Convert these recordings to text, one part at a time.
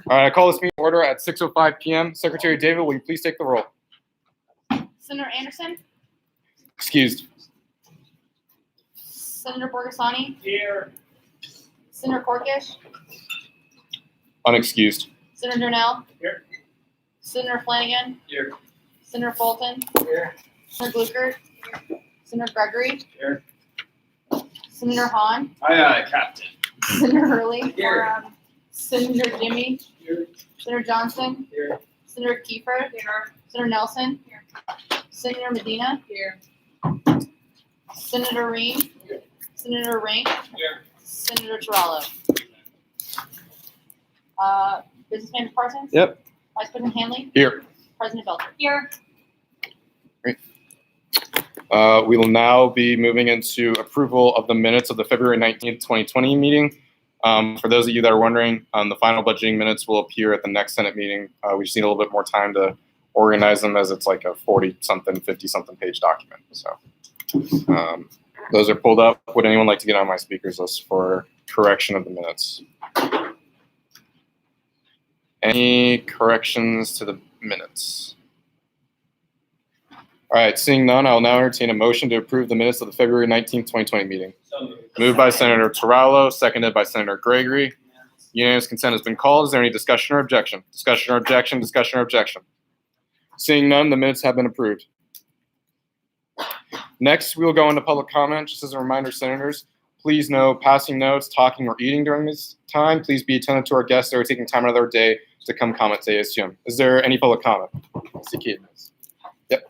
All right, I call this meeting to order at 6:05 p.m. Secretary David, will you please take the roll? Senator Anderson? Excused. Senator Borgasani? Here. Senator Corkish? Unexcused. Senator Durnell? Here. Senator Flanagan? Here. Senator Fulton? Here. Senator Gluckert? Senator Gregory? Here. Senator Hahn? Aye, Captain. Senator Hurley? Here. Senator Jimmy? Here. Senator Johnson? Here. Senator Kiefer? Here. Senator Nelson? Here. Senator Medina? Here. Senator Ream? Here. Senator Rink? Here. Senator Tarallo? Business Manager Parsons? Yep. Vice President Hanley? Here. President Belcher? Here. We will now be moving into approval of the minutes of the February 19th, 2020 meeting. For those of you that are wondering, the final budgeting minutes will appear at the next Senate meeting. We just need a little bit more time to organize them as it's like a 40-something, 50-something page document. So those are pulled up. Would anyone like to get on my speakers list for correction of the minutes? Any corrections to the minutes? All right, seeing none, I'll now entertain a motion to approve the minutes of the February 19th, 2020 meeting. Moved by Senator Tarallo, seconded by Senator Gregory. Unanimous consent has been called. Is there any discussion or objection? Discussion or objection? Discussion or objection? Seeing none, the minutes have been approved. Next, we will go into public comment. Just as a reminder, Senators, please no passing notes, talking, or eating during this time. Please be attentive to our guests that are taking time out of their day to come comment to ASUM. Is there any public comment? Yep.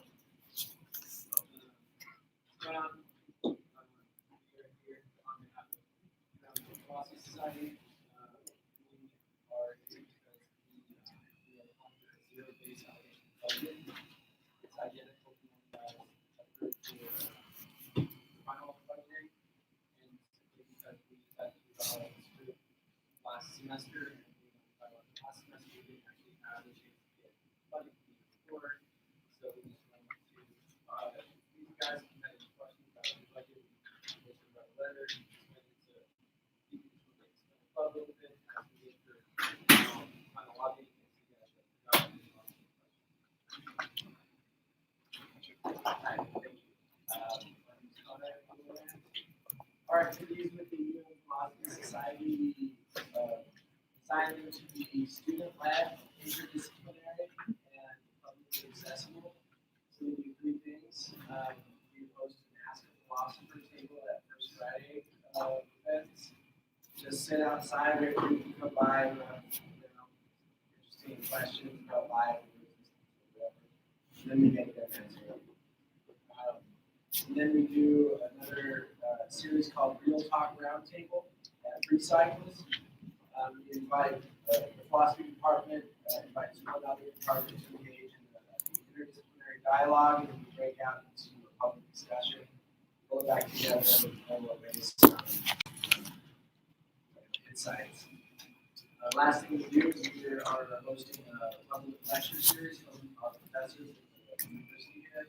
Last semester, we didn't actually have the chance to get funding before, so we just wanted to you guys can have any questions about the budget, about the letter, to keep it a little bit as we get the final lobbying. Thank you. All right, for these with the Human Philosophy Society, assigned them to be student-led, interdisciplinary, and publicly accessible. So we do three things. We host an Ask a Philosopher table at First Friday events. Just sit outside, wait for you to come by, interesting questions about life, and then we make them answer. And then we do another series called Real Talk Roundtable at Free Cycles. We invite the philosophy department, invites one other department to engage in the interdisciplinary dialogue, and we break out into a public discussion, pull it back together, and we'll raise insights. Last thing we do is we are hosting a public lecture series from our professors at the university here.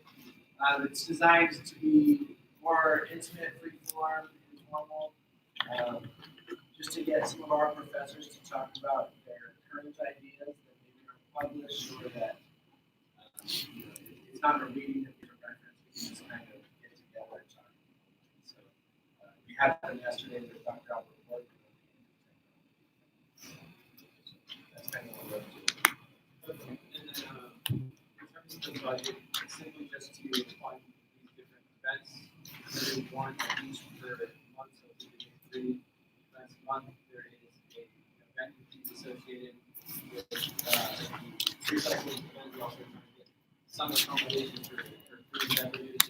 It's designed to be more intimate, free-form, informal, just to get some of our professors to talk about their current ideas that maybe aren't published or that it's not a reading that we reference. We can just kind of get together and talk. So we had them yesterday with Dr. Albert Wood. That's kind of what we're up to. Okay. And then in terms of the budget, it's simply just to fund these different events. There is one each per month, so we can do 3 events a month. There is an event fees associated with the recycling event. We also try to get some accommodation for free beverages,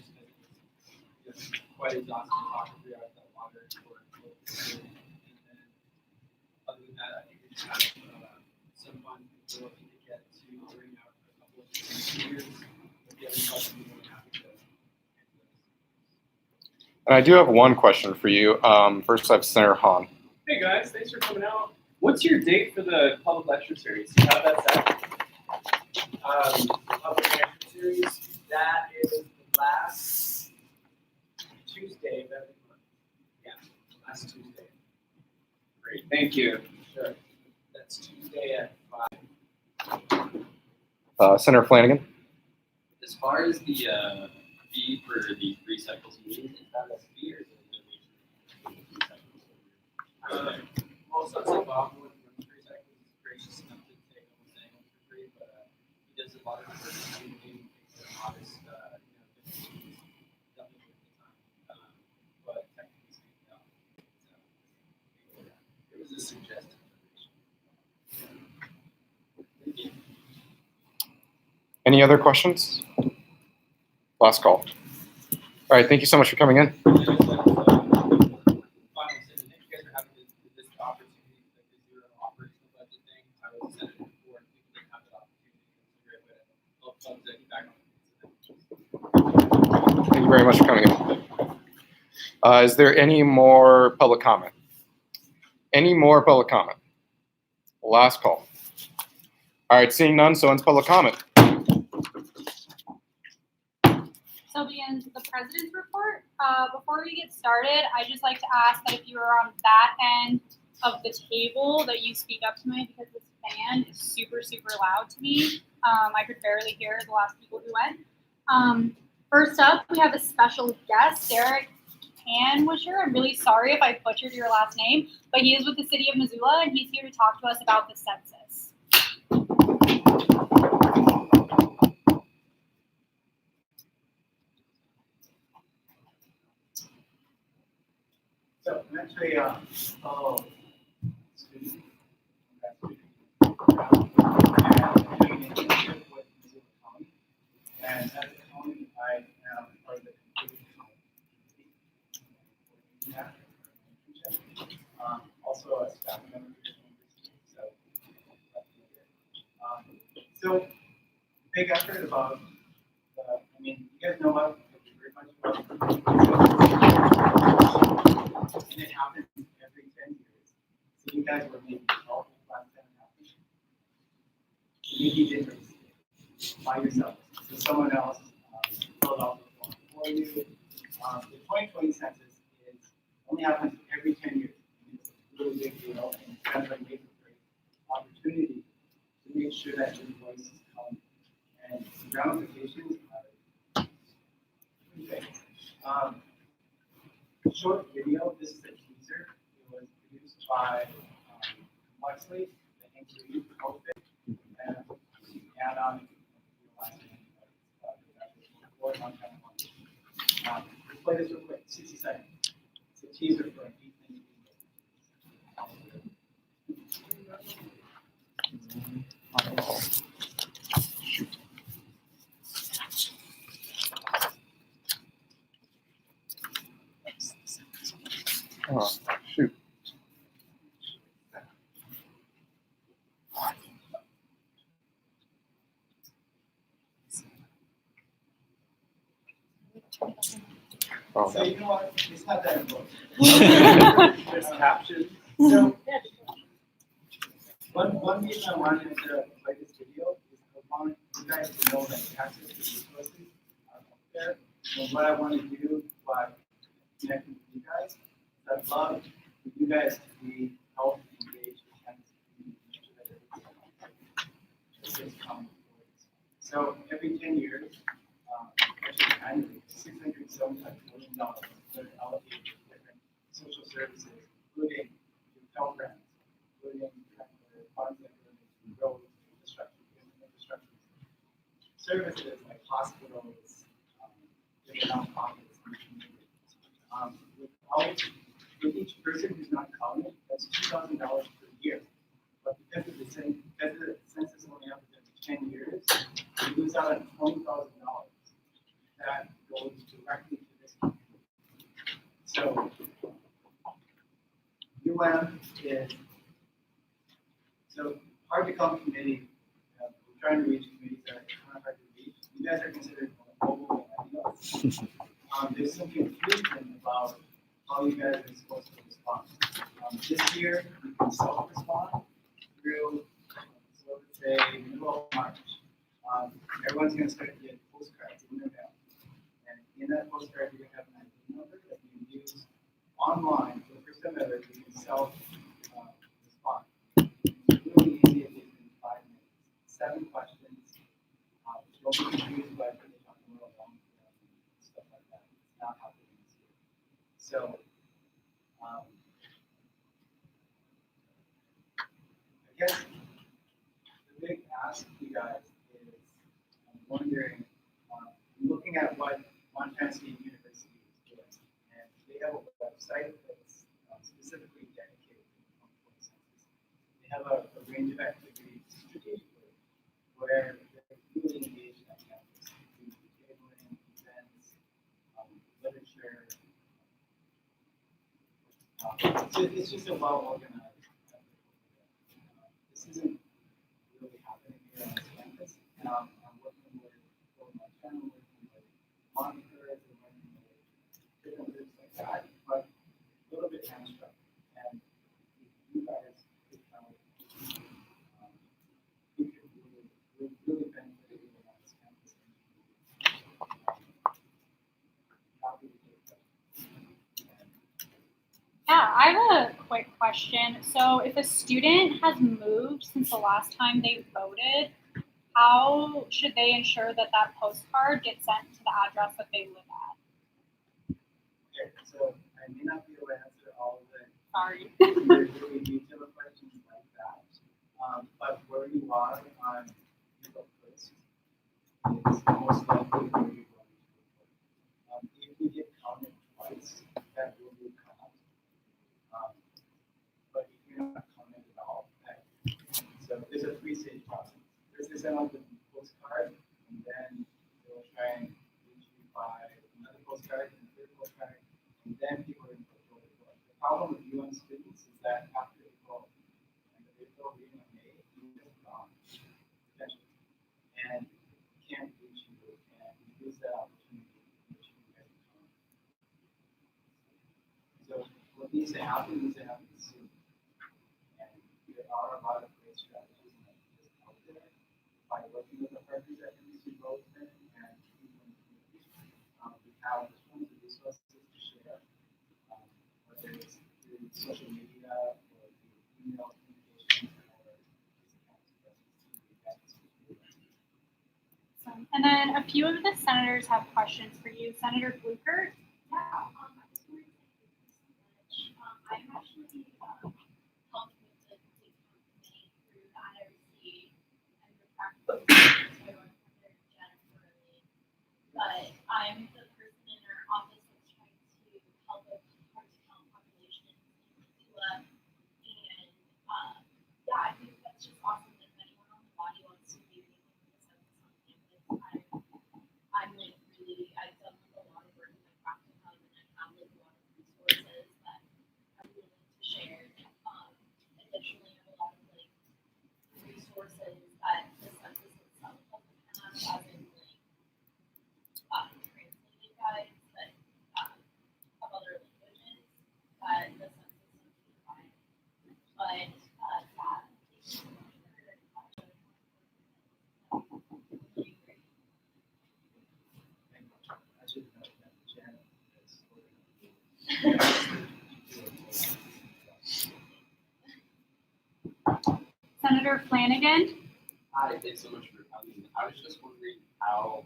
just because it's quite exhausting to talk for 3 hours without water for and then other than that, I think we just have some fun people looking to get to bring out a couple of speakers. And I do have one question for you. First, I have Senator Hahn. Hey guys, thanks for coming out. What's your date for the public lecture series? Do you have that set? Public lecture series, that is the last Tuesday of every month. Yeah, last Tuesday. Great, thank you. Sure. That's Tuesday at 5. Senator Flanagan. As far as the fee for the 3 cycles meeting, is that a fee or is it a donation? Most of the Bob would run 3 cycles is gracious enough to take almost anyone for free, but he does a lot of work in community, modest, donations, definitely worth the time. But technically speaking, no. It was a suggested donation. Thank you. Any other questions? Last call. All right, thank you so much for coming in. Final statement. Thank you guys for having this opportunity, like the zero operational budget thing. I was a senator before, and people didn't have that opportunity. It's a great way to help funds get back on. Thank you very much for coming in. Is there any more public comment? Any more public comment? Last call. All right, seeing none, so ends public comment. So begins the president's report. Before we get started, I'd just like to ask that if you are on that end of the table that you speak up to me because this fan is super, super loud to me. I could barely hear the last people who went. First up, we have a special guest, Derek Canwisher. I'm really sorry if I butchered your last name, but he is with the city of Missoula and he's here to talk to us about the census. So I'm actually a fellow student. And doing an internship with Missoula County. And as a county, I am part of the community internship. Also a staff member here at the university. So big effort about, you guys know about very much about and it happens every 10 years. So you guys were maybe 12 last time it happened. Maybe you didn't receive it by yourself. So someone else filled out the form for you. The 2020 census only happens every 10 years. And it's a really big deal, and it's kind of like a great opportunity to make sure that your voice is counted. And the ramifications are three things. Short video, this is a teaser. It was produced by Huxley, the Hinkley outfit, and last name, let's play this real quick, 60 seconds. It's a teaser for an 8-minute video. Oh, shoot. Oh, So you know what? It's not that important. There's captions. So one reason I wanted to play this video is I want you guys to know that access to resources are up there. And what I want to do by connecting with you guys is I'd love for you guys to be health engaged with So every 10 years, actually annually, $675 million that are allocated to different social services, including health grants, including funds that go into roads, infrastructure, services like hospitals, different nonprofits, and communities. With each person who's not counted, that's $2,000 per year. But because of the census only happens every 10 years, we lose out on $20,000 that goes directly to this community. So is hard to count committee. We're trying to reach committees that are kind of hard to reach. You guys are considered mobile millennials. There's some confusion about how you guys are supposed to respond. This year, you can self-respond through, so let's say, middle of March. Everyone's going to start to get postcards in their mail. And in that postcard, you're going to have an ID number that you can use online for the first time ever. You can self-respond. It's really easy. It takes 5 minutes. 7 questions. don't be confused by what they talk about long term and stuff like that. It's not happening this year. So, I guess the big ask to you guys is, I'm wondering, looking at what Montana State University is doing, and they have a website that's specifically dedicated to the 2020 census. They have a range of activities strategically where they're really engaged in campus, through tabling, events, literature. It's just a well-organized effort. This isn't really happening here on this campus. And I'm working with Montana, working with monitors, and working with different groups like that, but a little bit hamstrung. And you guys could help. We could really benefit even on this campus. Happy to take that. Yeah, I have a quick question. So if a student has moved since the last time they voted, how should they ensure that that postcard gets sent to the address that they live at? Okay, so I may not be able to answer all of the Sorry. really detailed questions like that. But where you are on your list is most likely where you're going to report. If you get counted twice, that will be caught. But if you're not counted at all, so there's a three-stage process. First, they send out the postcard, and then they'll try and reach you by another postcard and a third postcard, and then people are going to go to report. The problem with UN students is that after April, beginning of May, you just gone, potentially, and can't reach you, and you lose that opportunity to reach you guys. So what needs to happen soon. And there are a lot of great strategies that exist out there by working with the partners that NBC both and people in the community. We have tons of resources to share, whether it's through social media or through email communications or And then a few of the senators have questions for you. Senator Blucher? Yeah, I just wanted to thank you so much. I'm actually helped with the committee through the IRC and the practice. So I work under Jennifer Lee. But I'm the person in our office that's trying to help with hard to count populations in Missoula. And yeah, I think that's just awesome that if anyone on the body wants to do anything with the census on campus. I'm like really, I've done like a lot of work in my practice hub and I have like a lot of resources that I'm willing to share. Additionally, I have a lot of like resources that the census itself doesn't have, as in like translated guides that of other languages that the census doesn't provide. But yeah, thank you so much for really great. I should note that Janet is organized. Senator Flanagan? Hi, thanks so much for coming. I was just wondering how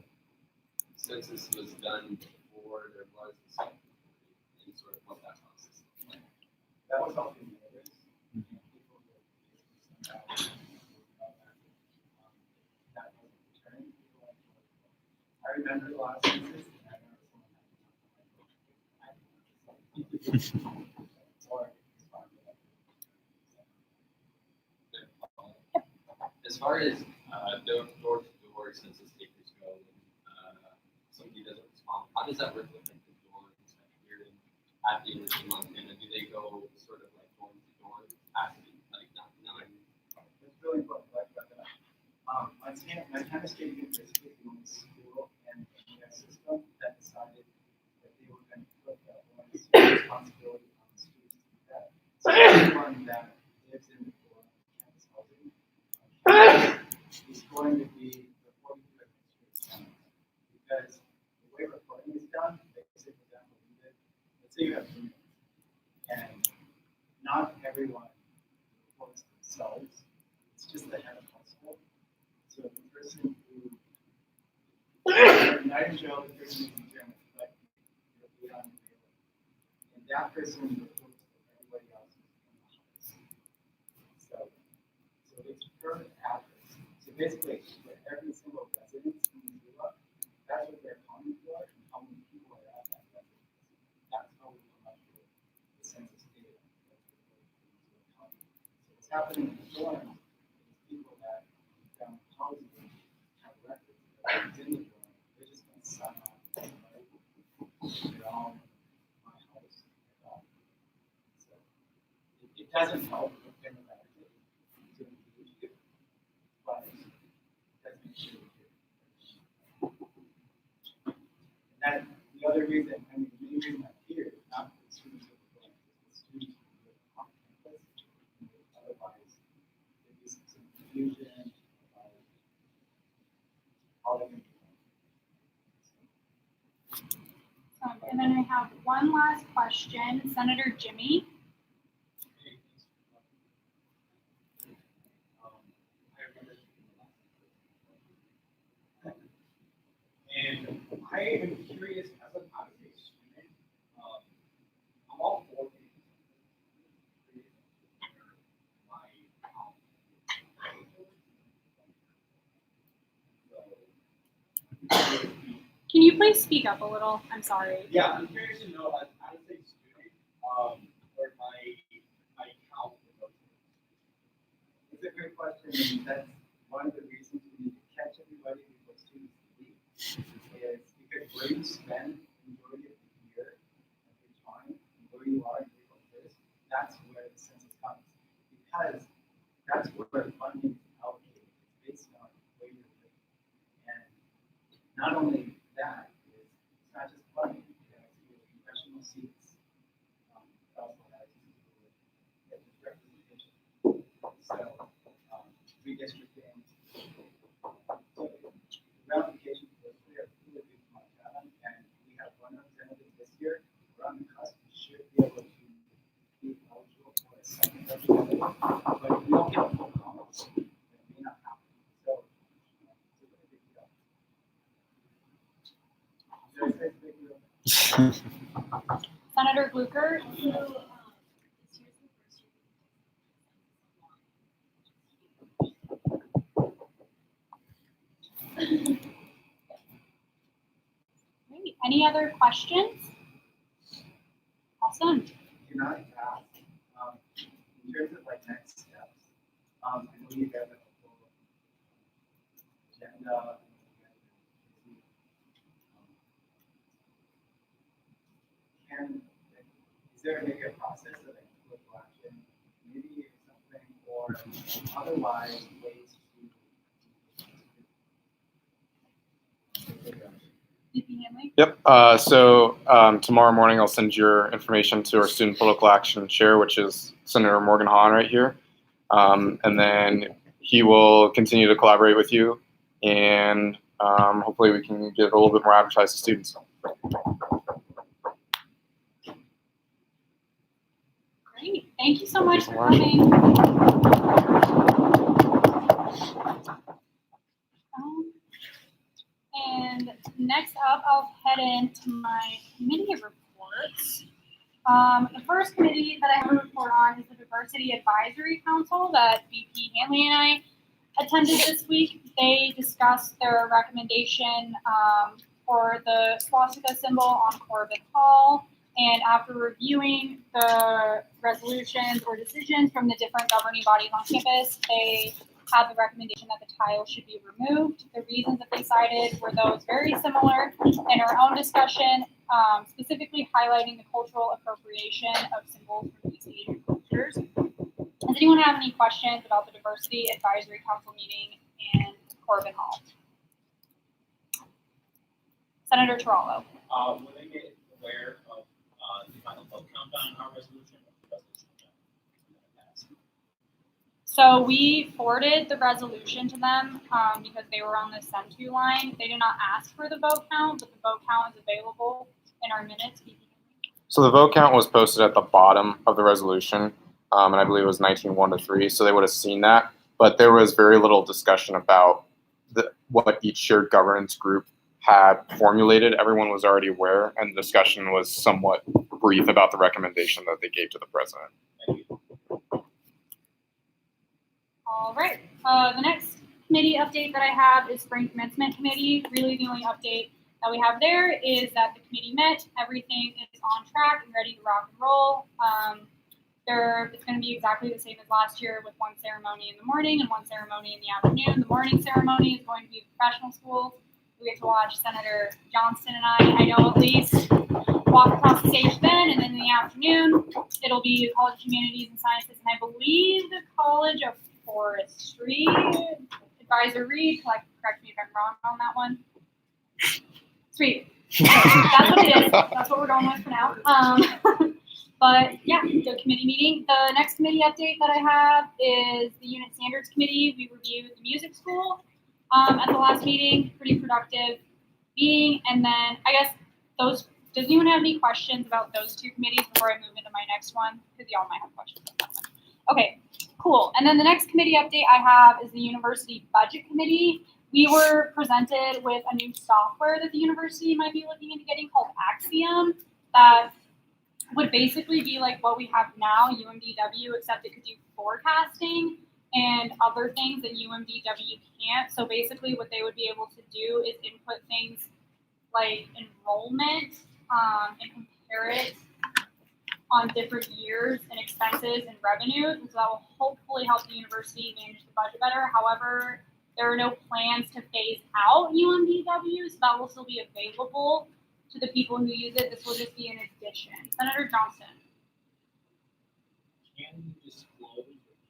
census was done before there was a subcommittee and sort of what that process looked like. That was all through notice. People that that wasn't returned. I remember the last census, and I remember someone As far as door-to-door census takers go, somebody doesn't respond, how does that work with like the dorms here at the University of Montana? Do they go sort of like door to door, asking like not knowing? It's really important. Montana State University is the only school and system that decided that they were going to put that one responsibility on the students to do that. So everyone that lives in the dorm campus housing is going to be reporting to administration because the way reporting is done, basically done what we did. Let's say you have roommates, and not everyone reports themselves. It's just the head of household. So the person who an item show, the person is determined, but you'll be on the table. And that person reports to everybody else in the office. So it's per address. So basically, for every single residence in the Missoula, that's what they're accounting for, and how many people are at that residence. That's how we come up with the census data. That's what we're using to account. So what's happening in the dorms is people that found housing have records that are in the dorm. They're just going to sign off on their own my house. So it doesn't help with demographic to engage you, but it does make sure we do. And the other reason, I mean, the main reason I'm here is not for the students of the dorm, it's the students who live on campus. Otherwise, there'd be some confusion about how they're going to do And then I have one last question. Senator Jimmy. And I am curious, as an out-of-state student, I'm all for Can you please speak up a little? I'm sorry. Yeah, I'm curious to know, as an out-of-state student, where my account would go to. It's a great question, and that's one of the reasons we need to catch everybody before students leave. Is because where you spend the majority of the year, of your time, and where you are in April 1st, that's where the census comes. Because that's where funding is allocated. It's based on where you're living. And not only that, it's not just funding, it has to do with professional seats. It also has to do with representation. So, redistricting. So the ramifications for clear big Montana, and we have one representative this year. We're on the cusp. We should be able to be eligible for a second representative, but if we don't get a full count, it may not happen. So it's a really big deal. Did I say it's a big deal? Senator Blucher. Great. Any other questions? Awesome. Can I ask, in terms of like next steps, I know you guys have a full agenda. Is there maybe a process of like political action, maybe something, or otherwise ways to VP Hanley. Yep. So tomorrow morning, I'll send your information to our student political action chair, which is Senator Morgan Hahn right here. And then he will continue to collaborate with you, and hopefully we can get a little bit more advertised to students. Great. Thank you so much for Thank you coming. And next up, I'll head into my committee reports. The first committee that I have a report on is the Diversity Advisory Council that VP Hanley and I attended this week. They discussed their recommendation for the swastika symbol on Corbin Hall. And after reviewing the resolutions or decisions from the different governing bodies on campus, they had the recommendation that the tile should be removed. The reasons that they cited were those very similar in our own discussion, specifically highlighting the cultural appropriation of symbols from these Asian cultures. Does anyone have any questions about the Diversity Advisory Council meeting in Corbin Hall? Senator Tarallo. Will they get aware of the final vote count on our resolution? So we forwarded the resolution to them because they were on the send to line. They did not ask for the vote count, but the vote count is available in our minutes. So the vote count was posted at the bottom of the resolution, and I believe it was 19-1-3, so they would have seen that. But there was very little discussion about what each shared governance group had formulated, everyone was already aware, and the discussion was somewhat brief about the recommendation that they gave to the president. All right. The next committee update that I have is Spring Commencement Committee. Really, the only update that we have there is that the committee met. Everything is on track and ready to rock and roll. It's going to be exactly the same as last year, with one ceremony in the morning and one ceremony in the afternoon. The morning ceremony is going to be professional schools. We get to watch Senator Johnston and I know at least, walk across the stage then, and then in the afternoon, it'll be the College of Humanities and Sciences, and I believe the College of Forestry. Advisor Reed, correct me if I'm wrong on that one. Sweet. That's what it is. That's what we're going with for now. But yeah, the committee meeting. The next committee update that I have is the Unit Standards Committee. We reviewed the music school at the last meeting. Pretty productive meeting. And then I guess does anyone have any questions about those two committees before I move into my next one? Because y'all might have questions about that. Okay, cool. And then the next committee update I have is the University Budget Committee. We were presented with a new software that the university might be looking into getting called ASUM that would basically be like what we have now, UMDW, except it could do forecasting and other things that UMDW can't. So basically what they would be able to do is input things like enrollment and compare it on different years and expenses and revenues. And so that will hopefully help the university manage the budget better. However, there are no plans to phase out UMDW, so that will still be available to the people who use it. This will just be an addition. Senator Johnston. Can you disclose or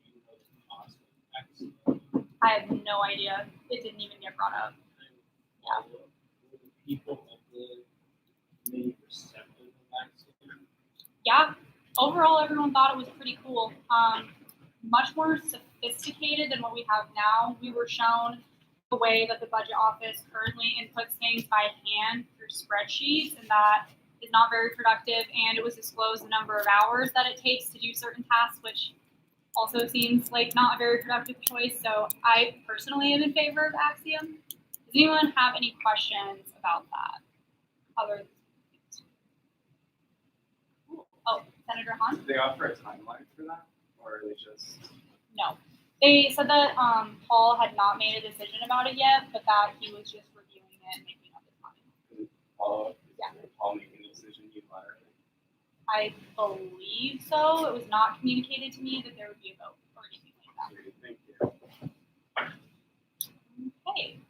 do you know the cost of X? I have no idea. It didn't even get brought up. Yeah. Were the people of the committee receptive of X? Yeah, overall, everyone thought it was pretty cool. Much more sophisticated than what we have now. We were shown the way that the budget office currently inputs things by hand through spreadsheets, and that is not very productive. And it was disclosed the number of hours that it takes to do certain tasks, which also seems like not a very productive choice. So I personally am in favor of Axiom. Does anyone have any questions about that? Other Oh, Senator Hahn? Did they offer a timeline for that, or are they just? No. They said that Paul had not made a decision about it yet, but that he was just reviewing it and making up his mind. Paul, Yeah. Paul making a decision unilaterally? I believe so. It was not communicated to me that there would be a vote or anything like that. Thank you. Okay.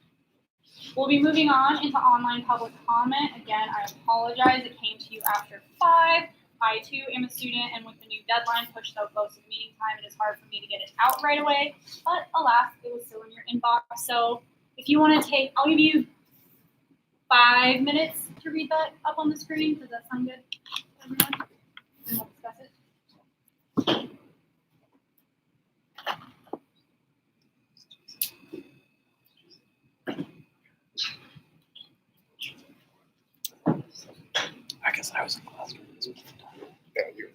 We'll be moving on into online public comment. Again, I apologize. It came to you after 5. I too am a student, and with the new deadline pushed so close to the meeting time, it is hard for me to get it out right away. But alas, it was still in your inbox. So if you want to I'll give you 5 minutes to read that up on the screen. Does that sound good, everyone? And we'll discuss it. I guess I was in class. Yeah, you.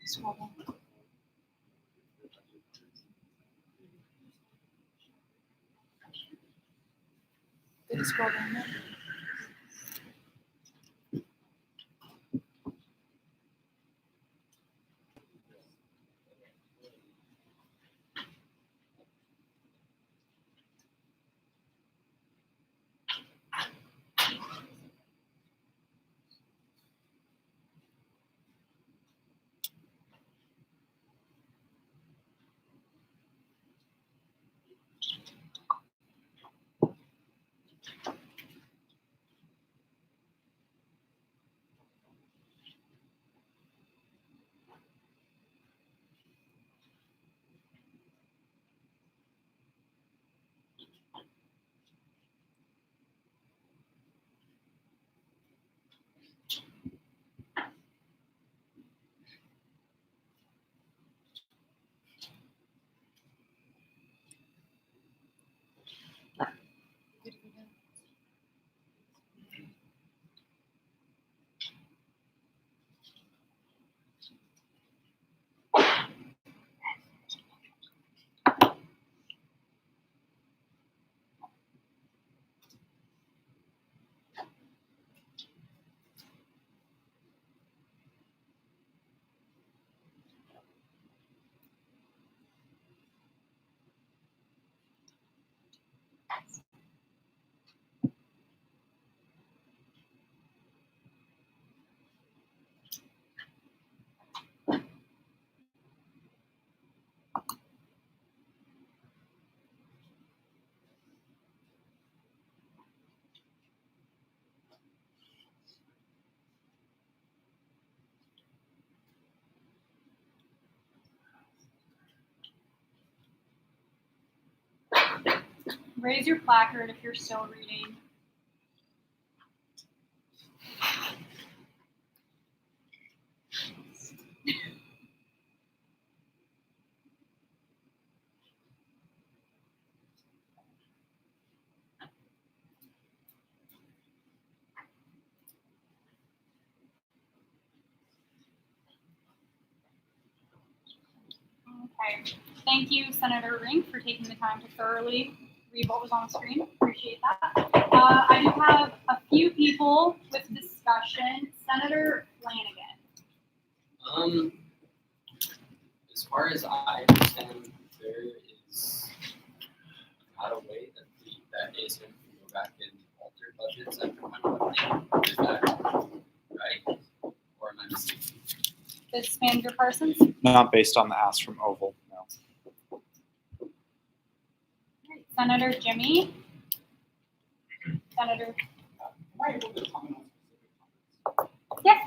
Scroll down. Did you scroll down there? Raise your placard if you're still reading. Okay. Thank you, Senator Rink, for taking the time to thoroughly read what was on the screen. Appreciate that. I do have a few people with discussion. Senator Flanagan. As far as I understand, there is not a way that that ASUM can go back and alter budgets after final budgeting. Is that right? Or am I mistaken? Business Manager Parsons. Not based on the ask from Oval, no. Senator Jimmy. Senator. Am I able to comment on specific comments? Yes.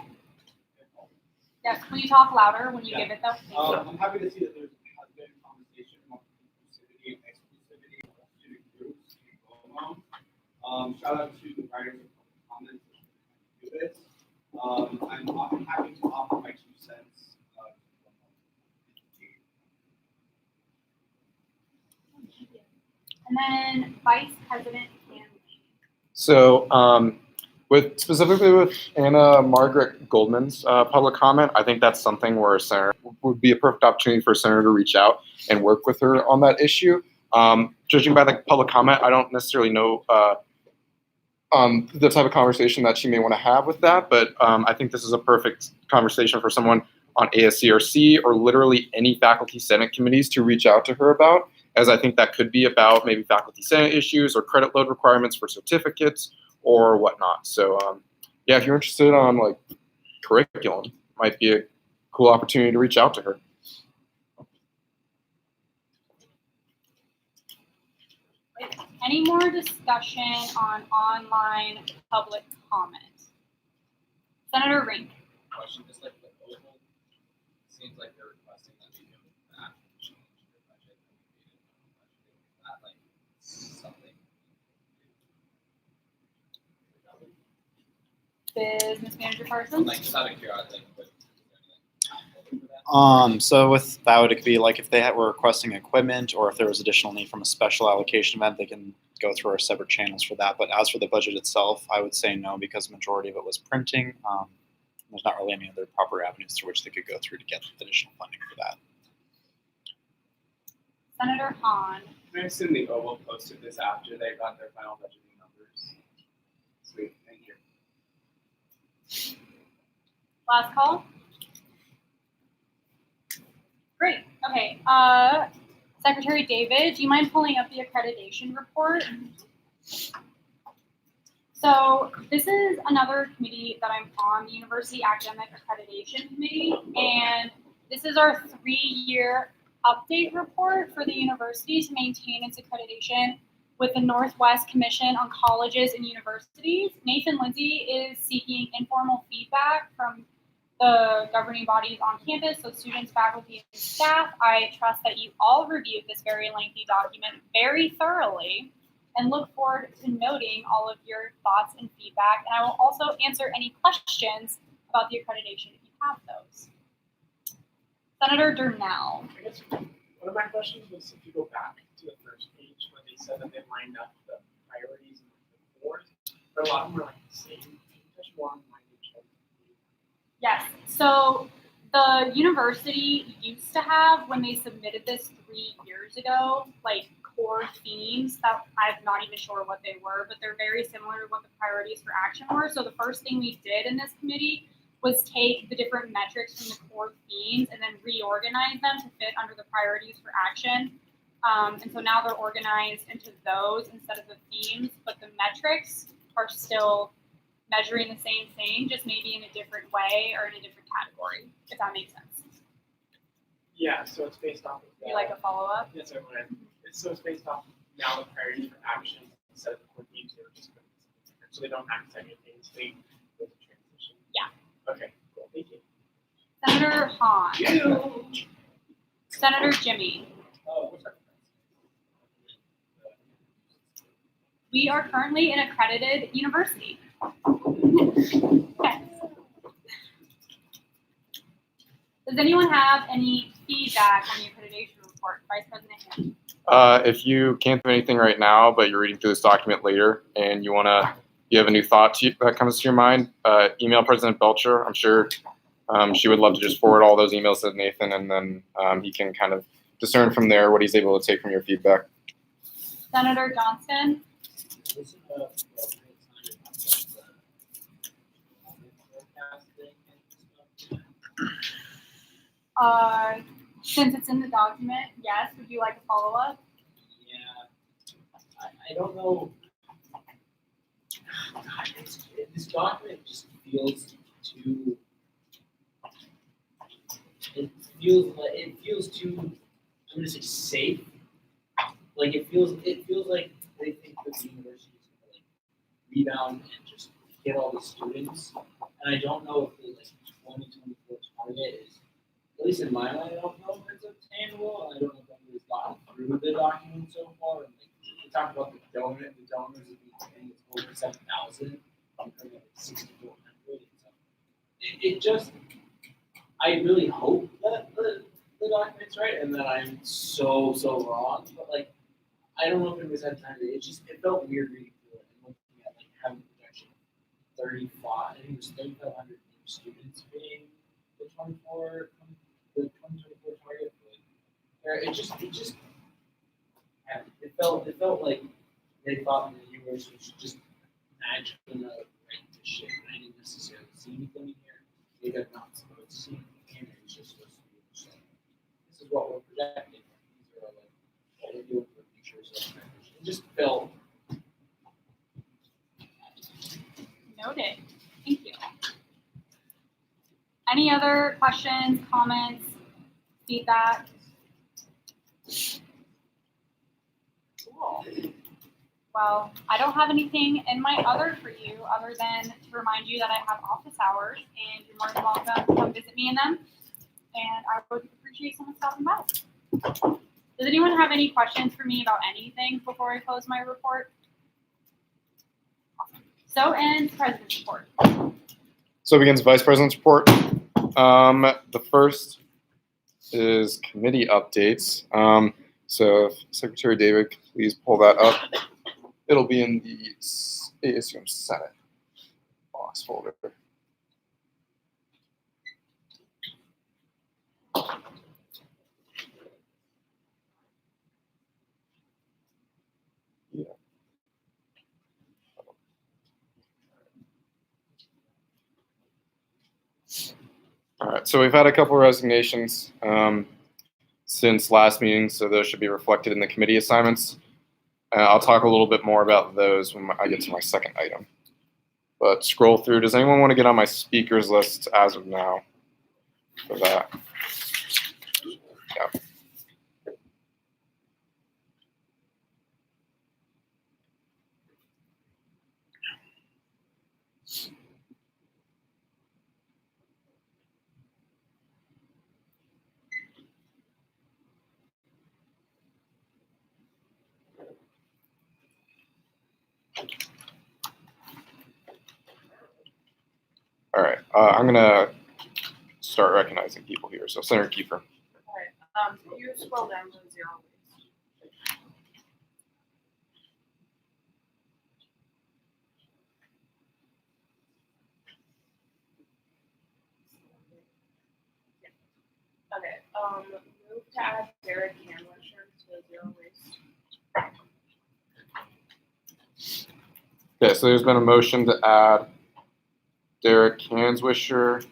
Yes. Will you talk louder when you give it though? Thank you. I'm happy to see that there has been conversation about inclusivity and exclusivity of student groups in Beaumont. Shout out to the writers of public comments that do this. I'm happy to offer my 2 cents. And then Vice President Hanley. So, specifically with Anna Margaret Goldman's public comment, I think that's something where a senator would be a perfect opportunity for a senator to reach out and work with her on that issue. Judging by the public comment, I don't necessarily know the type of conversation that she may want to have with that, but I think this is a perfect conversation for someone on ASCRC or literally any faculty senate committees to reach out to her about, as I think that could be about maybe faculty senate issues or credit load requirements for certificates or whatnot. So yeah, if you're interested on like curriculum, might be a cool opportunity to reach out to her. Any more discussion on online public comment? Senator Rink. Question, just like the Oval, seems like they're requesting that we go back and change the budget that we created on the budget. Is that like something? Business Manager Parsons. Like just out of curiosity, but So with that, would it be like if they were requesting equipment or if there was additional need from a special allocation event, they can go through our separate channels for that. But as for the budget itself, I would say no, because the majority of it was printing. There's not really any other proper avenues through which they could go through to get additional funding for that. Senator Hahn. I assume the Oval posted this after they got their final budgeting numbers. Sweet, thank you. Last call. Great. Okay. Secretary David, do you mind pulling up the accreditation report? So this is another committee that I'm on, the University Academic Accreditation Committee, and this is our 3-year update report for the university to maintain its accreditation with the Northwest Commission on Colleges and Universities. Nathan Lindsay is seeking informal feedback from the governing bodies on campus, so students, faculty, and staff. I trust that you all reviewed this very lengthy document very thoroughly and look forward to noting all of your thoughts and feedback. And I will also answer any questions about the accreditation if you have those. Senator Durnell. I guess one of my questions was if you go back to the first page where they said that they lined up the priorities and the board, but a lot of them were like the same. Can you touch more on language? Yes, so the university used to have, when they submitted this 3 years ago, like core themes that I'm not even sure what they were, but they're very similar to what the priorities for action were. So the first thing we did in this committee was take the different metrics from the core themes and then reorganize them to fit under the priorities for action. And so now they're organized into those instead of the themes, but the metrics are still measuring the same thing, just maybe in a different way or in a different category, if that makes sense. Yeah, so it's based off of Would you like a follow-up? Yes, I would. So it's based off now the priorities for action instead of the core themes. They're just different, so they don't act simultaneously with the transition. Yeah. Okay, cool. Thank you. Senator Hahn. Senator Jimmy. What's our We are currently an accredited university. Okay. Does anyone have any feedback on the accreditation report, Vice President Hand? If you can't do anything right now, but you're reading through this document later and you have a new thought that comes to your mind, email President Belcher. I'm sure she would love to just forward all those emails to Nathan, and then he can kind of discern from there what he's able to take from your feedback. Senator Johnston? Since it's in the document, yes. Would you like a follow-up? Yeah. I don't know. God, this document just feels too. It feels too. I'm gonna say safe. Like it feels like they think that the university is gonna like rebound and just get all the students. And I don't know if the 2024 target is, at least in my mind, I don't know if it's obtainable. I don't know if anybody's gotten through the document so far. And like, we talked about the donors would be paying over 7,000. I'm paying like 6,400. It just, I really hope that the document's right and that I'm so wrong. But like, I don't know if anybody's had time to. It felt weird reading through it and looking at like having a projection of 35. I think it was 3,500 students being the 2024 target. But it felt like they thought the university should just magically right this shit. I didn't necessarily see anything in here. Maybe I'm not supposed to see anything. It's just supposed to be just like, this is what we're projecting. These are like what we're doing for the future. So it just felt. Noted. Thank you. Any other questions, comments, feedback? Cool. Well, I don't have anything in my other for you other than to remind you that I have office hours and you're more than welcome to come visit me in them. And I would appreciate someone stopping by. Does anyone have any questions for me about anything before I close my report? Awesome. So ends President's report. So begins Vice President's report. The first is committee updates. So if Secretary David, please pull that up. It'll be in the ASUM Senate box folder. Yeah. All right, so we've had a couple of resignations since last meeting, so those should be reflected in the committee assignments. I'll talk a little bit more about those when I get to my second item. But scroll through. Does anyone want to get on my speakers list as of now for that? Yeah. All right, I'm gonna start recognizing people here. So Senator Kiefer. All right, you scroll down to zero waste. Okay, move to add Derek Hanwisher to zero waste. Okay, so there's been a motion to add Derek Hanswisher.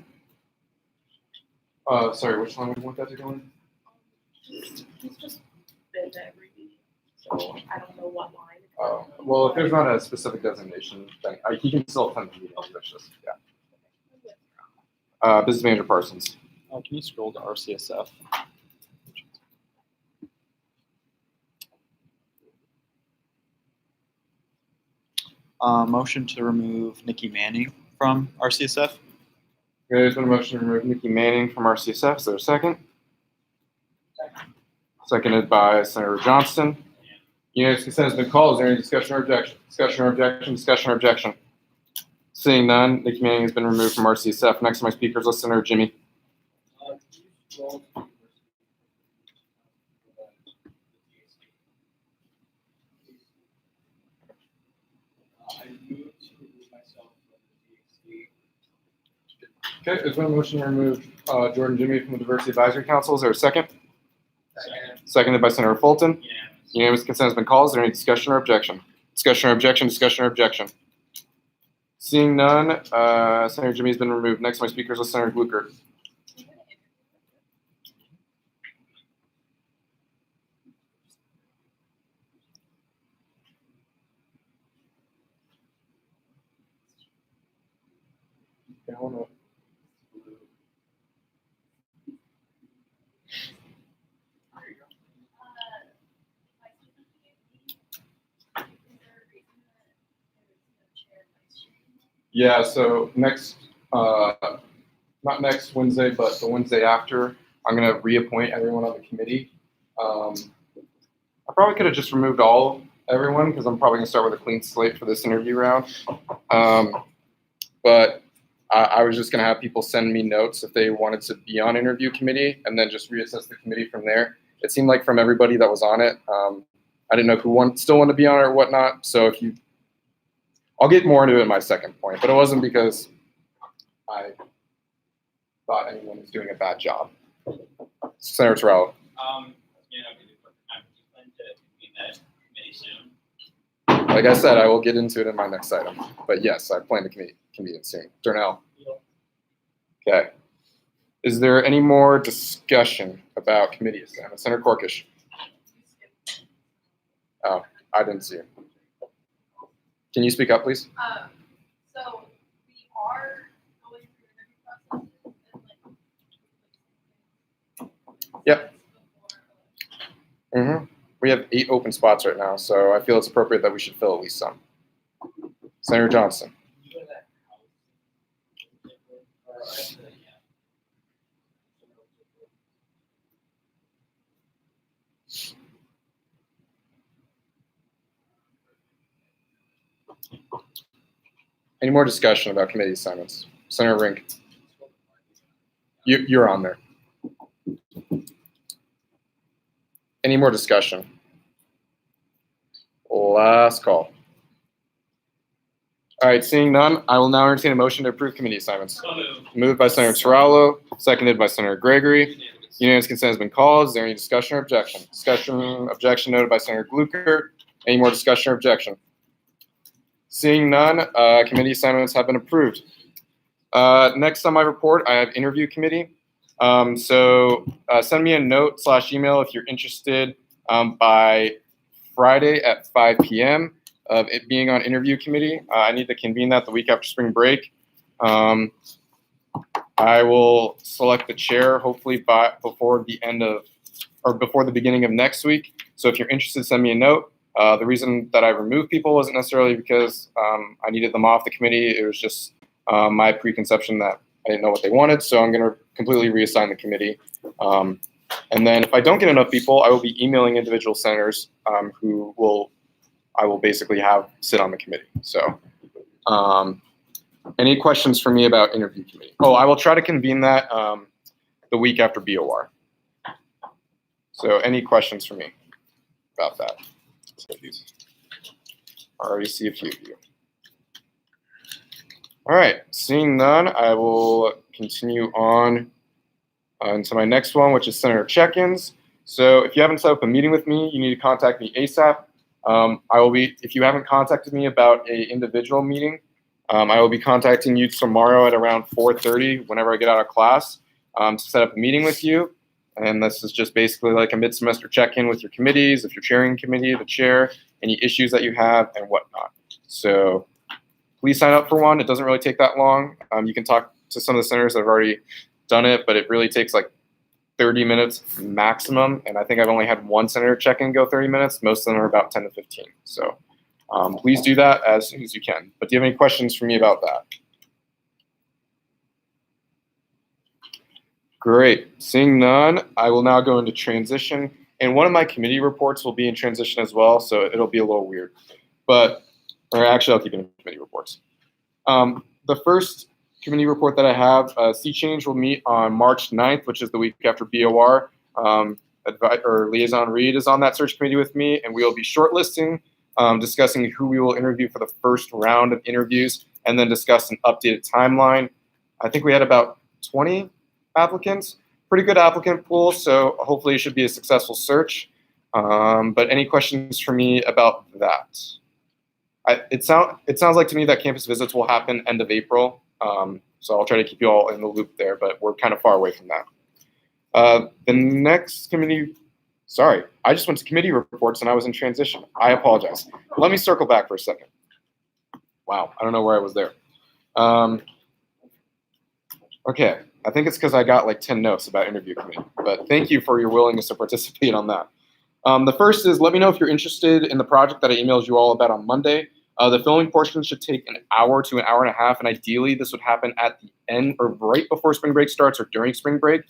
Sorry, which line we want that to go in? He's just been to every meeting, so I don't know what line. Well, if there's not a specific designation, then he can still attend the meeting. It's just, yeah. Business Manager Parsons. Can you scroll to RCSF? Motion to remove Nikki Manning from RCSF. Okay, there's been a motion to remove Nikki Manning from RCSF. Is there a second? Seconded by Senator Johnston. Unanimous consent has been called. Is there any discussion or objection? Discussion or objection? Discussion or objection? Seeing none, the committee has been removed from RCSF. Next on my speakers list, Senator Jimmy. Can you scroll to the I moved to remove myself from the DHC. Okay, there's been a motion to remove Jordan Jimmy from the Diversity Advisory Council. Is there a second? Second. Seconded by Senator Fulton. Unanimous. Unanimous consent has been called. Is there any discussion or objection? Discussion or objection? Discussion or objection? Seeing none, Senator Jimmy has been removed. Next on my speakers list, Senator Glucker. Yeah, so next, not next Wednesday, but the Wednesday after, I'm going to reappoint everyone on the committee. I probably could have just removed everyone because I'm probably going to start with a clean slate for this interview round. But I was just going to have people send me notes if they wanted to be on interview committee and then just reassess the committee from there. It seemed like from everybody that was on it, I didn't know who still wanted to be on it or whatnot. So I'll get more into it in my second point, but it wasn't because I thought anyone was doing a bad job. Senator Terrell. You plan to convene that committee soon? Like I said, I will get into it in my next item. But yes, I plan to convene it soon. Darnell. Okay. Is there any more discussion about committee assignments? Senator Corkish. Oh, I didn't see it. Can you speak up, please? So we are going through interview processes and Yep. We have 8 open spots right now, so I feel it's appropriate that we should fill at least some. Senator Johnson. Any more discussion about committee assignments? Senator Rink. You're on there. Any more discussion? Last call. All right, seeing none, I will now entertain a motion to approve committee assignments. So moved. Moved by Senator Serrallo, seconded by Senator Gregory. Unanimous consent has been called. Is there any discussion or objection? Objection noted by Senator Glucker. Any more discussion or objection? Seeing none, committee assignments have been approved. Next on my report, I have interview committee. Send me a note / email if you're interested by Friday at 5 p.m. of it being on interview committee. I need to convene that the week after spring break. I will select the chair hopefully before the beginning of next week. So if you're interested, send me a note. The reason that I removed people wasn't necessarily because I needed them off the committee. It was just my preconception that I didn't know what they wanted. So I'm going to completely reassign the committee. And then if I don't get enough people, I will be emailing individual senators who I will basically have sit on the committee. So any questions for me about interview committee? Oh, I will try to convene that the week after BOR. So any questions for me about that? I already see a few of you. All right, seeing none, I will continue on to my next one, which is Senator check-ins. So if you haven't set up a meeting with me, you need to contact me ASAP. If you haven't contacted me about an individual meeting, I will be contacting you tomorrow at around 4:30 whenever I get out of class to set up a meeting with you. And this is just basically like a mid-semester check-in with your committees, if you're chairing a committee, the chair, any issues that you have and whatnot. So please sign up for one. It doesn't really take that long. You can talk to some of the senators that have already done it, but it really takes like 30 minutes maximum. And I think I've only had one senator check-in go 30 minutes. Most of them are about 10 to 15. So please do that as soon as you can. But do you have any questions for me about that? Great. Seeing none, I will now go into transition And one of my committee reports will be in transition as well, so it'll be a little weird. Or actually, I'll keep it in committee reports. The first committee report that I have, Sea Change will meet on March 9th, which is the week after BOR. Liaison Reed is on that search committee with me, and we will be shortlisting, discussing who we will interview for the first round of interviews, and then discuss an updated timeline. I think we had about 20 applicants. Pretty good applicant pool, so hopefully it should be a successful search. But any questions for me about that? It sounds like to me that campus visits will happen end of April, so I'll try to keep you all in the loop there, but we're kind of far away from that. The next committee, sorry, I just went to committee reports and I was in transition. I apologize. Let me circle back for a second. Wow, I don't know where I was there. Okay, I think it's because I got like 10 notes about interview committee, but thank you for your willingness to participate on that. The first is, let me know if you're interested in the project that I emailed you all about on Monday. The filming portion should take an hour to an hour and a half, and ideally this would happen at the end or right before spring break starts or during spring break.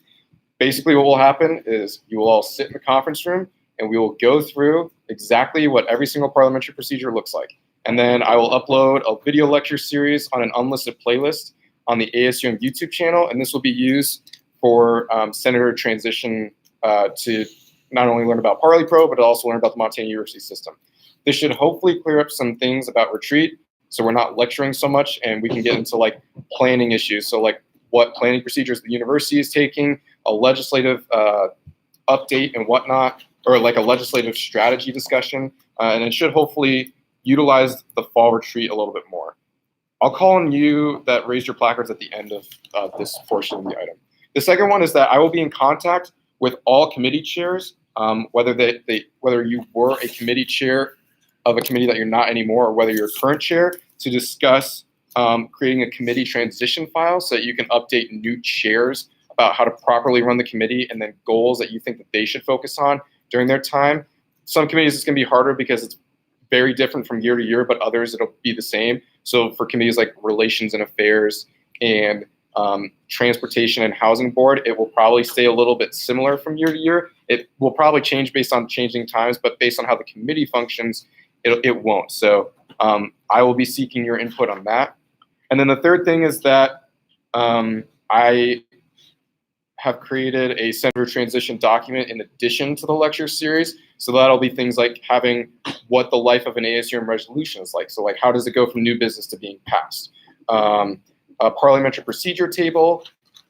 Basically what will happen is you will all sit in the conference room and we will go through exactly what every single parliamentary procedure looks like. And then I will upload a video lecture series on an unlisted playlist on the ASUM YouTube channel, and this will be used for senator transition to not only learn about Parley Pro, but also learn about the Montana University system. This should hopefully clear up some things about retreat, so we're not lecturing so much, and we can get into like planning issues. So like what planning procedures the university is taking, a legislative update and whatnot, or like a legislative strategy discussion, and it should hopefully utilize the fall retreat a little bit more. I'll call on you that raised your placards at the end of this portion of the item. The second one is that I will be in contact with all committee chairs, whether you were a committee chair of a committee that you're not anymore, or whether you're a current chair, to discuss creating a committee transition file so that you can update new chairs about how to properly run the committee and then goals that you think that they should focus on during their time. Some committees it's going to be harder because it's very different from year to year, but others it'll be the same. So for committees like Relations and Affairs and Transportation and Housing Board, it will probably stay a little bit similar from year to year. It will probably change based on changing times, but based on how the committee functions, it won't. So I will be seeking your input on that. And then the third thing is that I have created a senator transition document in addition to the lecture series. So that'll be things like having what the life of an ASUM resolution is like. So like how does it go from new business to being passed? A parliamentary procedure table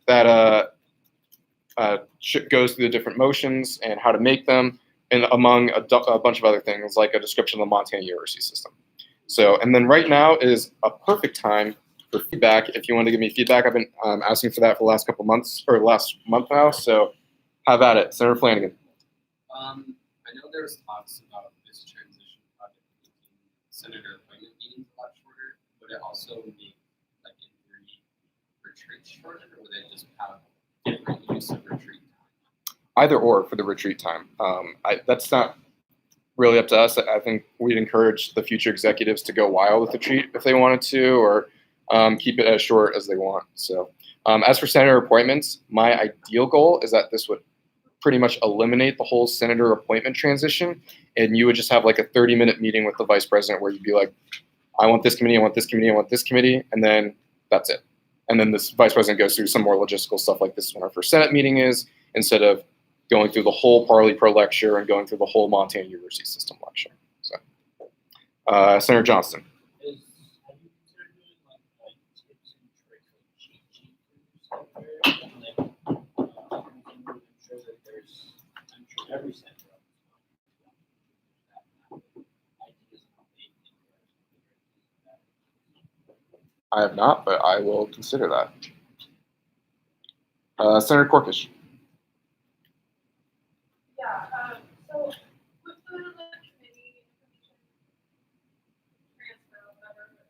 that goes through the different motions and how to make them, and among a bunch of other things like a description of the Montana University system. So, and then right now is a perfect time for feedback. If you want to give me feedback, I've been asking for that for the last couple months, or last month now, so have at it. Senator Flanagan. I know there was talks about this transition project making senator appointment meetings a lot shorter. Would it also make like in theory retreats shorter, or would it just have different use of retreat time? Either or for the retreat time. That's not really up to us. I think we'd encourage the future executives to go wild with the retreat if they wanted to, or keep it as short as they want. So as for senator appointments, my ideal goal is that this would pretty much eliminate the whole senator appointment transition, and you would just have like a 30-minute meeting with the vice president where you'd be like, I want this committee, I want this committee, I want this committee, and then that's it. And then this vice president goes through some more logistical stuff like this is when our first Senate meeting is, instead of going through the whole Parley Pro lecture and going through the whole Montana University system lecture. So, Senator Johnston. Have you considered doing like tips and tricks, like cheat sheet for yourself there? Like, I'm sure that there's, I'm sure every center ideas on how they think I have not, but I will consider that. Senator Corkish. Yeah, so with the committee information transfer or whatever,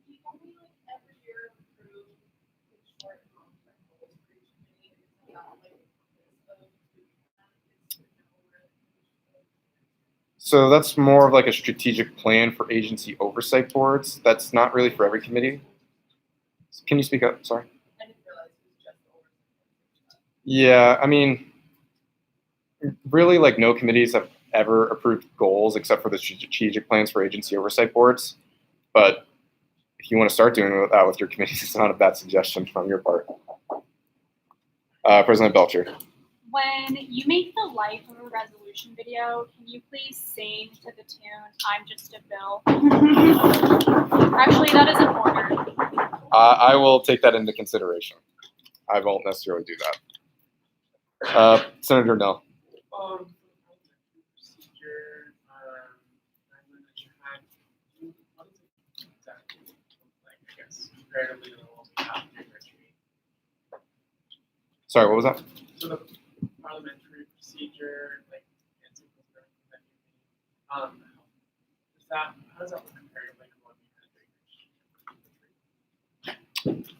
we only like every year approve the short and long-term goals for each committee, and it's not like So that's more of like a strategic plan for agency oversight boards. That's not really for every committee. Can you speak up? Sorry. I didn't realize it was just the oversight. Yeah, I mean, really, like, no committees have ever approved goals except for the strategic plans for agency oversight boards. But if you want to start doing that with your committees, it's not a bad suggestion from your part. President Belcher. When you make the life of a resolution video, can you please sing to the tune "I'm Just a Bill"? Actually, that is an order. I will take that into consideration. I won't necessarily do that. Senator Nell. Procedure, timeline that you had, what is it exactly look like, I guess, comparatively to what we have here virtually? Sorry, what was that? So the parliamentary procedure, like, and simple stuff that you is that, how does that look comparatively to what we had virtually?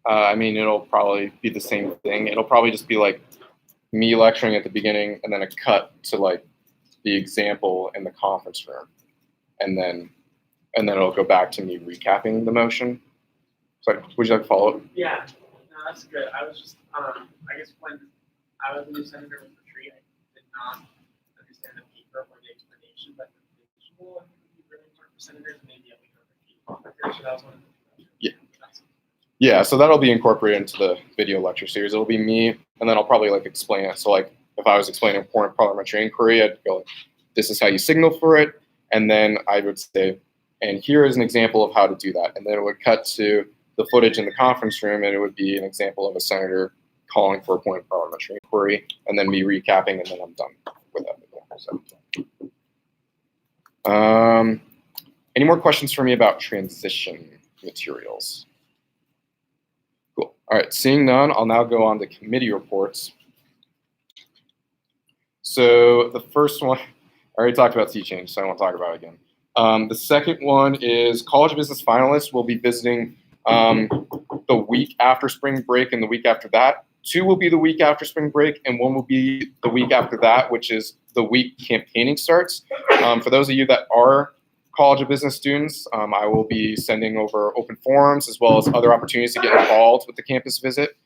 I mean, it'll probably be the same thing. It'll probably just be like me lecturing at the beginning and then a cut to like the example in the conference room. And then it'll go back to me recapping the motion. So would you like to follow up? Yeah, no, that's good. I was just, I guess when I was a new senator with retreat, I did not understand the paper or the explanation, but the visual I think would be really important for senators, and maybe we could repeat. I'm pretty sure that was one of the Yeah, so that'll be incorporated into the video lecture series. It'll be me, and then I'll probably like explain it. So like if I was explaining important parliamentary inquiry, I'd go like, this is how you signal for it. And then I would say, and here is an example of how to do that. And then it would cut to the footage in the conference room, and it would be an example of a senator calling for a point of parliamentary inquiry, and then me recapping, and then I'm done with that video. So, any more questions for me about transition materials? Cool. All right, seeing none, I'll now go on to committee reports. So the first one, I already talked about sea change, so I won't talk about it again. The second one is College of Business finalists will be visiting the week after spring break and the week after that. 2 will be the week after spring break, and 1 will be the week after that, which is the week campaigning starts. For those of you that are College of Business students, I will be sending over open forums as well as other opportunities to get involved with the campus visit.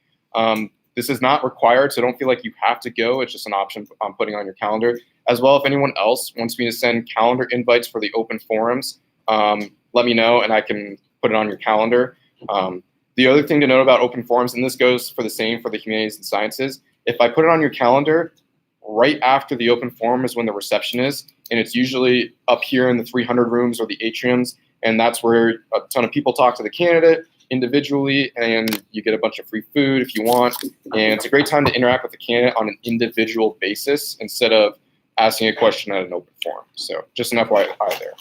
This is not required, so don't feel like you have to go. It's just an option I'm putting on your calendar. As well, if anyone else wants me to send calendar invites for the open forums, let me know and I can put it on your calendar. The other thing to note about open forums, and this goes for the same for the humanities and sciences, if I put it on your calendar, right after the open forum is when the reception is, and it's usually up here in the 300 rooms or the atriums, and that's where a ton of people talk to the candidate individually, and you get a bunch of free food if you want, and it's a great time to interact with the candidate on an individual basis instead of asking a question at an open forum. So just an FYI there.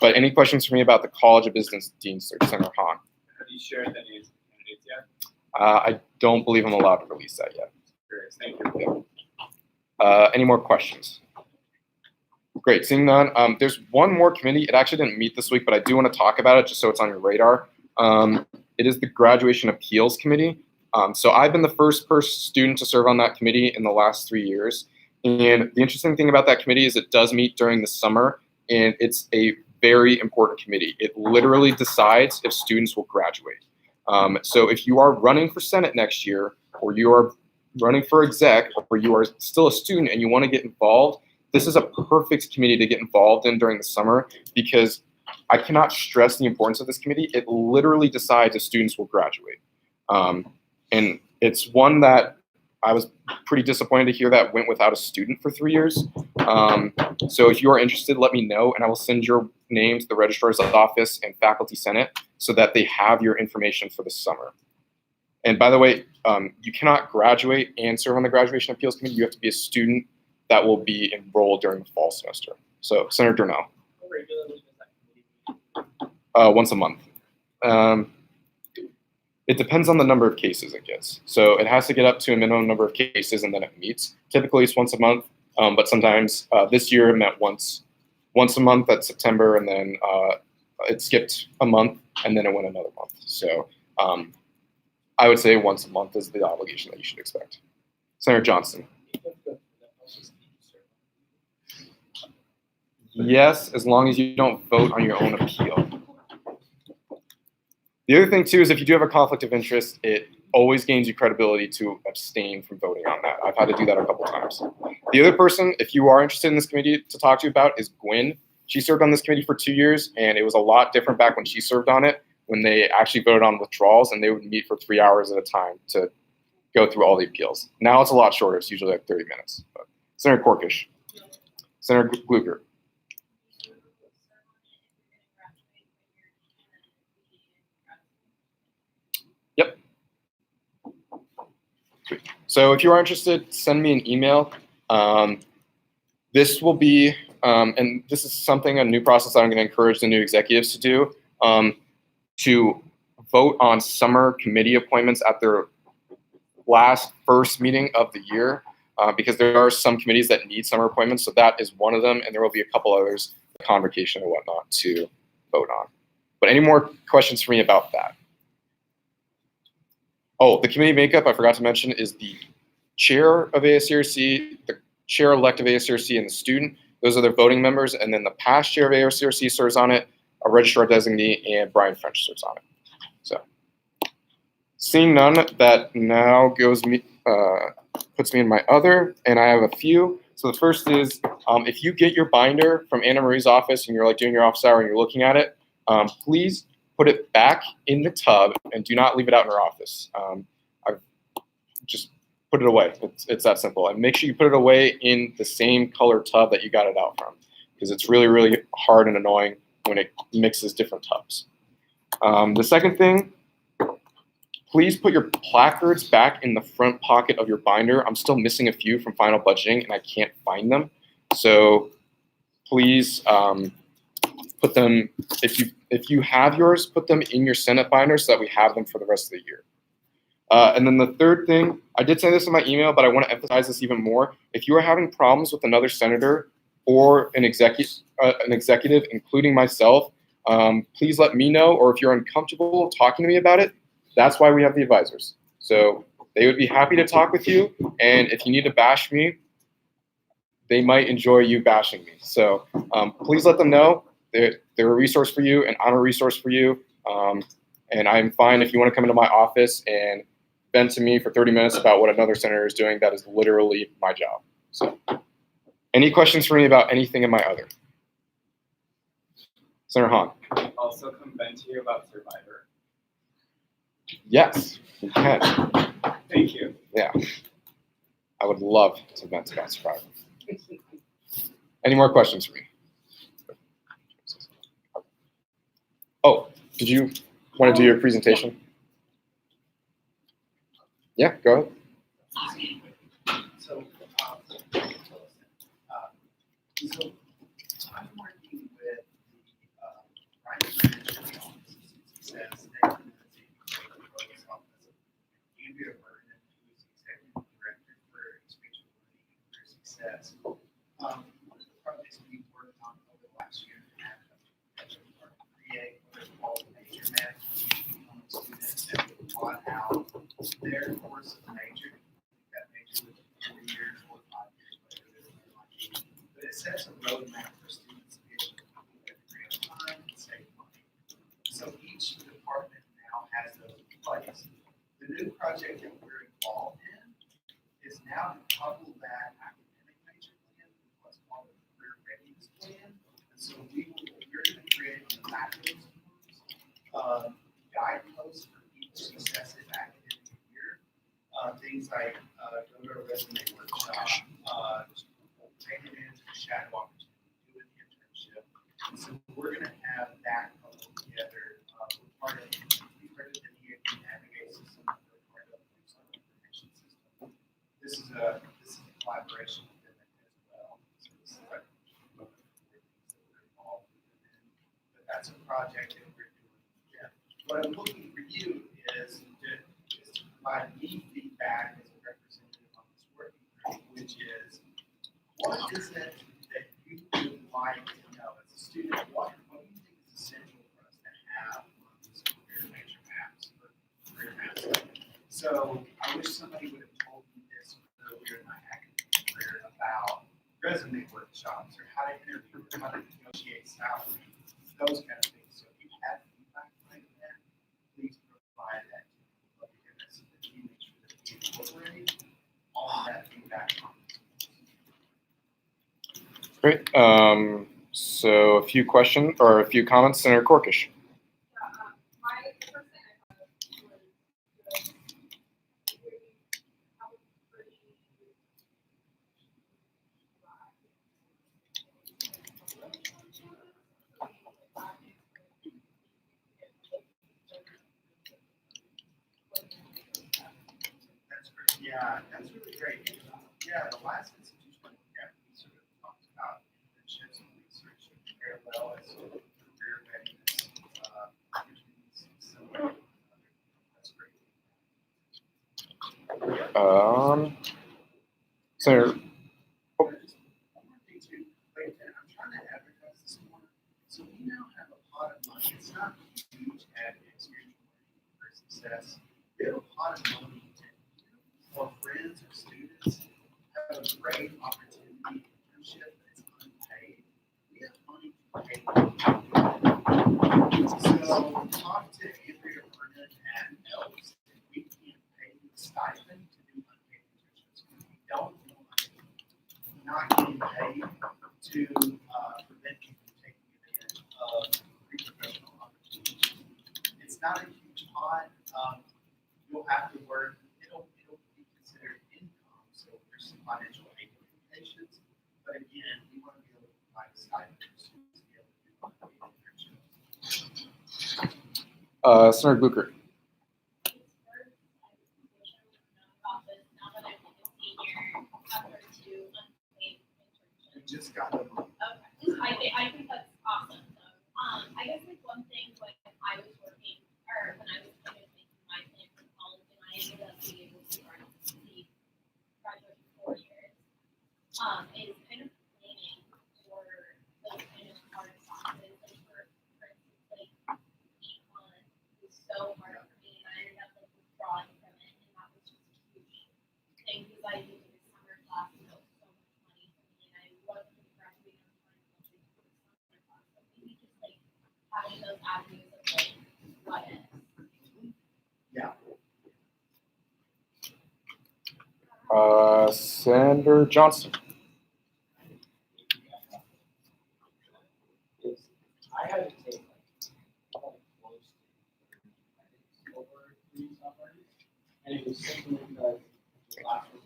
But any questions for me about the College of Business Dean Search, Senator Hahn? Have you shared the names of the candidates yet? I don't believe I'm allowed to release that yet. Curious. Thank you. Any more questions? Great, seeing none. There's one more committee. It actually didn't meet this week, but I do want to talk about it just so it's on your radar. It is the Graduation Appeals Committee. So I've been the first student to serve on that committee in the last 3 years. And the interesting thing about that committee is it does meet during the summer, and it's a very important committee. It literally decides if students will graduate. So if you are running for Senate next year, or you are running for exec, or you are still a student and you want to get involved, this is a perfect committee to get involved in during the summer, because I cannot stress the importance of this committee. It literally decides if students will graduate. And it's one that I was pretty disappointed to hear that went without a student for 3 years. So if you are interested, let me know, and I will send your name to the registrar's office and faculty senate so that they have your information for the summer. And by the way, you cannot graduate and serve on the Graduation Appeals Committee. You have to be a student that will be enrolled during the fall semester. So Senator Durnell. How regularly does that committee meet? Once a month. It depends on the number of cases it gets. So it has to get up to a minimum number of cases and then it meets. Typically it's once a month, but sometimes this year it met once a month at September, and then it skipped a month and then it went another month. So I would say once a month is the obligation that you should expect. Senator Johnson. Yes, as long as you don't vote on your own appeal. The other thing too is if you do have a conflict of interest, it always gains you credibility to abstain from voting on that. I've had to do that a couple times. The other person, if you are interested in this committee to talk to you about, is Gwen. She served on this committee for 2 years, and it was a lot different back when she served on it, when they actually voted on withdrawals, and they would meet for 3 hours at a time to go through all the appeals. Now it's a lot shorter. It's usually like 30 minutes. But Senator Corkish. Senator Gluger. Yep. Sweet. So if you are interested, send me an email. This will be, and this is something, a new process that I'm going to encourage the new executives to do, to vote on summer committee appointments at their first meeting of the year, because there are some committees that need summer appointments. So that is one of them, and there will be a couple others, convocation and whatnot, to vote on. But any more questions for me about that? Oh, the committee makeup, I forgot to mention, is the chair of ASCRC, the chair-elect of ASCRC, and the student. Those are their voting members, and then the past chair of ASCRC serves on it, a registrar designee, and Brian French serves on it. So, seeing none, that now goes me, puts me in my other, and I have a few. So the first is, if you get your binder from Anna Marie's office and you're like doing your office hour and you're looking at it, please put it back in the tub and do not leave it out in her office. I've just put it away. It's that simple. And make sure you put it away in the same color tub that you got it out from, because it's really, really hard and annoying when it mixes different tubs. The second thing, please put your placards back in the front pocket of your binder. I'm still missing a few from final budgeting and I can't find them. So please put them, if you have yours, put them in your Senate binder so that we have them for the rest of the year. And then the third thing, I did say this in my email, but I want to emphasize this even more. If you are having problems with another senator or an executive, including myself, please let me know. Or if you're uncomfortable talking to me about it, that's why we have the advisors. So they would be happy to talk with you. And if you need to bash me, they might enjoy you bashing me. So please let them know. They're a resource for you, and I'm a resource for you. And I'm fine if you want to come into my office and vent to me for 30 minutes about what another senator is doing. That is literally my job. So any questions for me about anything in my other? Senator Hahn. Also come vent to you about Survivor. Yes, you can. Thank you. Yeah. I would love to vent about Survivor. Any more questions for me? Oh, did you want to do your presentation? Yeah, go ahead. So, I'm working with the Brian French says Andrea Vernon, who is executive director for speech and learning and career success. One of the projects we worked on over the last year and a half are create what is called major math students that would plot out their course of major. That major was 4 years or 5 years later. But it sets a roadmap for students to be able to complete their degree on time and save money. So each department now has those in place. The new project that we're involved in is now to couple that academic major plan with what's called a career readiness plan. And so we're going to create on the back of those forms guideposts for each successive academic year. Things like go to a resume workshop, take advantage of a shadow opportunity, do an internship. And so we're going to have that coupled together. We're part of the navigate system. We're part of the information system. This is a collaboration within it as well. So this is like one of the things that we're involved in. But that's a project that we're doing. Yeah. What I'm looking for you is to provide me feedback as a representative on this working group, which is what is it that you would like to know as a student? What do you think is essential for us to have on these career major maps or career maps? So I wish somebody would have told me this earlier in my academic career about resume workshops or how to interview or how to negotiate salary, those kind of things. So if you have feedback like that, please provide that to me. Love to hear that. Great. So a few questions or a few comments, Senator Corkish. My first thing I thought was how pretty That's great. Yeah, that's really great. Yeah, the last institutional gap we sort of talked about internships and research parallel as career readiness opportunities. So that's great. Senator. Just one more thing too. Like, I'm trying to advertise this more. So we now have a pot of money. It's not huge at experiential learning for success. We have a pot of money to, for friends or students have a great opportunity internship that's unpaid. We have money to pay them. So talk to Andrea Burnett at Elks. We can't pay you a stipend to do unpaid internships. We don't want not getting paid to prevent you from taking advantage of pre-professional opportunities. It's not a huge pot. You'll have to work. It'll be considered income, so there's some financial aid implications. But again, we want to be able to provide a stipend for students to be able to do unpaid internships. Senator Blucher. We just got them. Okay, I think that's awesome. So, I guess like one thing when I was working or when I was kind of making my plan for college and I ended up being able to graduate in 4 years, is kind of planning for those kind of hard classes. Like for instance, like econ was so hard for me and I ended up like withdrawing from it and that was just a huge thing because I knew the summer class was so much money for me and I wasn't graduating on time until the summer class. So maybe just like having those avenues of like what if. Yeah. Senator Johnson. I had to take like close to 30 credits over 3 summers, and it was simply because the class was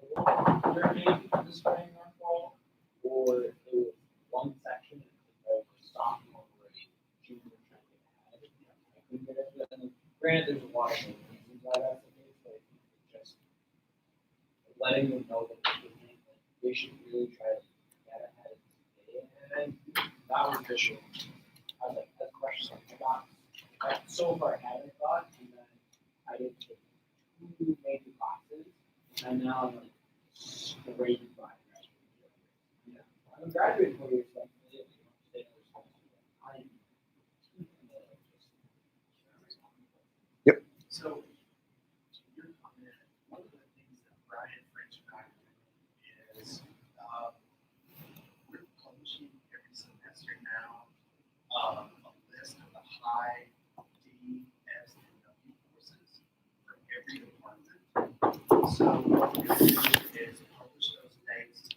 available during the spring or fall, or it was one section and it was a sophomore or a junior trying to get ahead. I couldn't get into it. And granted, there's a lot of reasons why that's the case, but just letting them know that they should really try to get ahead today. And that was the issue. I was like, that's a question. I got so far ahead, I thought, and then I did take 2 major classes, and now I'm like scraping by graduating. Yeah. I'm graduating 4 years, but I'm really staying responsible. I'm Yep. So, to your comment, one of the things that Brian French and I do is we're publishing every semester now a list of the high D, S, and W courses for every department. So what we're going to do is publish those dates.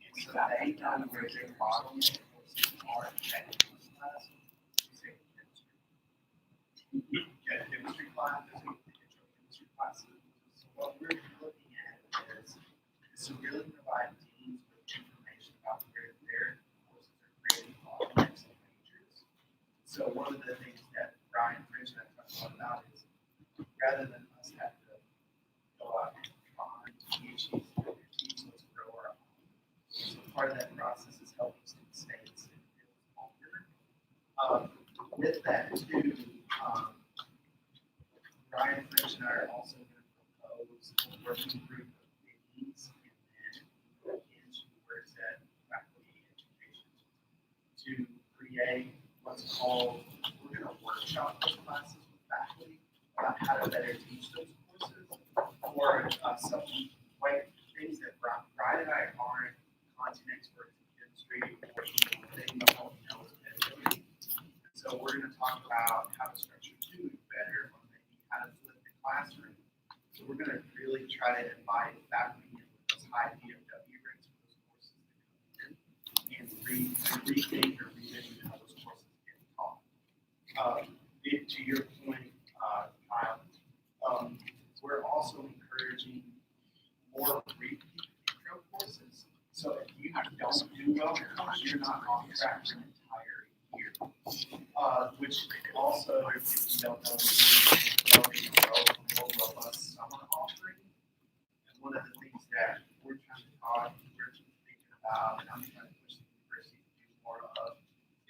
And so they know where their bottleneck courses are at each class. We say chemistry. Yeah, chemistry class, there's going to be intro chemistry classes. So what we're looking at is to really provide teams with information about where their courses are creating bottlenecks and majors. So one of the things that Brian French and I talked about is rather than us have to go out and find PhDs for their teams, let's grow our own. So part of that process is helping students stay in the field longer. With that too, Brian French and I are also going to propose a working group of deans and then Angie works at faculty education to create what's called, we're going to workshop those classes with faculty about how to better teach those courses or some things that Brian and I aren't content experts in chemistry or they don't know is pedagogy. So we're going to talk about how to structure tutoring better or maybe how to flip the classroom. So we're going to really try to invite faculty in with those high DFW rates for those courses that come rethink or revision how those courses get taught. To your point, Kyle, we're also encouraging more repeat intro courses. So if you don't do well in those, you're not on track for an entire year. Which also, if you don't know, is a more robust summer offering. And one of the things that we're trying to thinking about, and I'm trying to push the university to do more of,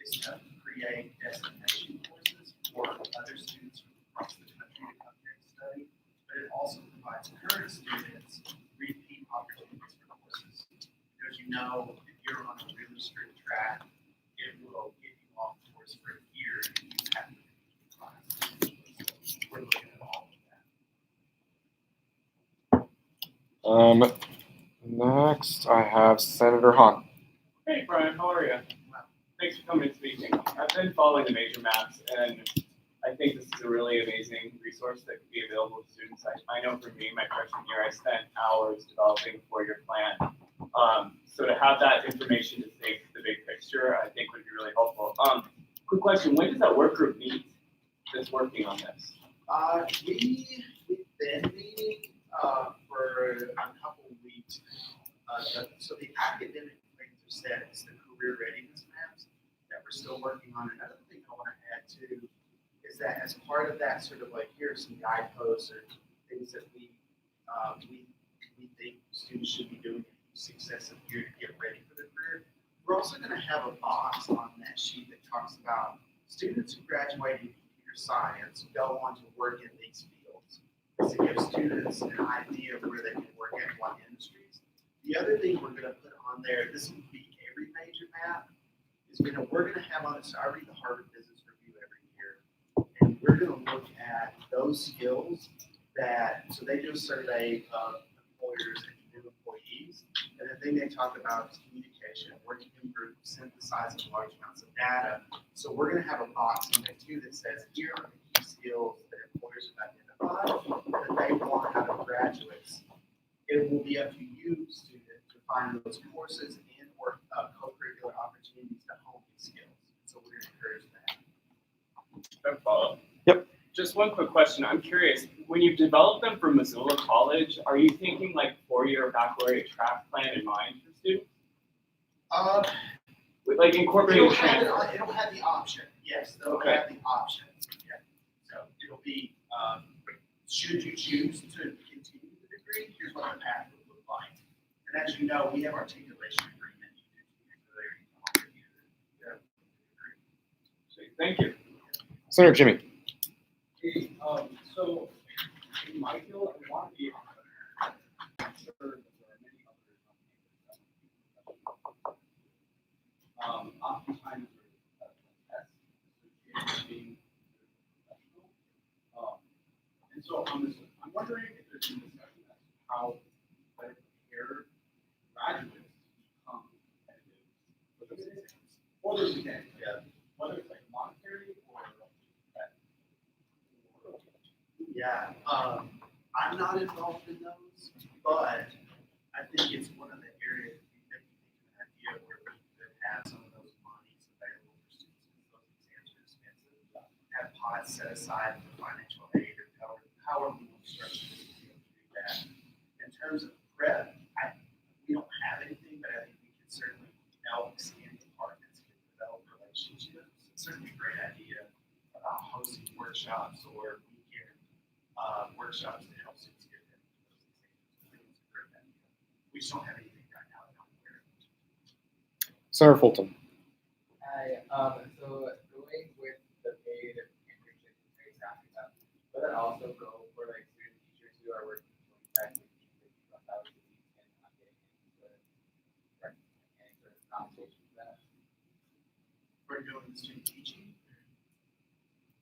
is to create destination courses for other students from across the country to come here and study. But it also provides current students repeat opportunities for courses. Because if you're on a really strict track, it will get you off course for a year and you have to repeat classes. So we're looking at all of that. Next, I have Senator Hahn. Hey, Brian, how are you? Thanks for coming and speaking. I've been following the major maps, and I think this is a really amazing resource that could be available to students. I know for me, my freshman year, I spent hours developing a four-year plan. So to have that information to think the big picture, I think would be really helpful. Quick question, when does that work group meet that's working on this? We've been meeting for a couple of weeks. So the academic things are set, it's the career readiness maps that we're still working on. Another thing I want to add too is that as part of that sort of like, here are some guideposts or things that we think students should be doing in successive year to get ready for their career. We're also going to have a box on that sheet that talks about students who graduate in computer science go on to work in these fields. To give students an idea of where they can work at what industries. The other thing we're going to put on there, this will be every major map, is we're going to have on it, so I read the Harvard Business Review every year, and we're going to look at those skills that, so they do a survey of employers and new employees, and the thing they talk about is communication, working in groups, synthesizing large amounts of data. So we're going to have a box on there too that says, here are the key skills that employers have identified that they want out of graduates. It will be up to you, student, to find those courses and or co-curricular opportunities to hone these skills. So we're going to encourage that. Quick follow-up. Yep. Just one quick question. I'm curious, when you develop them for Missoula College, are you thinking like four-year baccalaureate track plan in mind for students? With like incorporating transfer? It'll have the option. Yes, they'll Okay. have the option. Yeah. So it'll be, should you choose to continue the degree, here's what the path would look like. And as you know, we have articulation agreement. Thank you. Senator Jimmy. Hey, so in my field, I want to be I'm sure that there are many others oftentimes there's tests associated with being professional. And so I'm wondering if there's been discussion as to how better prepared graduates become competitive with those exams. Or those exams, yeah. Whether it's like monetary or Yeah, I'm not involved in those, but I think it's one of the areas we could think of an idea where we could have some of those monies available for students because those exams are expensive. Have pots set aside for financial aid or however we want to structure this to be able to do that. In terms of prep, we don't have anything, but I think we can certainly help expand departments and develop relationships. It's certainly a great idea about hosting workshops or workshops to help students get ready for those exams. I think it's a great idea. We just don't have anything right now that I'm aware of. Senator Fulton. Hi, so going with the paid internship is very staffing up, but then also go for like student teachers who are working 25 to 50 hours a week and not getting any sort of compensation for that. For doing student teaching,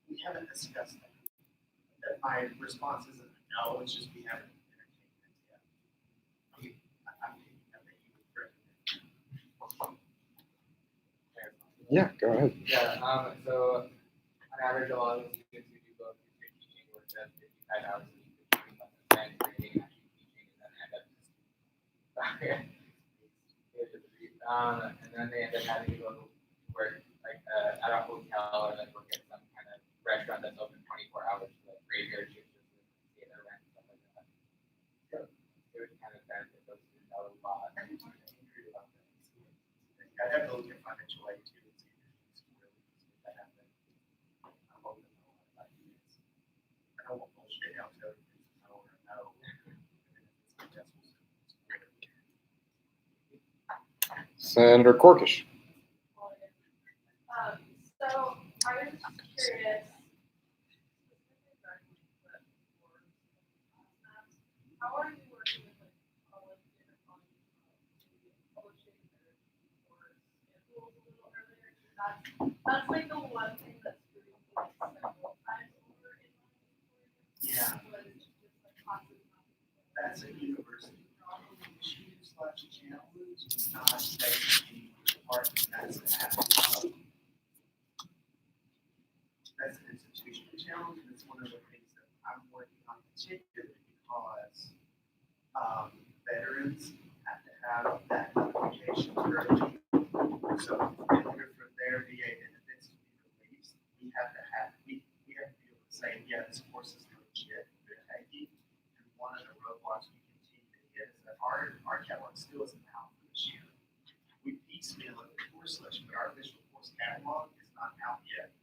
we haven't discussed that. My response isn't no, it's just we haven't entertained it yet. I'm thinking that you would recommend. Yeah, go ahead. Yeah, so on average, a lot of the students who do both teaching teaching work at 55 hours a week, between less than 10 grading, actually teaching, and then end up just And then they end up having to go to work like at a hotel or like work at some kind of restaurant that's open 24 hours for like graveyard shifts just to pay their rent and stuff like that. So it would kind of benefit those students out a lot. I'd have to look at financial aid too and see if it's really if that happened. I'm hoping a lot about units. I don't want bullshit out to other things. I don't want to know. Senator Corkish. So I was just curious. How are you working with like all of the different bodies, maybe publishing their course schedules a little earlier? That's like the one thing that's really like several times over in my Yeah. was just like classes. That's a university problem issue slash challenge. It's not basically part of that's that's an institutional challenge, and it's one of the things that I'm working on particularly because veterans have to have that notification early. So in order for their VA benefits to be released, we have to be able to say, yeah, this course is legit, they're taking. And one of the roadblocks we continue to hit is that our catalog still isn't out for this year. We piecemeal the course list, but our official course catalog is not out yet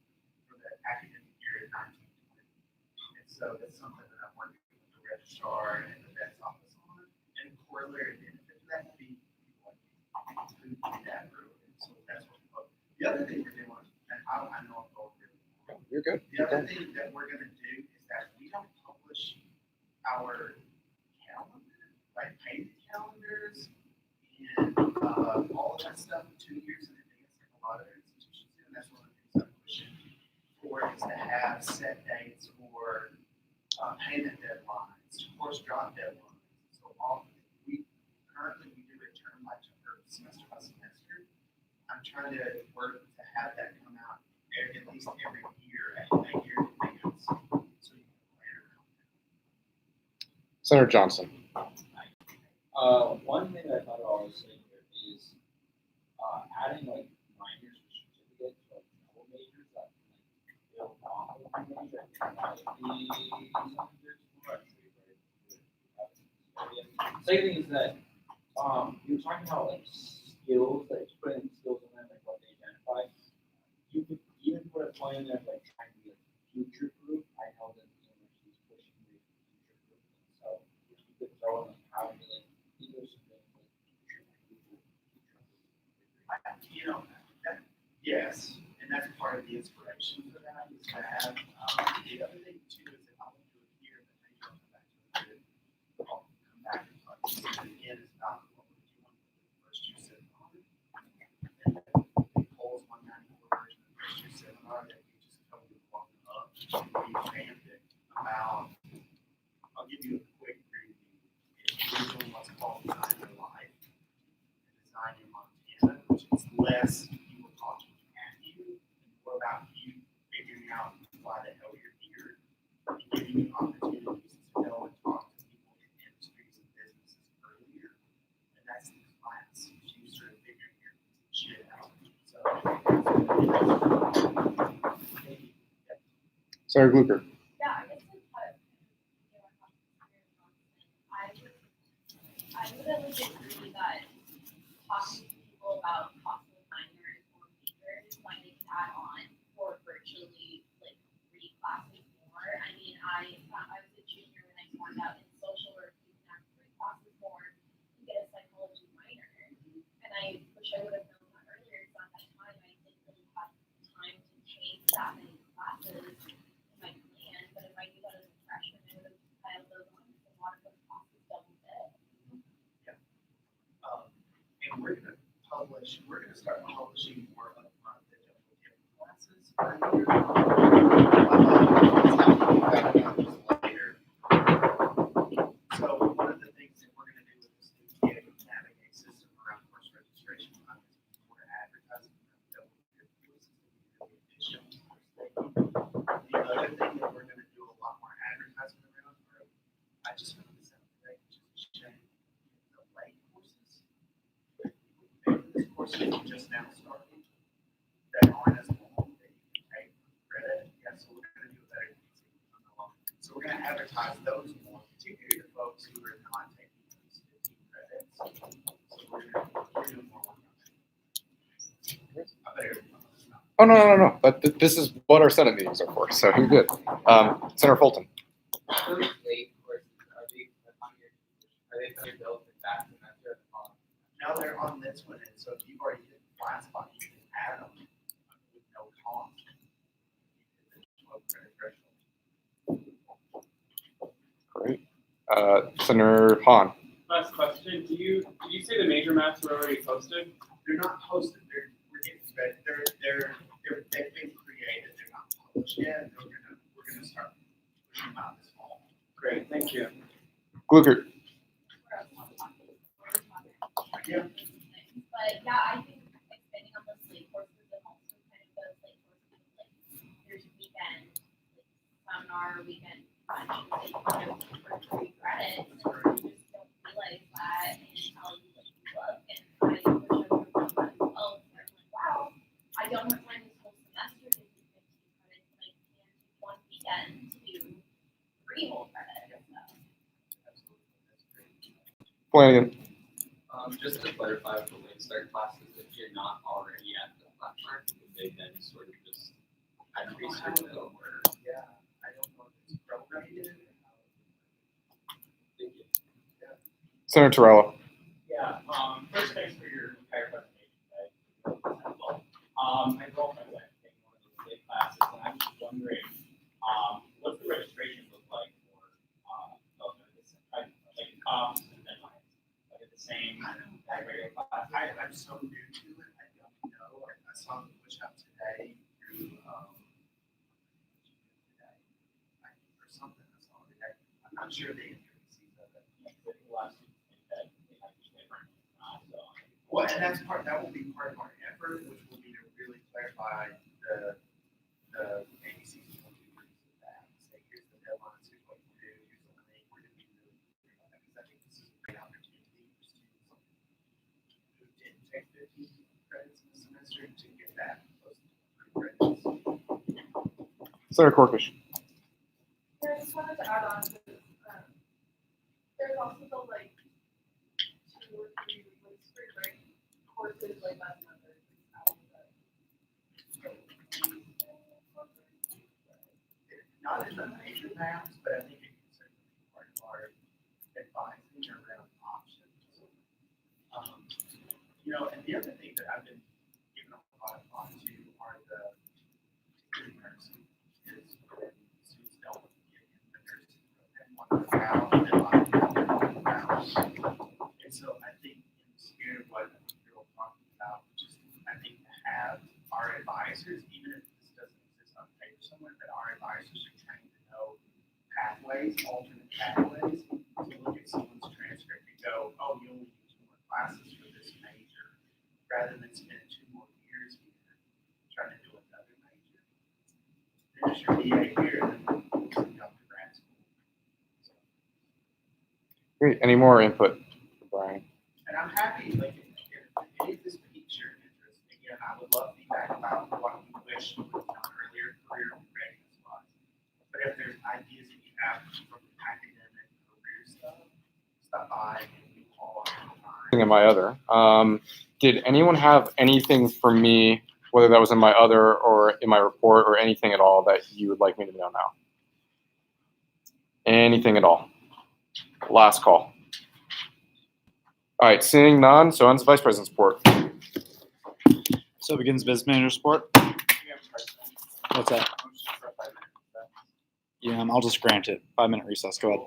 for the academic year 1920. And so that's something that I'm working with the registrar and the vet's office on. And corollary benefit to that would be people like who do that early. So that's what we hope. The other thing we're doing, and I know I'm going really long. You're good. The other thing that we're going to do is that we don't publish our calendar, like paid calendars and all of that stuff 2 years in advance, like a lot of institutions do. And that's one of the things I'm pushing for is to have set dates for payment deadlines, course drop deadlines. So we currently do it term by term, semester by semester. I'm trying to work to have that come out at least every year at a year in advance, so you can plan around that. Senator Johnson. One thing I thought I was saying here is adding like minors or certificates or double majors that like build off of the major. I think that might be something to explore. Second thing is that you were talking about like skills, like putting skills in there, like what they identify. You could even put a point in there of, like trying to be like future proof. I know that the university is pushing the future proof, so you could throw in like how to like either something like future proof. You know, yes, and that's part of the inspiration for that is to have. The other thing too is that I want to do it here, but maybe I'll come back to it. I'll come back and talk to you again. It's about what would you want the first year seminar, and the polls 194 version of the first year seminar that we just totally walked up. We revamped it about. I'll give you a quick preview. We're doing what's called Design Your Life and Design Your Montana, which is less people talking at you and more about you figuring out why the hell you're here and giving you opportunities to go and talk to people in industries and businesses earlier. And that's the class. You sort of figuring your shit out. So, Senator Glucker. Yeah, I guess I would at least agree that talking to people about possible minors or majors when they can add on or virtually like read classes more. I mean, I was a junior when I found out in social work you can have 3 classes more to get a psychology minor. And I wish I would have known that earlier because at that time I didn't really have time to take that many classes in my plan. But if I knew that as a freshman, I would have piled those on because a lot of those classes double fit. and we're going to start publishing more upfront than just classes. Later. So one of the things that we're going to do with this new kit navigate system around course registration is more advertising around double system. The other thing that we're going to do a lot more advertising around, I just found this out today, which is a shame. The late courses. This course emphasize those more, particularly the folks who are not taking those 15 credits. So we're doing more work on that. I better. Oh, no. But this is what our Senate meetings are for, so you're good. Senator Fulton. Those late courses, are they on your bills for that semester? Now they're on this one, and so if you've already hit the blind spot, you can add them with no cost. You hit the 12 credit threshold. Great. Senator Hahn. Last question, did you say the major maps were already posted? They're not posted. We're getting ready. They've been created. They're not published yet. We're gonna start pushing them out this fall. Great, thank you. Gluckert. Yeah. But yeah, I think expanding on those late courses and also kind of those late courses, like there's weekend, like seminar, weekend lunch, like kind of for 3 credits. You just don't realize that and how you like look. And I wish I would have done that as well. So I'm like, wow, I don't have time this whole semester to do 15 credits, and I can do one weekend to do 3 whole credits. Flanagan. Just to clarify with the late start classes, if you're not already at the platform, they then sort of just add research or. Yeah, I don't know if it's prorated. Thank you. Senator Torello. Yeah, first, thanks for your entire presentation today. My girlfriend's actually taking one of those late classes, and I'm just wondering, what's the registration look like for, like and then like at the same regular class? I'm so new to it. I don't know. I saw them push out today through or something. I saw today. I'm not sure the intricacies of it. Well, and that will be part of our effort, which will be to really clarify the ABCs of that. Say, here's the deadlines, here's what you do, here's the link, we're going to be really clear about that, because I think this is a great opportunity for students who didn't take 15 credits in the semester to get that close to 3 credits. Senator Corkish. Yeah, I just wanted to add on to there's also the like 2 or 3 like spring break courses like that semester. Not in the major maps, but I think it can certainly be part of our advising around options. And the other thing that I've been giving a lot of thought to are the nursing is when students don't get in the nursing program on the ground, and so I think in the spirit of what we're talking about, just I think to have our advisors, even if this doesn't exist on paper somewhere, that our advisors are trained to know pathways, alternate pathways, to look at someone's transcript and go, oh, you only need 2 more classes for this major, rather than spend 2 more years here trying to do another major. Finish your BA here and then come to grad school. So, Great. Any more input for Brian? and I'm happy, like, if any of this piques your interest, again, I would love feedback about what you wish you would have done earlier, career readiness wise. But if there's ideas that you have from academic career stuff, stop by and we call on In my other. Did anyone have anything for me, whether that was in my other or in my report or anything at all that you would like me to know now? Anything at all? Last call. All right, seeing none, so ends the Vice President's report. So begins business manager's report. What's that? Yeah, I'll just grant it. 5-minute recess. Go ahead.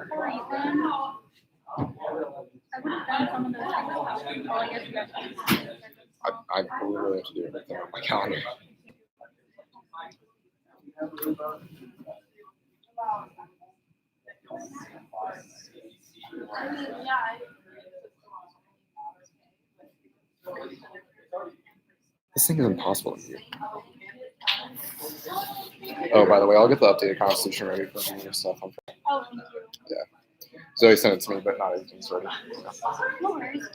Poor Ethan. I would have done some of those things. Oh, I guess you guys. I literally have to do everything on my calendar. This thing is impossible to do. Oh, by the way, I'll get the updated constitution ready for me and stuff. Oh, thank you. Yeah. Zoe sent it to me, but not everything's ready. No worries.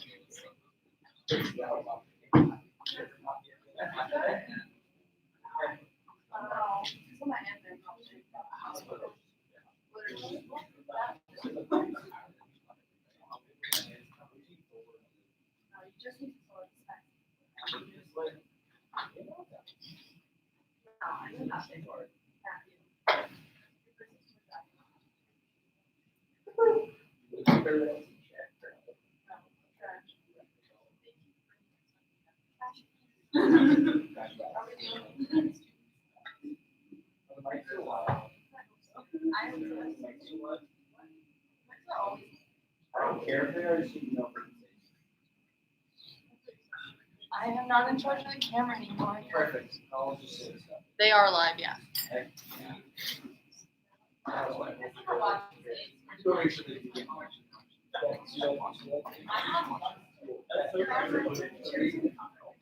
I am not in charge of the camera anymore. Perfect. I'll just say this. They are live, yeah.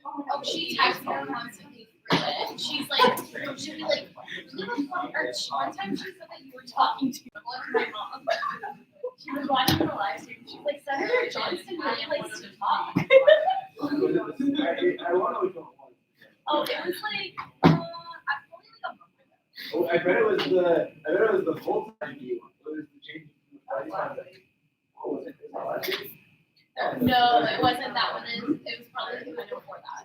Oh, she texts me constantly for it. She's like, she'll be like, one time she said that you were talking to my mom. She was watching the live stream. She's like, Senator Johnston really likes to talk. I want to go. Oh, it was like, probably like a month ago. Oh, I bet it was the full time view. It was the change. What was it? No, it wasn't that one. It was probably the one before that.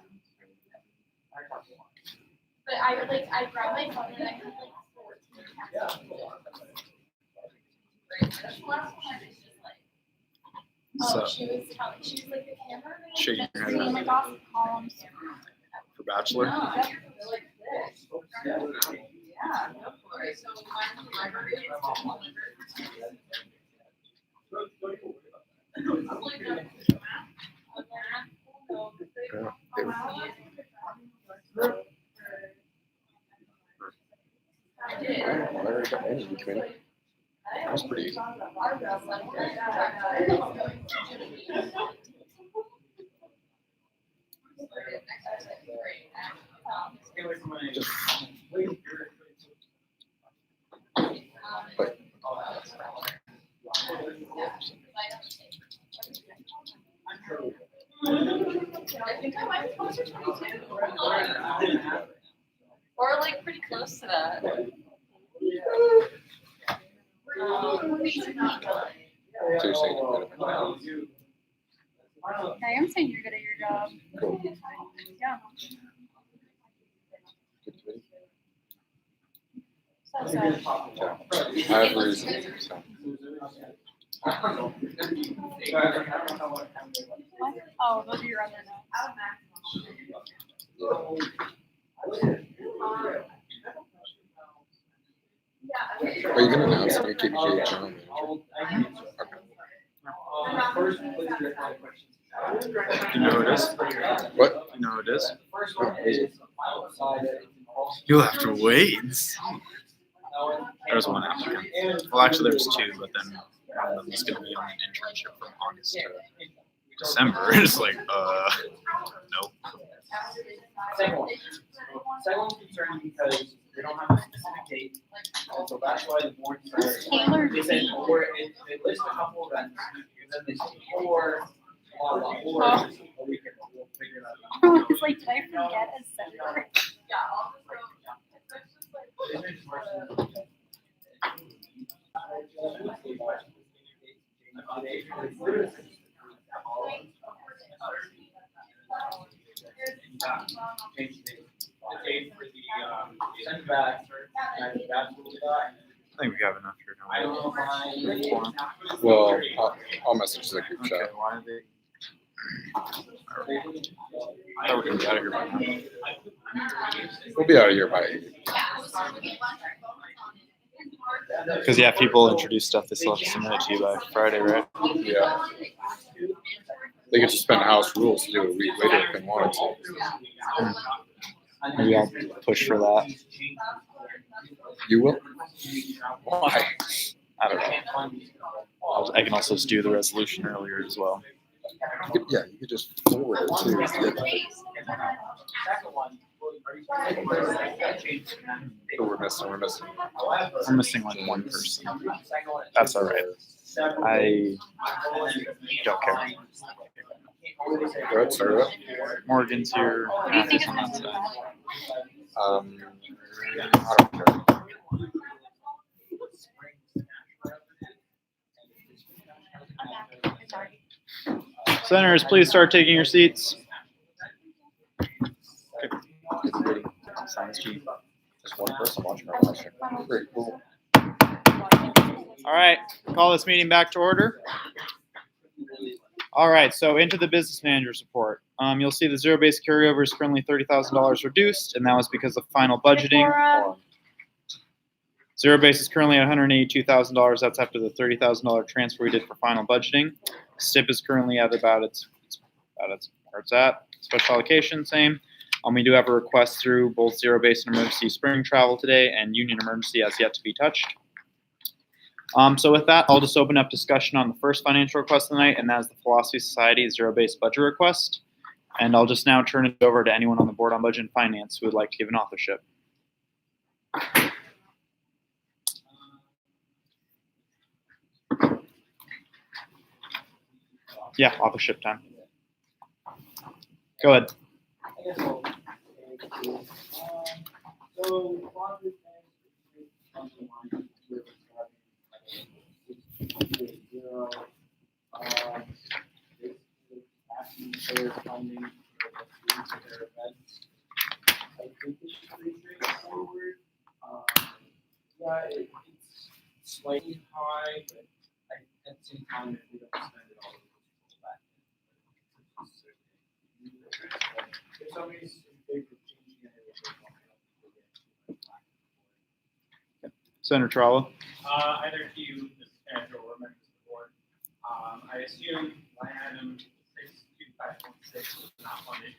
But I grabbed my phone and I had like 14 texts. The last one I was just like, So, she was like the camera. shaking your head Reading like off columns. for Bachelor. No. I did. That was pretty easy. I think I might be closer to 22. Or like pretty close to that. Seriously. I am saying you're good at your job. Cool. Yeah. Good committee. So sad. I have a reason. So. Oh, those are your other notes. Are you gonna announce the new KPJ channel? You know who it is? What? You know who it is? Oh, is it? You'll have to wait and see. There's one applicant. Well, actually, there's two, but then one of them is going to be on an internship from August to December. It's like, nope. Second one. Second one's concerning because they don't have a specific date. And so that's why the board decided, they said, or they list a couple of events, and then they say, or, blah, blah, or, a weekend, we'll figure that out. It's like, did I forget a senator? I think we have enough here. I don't know if I. Well, I'll message the group Okay, chat. why are they? I thought we were gonna be out of here by now. We'll be out of here by 8. Because yeah, people introduce stuff, they still have to submit it to you by Friday, right? Yeah. They could suspend House rules to do it a week later if they wanted to. Maybe I'll push for that. You will? Why? I don't know. I can also just do the resolution earlier as well. Yeah, you could just forward it too. So we're missing. We're missing like one person. That's all right. I don't care. Go ahead, start it up. Morgan's here. Matthew's on that side. I don't care. Senators, please start taking your seats. Sounds cheap. Just one person watching our question. Great, cool. All right, call this meeting back to order. All right, so into the business manager's report. You'll see the zero-based carryover is currently $30,000 reduced, and that was because of final budgeting. Zero base is currently at $182,000. That's after the $30,000 transfer we did for final budgeting. STIP is currently at about its where it's at. Special allocation, same. We do have a request through both zero base and emergency spring travel today, and union emergency has yet to be touched. So with that, I'll just open up discussion on the first financial request of the night, and that is the Philosophy Society zero-based budget request. And I'll just now turn it over to anyone on the board on budget and finance who would like to give an authorship. Yeah, authorship time. Go ahead. I guess I'll take it. So, one of the things that comes to mind with having 0, basically asking for funding for their events. I think this is pretty straightforward. Yeah, it's slightly high, but at the same time, if we don't spend it all, we'll pull back in. If somebody's in favor of changing it, Senator Tralla. Either to you, Mr. Senator, or members of the board. I assume line item 62516 was not funded.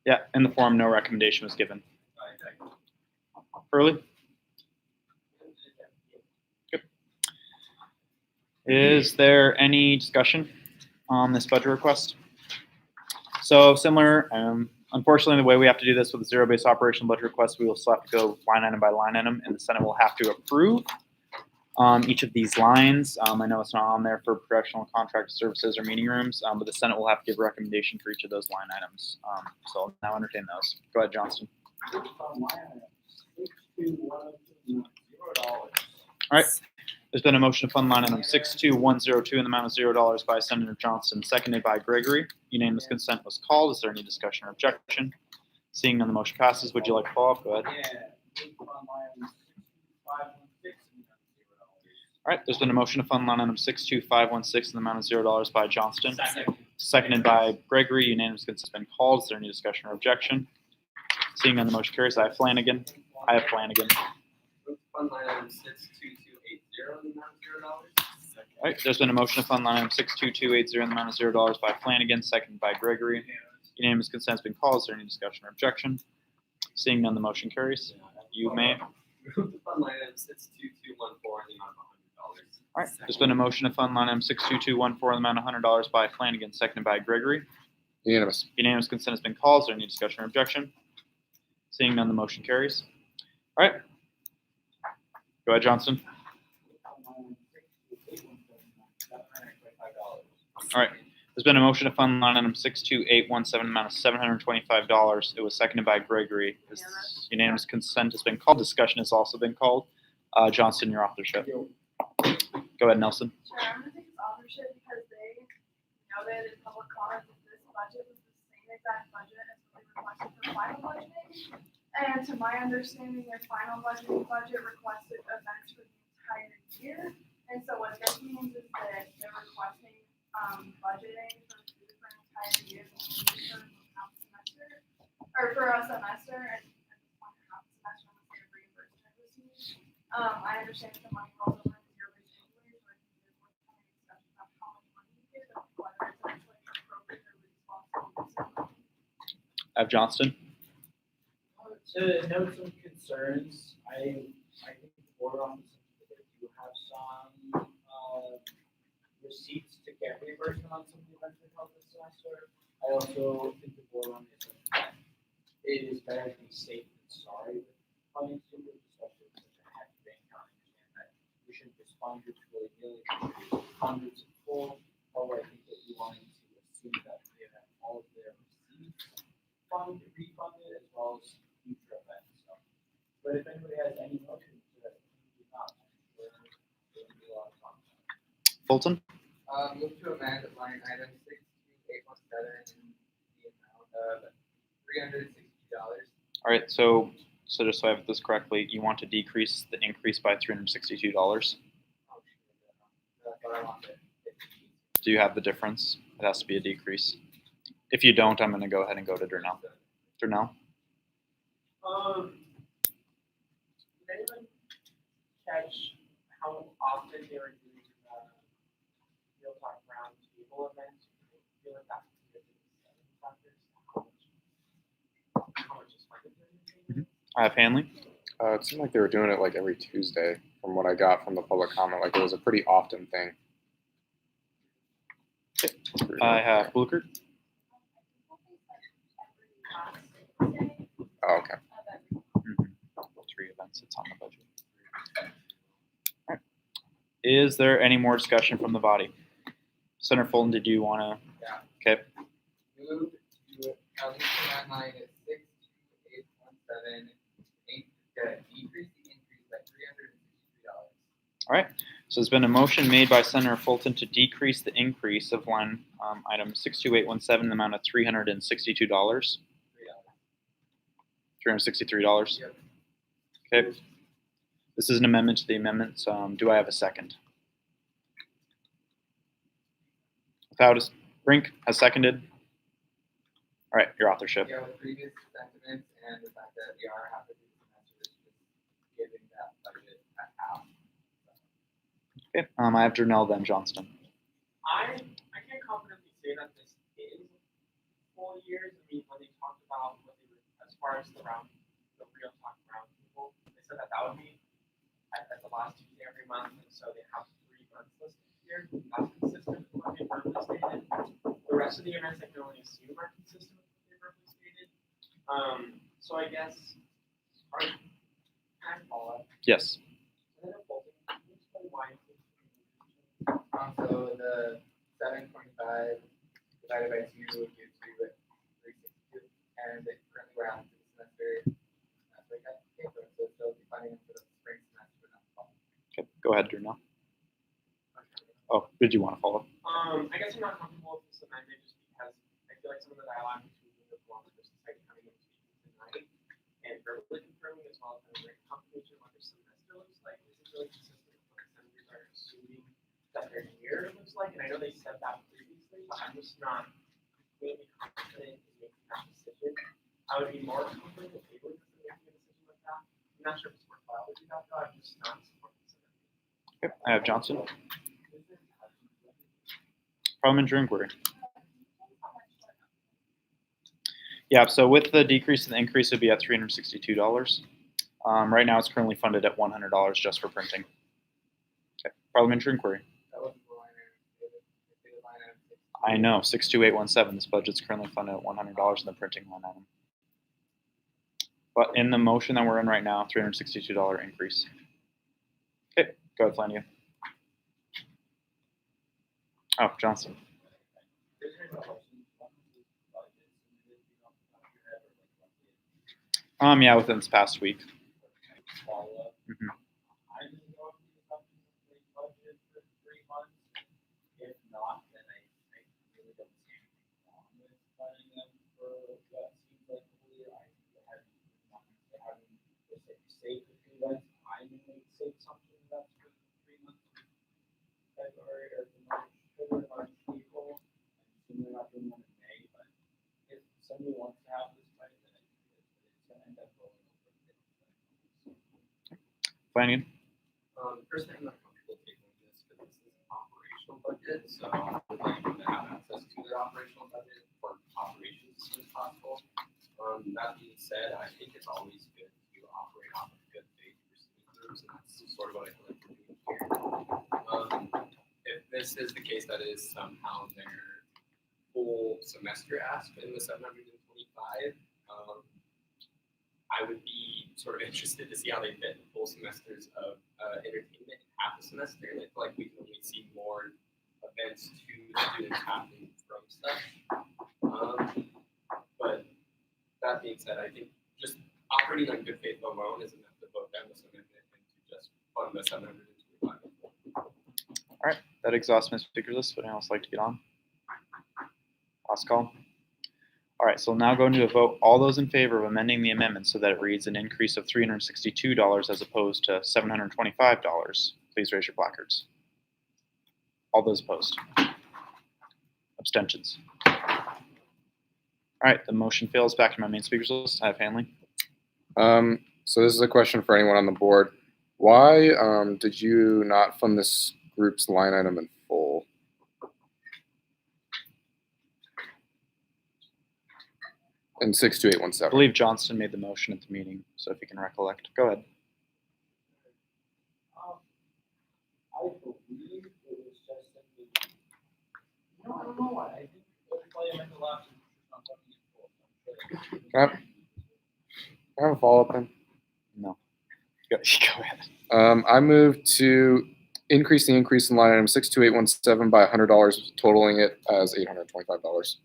Yeah, in the form, no recommendation was given. Hurley? Good. Is there any discussion on this budget request? So similar, unfortunately, the way we have to do this with a zero-based operation budget request, we will still have to go line item by line item, and the Senate will have to approve each of these lines. I know it's not on there for professional contract services or meeting rooms, but the Senate will have to give a recommendation for each of those line items. So I'll now entertain those. Go ahead, Johnston. All right. There's been a motion to fund line item 62102 in the amount of $0 by Senator Johnston, seconded by Gregory. Unanimous consent was called. Is there any discussion or objection? Seeing none, the motion passes. Would you like to follow up? Go ahead. All right. There's been a motion to fund line item 62516 in the amount of $0 by Johnston, seconded by Gregory. Unanimous consent has been called. Is there any discussion or objection? Seeing none, the motion carries. I have Flanagan. Fund line item 62280 in the amount of $0. All right, there's been a motion to fund line item 62280 in the amount of $0 by Flanagan, seconded by Gregory. Unanimous consent has been called. Is there any discussion or objection? Seeing none, the motion carries. You may. Fund line item 62214 in the amount of $100. All right, there's been a motion to fund line item 62214 in the amount of $100 by Flanagan, seconded by Gregory. Unanimous. Unanimous consent has been called. Is there any discussion or objection? Seeing none, the motion carries. All right. Go ahead, Johnston. All right. There's been a motion to fund line item 62817 amount of $725. It was seconded by Gregory. This unanimous consent has been called. Discussion has also been called. Johnston, your authorship. Go ahead, Nelson. Sure, I'm gonna take this authorship because they noted in public comment that this budget was the same exact budget as what they requested for final budgeting. And to my understanding, their final budget requested events for the entire year. And so what this means is that they're requesting budgeting for the entire year, for the semester. or for a semester, and one and a half semester, I'm gonna say reimbursement this year. I understand that the money rolls over into your residual, so I think there's one kind of discussion about how much money you give, and whether it's actually appropriate or responsible. Johnston. To note some concerns, I think the board office do have some receipts to get reimbursement on some of the events we held this semester. I also think the board on this it is better to be safe than sorry with funding students, especially with such a heavy bank account. I understand that we shouldn't just fund groups willy-nilly, hundreds of full. However, I think that we wanted to assume that they have all of their receipts refunded as well as future events. So, but if anybody has any motions to that, do not. There will be a lot of fun. Fulton. Move to amend line item 62817 in the amount of $362. All right. So just so I have this correctly, you want to decrease the increase by $362. That's what I wanted. Do you have the difference? It has to be a decrease. If you don't, I'm going to go ahead and go to Durnell. Durnell. Did anyone catch how often they were doing real talk round table events? I feel like that's factors. How much is funded? Hanley. It seemed like they were doing it like every Tuesday, from what I got from the public comment. Like it was a pretty often thing. I have Blucher. Oh, okay. 3 events. It's on the budget. All right. Is there any more discussion from the body? Senator Fulton, did you want to? Yeah. Okay. Move to line line 62817 decrease the increase by $363. All right. So there's been a motion made by Senator Fulton to decrease the increase of line item 62817 in the amount of $362. $363. Yep. Okay. This is an amendment to the amendments. Do I have a second? Without a Brink has seconded. All right, your authorship. Yeah, with previous sentiments and the fact that we are half of the semester, it's just giving that budget at half. Okay. I have Durnell, then Johnston. I can't confidently say that this is 4 years. I mean, when they talked about what they were, as far as the real talk round people, they said that would be at the last Tuesday every month, and so they have 3 months listed here. That's consistent with what they verbally stated. The rest of the events I can only assume are consistent with what they verbally stated. So I guess, can I follow up? Yes. Can you explain why? So the 725 divided by 2 gives you 362, and currently we're on the semester. That's like that. Okay, so still be funding for the spring semester, not the fall. Okay. Go ahead, Durnell. Oh, did you want to follow up? I guess I'm not comfortable with this amendment just because I feel like some of the dialogue between the form and just like coming in tonight and verbally confirming as well as like confirmation what their semester looks like isn't really consistent with what senators are assuming that their year looks like. And I know they said that previously, but I'm just not completely confident in making that decision. I would be more confident if they were making a decision like that. I'm not sure if it's worthwhile to do that, though. I'm just not supporting this amendment. Okay. I have Johnson. Parliamentary inquiry. Yeah, so with the decrease and the increase, it would be at $362. Right now, it's currently funded at $100 just for printing. Okay. Parliamentary inquiry. That was the line item. I know, 62817. This budget's currently funded at $100 in the printing line item. But in the motion that we're in right now, $362 increase. Okay, go ahead, Flannery. Oh, Johnson. Yeah, within this past week. Mm-hmm. If not, then I really don't see anything wrong with funding them for what seems like having safe events. I may say something that's for 3 months, February or March, April. I'm assuming they're not doing one in May, but if somebody wants to have this fight, then I Flanagan? First thing, I'm not comfortable taking this because this is an operational budget, so I would like them to have access to their operational budget for operations as soon as possible. That being said, I think it's always good to operate off of good faith for student groups, and that's sort of what I feel like we're doing here. If this is the case, that is somehow their full semester ask in the 725. I would be sort of interested to see how they fit full semesters of entertainment in half a semester. And I feel like we can only see more events to the students happening from stuff. But that being said, I think just operating on good faith alone is enough to vote down this amendment and to just fund the 725. All right, that exhausts my speaker list. Would anyone else like to get on? Last call. All right, so we'll now go into a vote. All those in favor of amending the amendment so that it reads an increase of $362 as opposed to $725, please raise your placards. All those opposed? Abstentions? All right, the motion fails. Back to my main speakers list. I have Hanley. So this is a question for anyone on the board. Why did you not fund this group's line item in full? In 62817. I believe Johnston made the motion at the meeting, so if you can recollect, go ahead. I believe it was just simply, I don't know why. I think everybody meant the last Can I have a follow-up then? No. Go ahead. I move to increase the increase in line item 62817 by $100, totaling it as $825.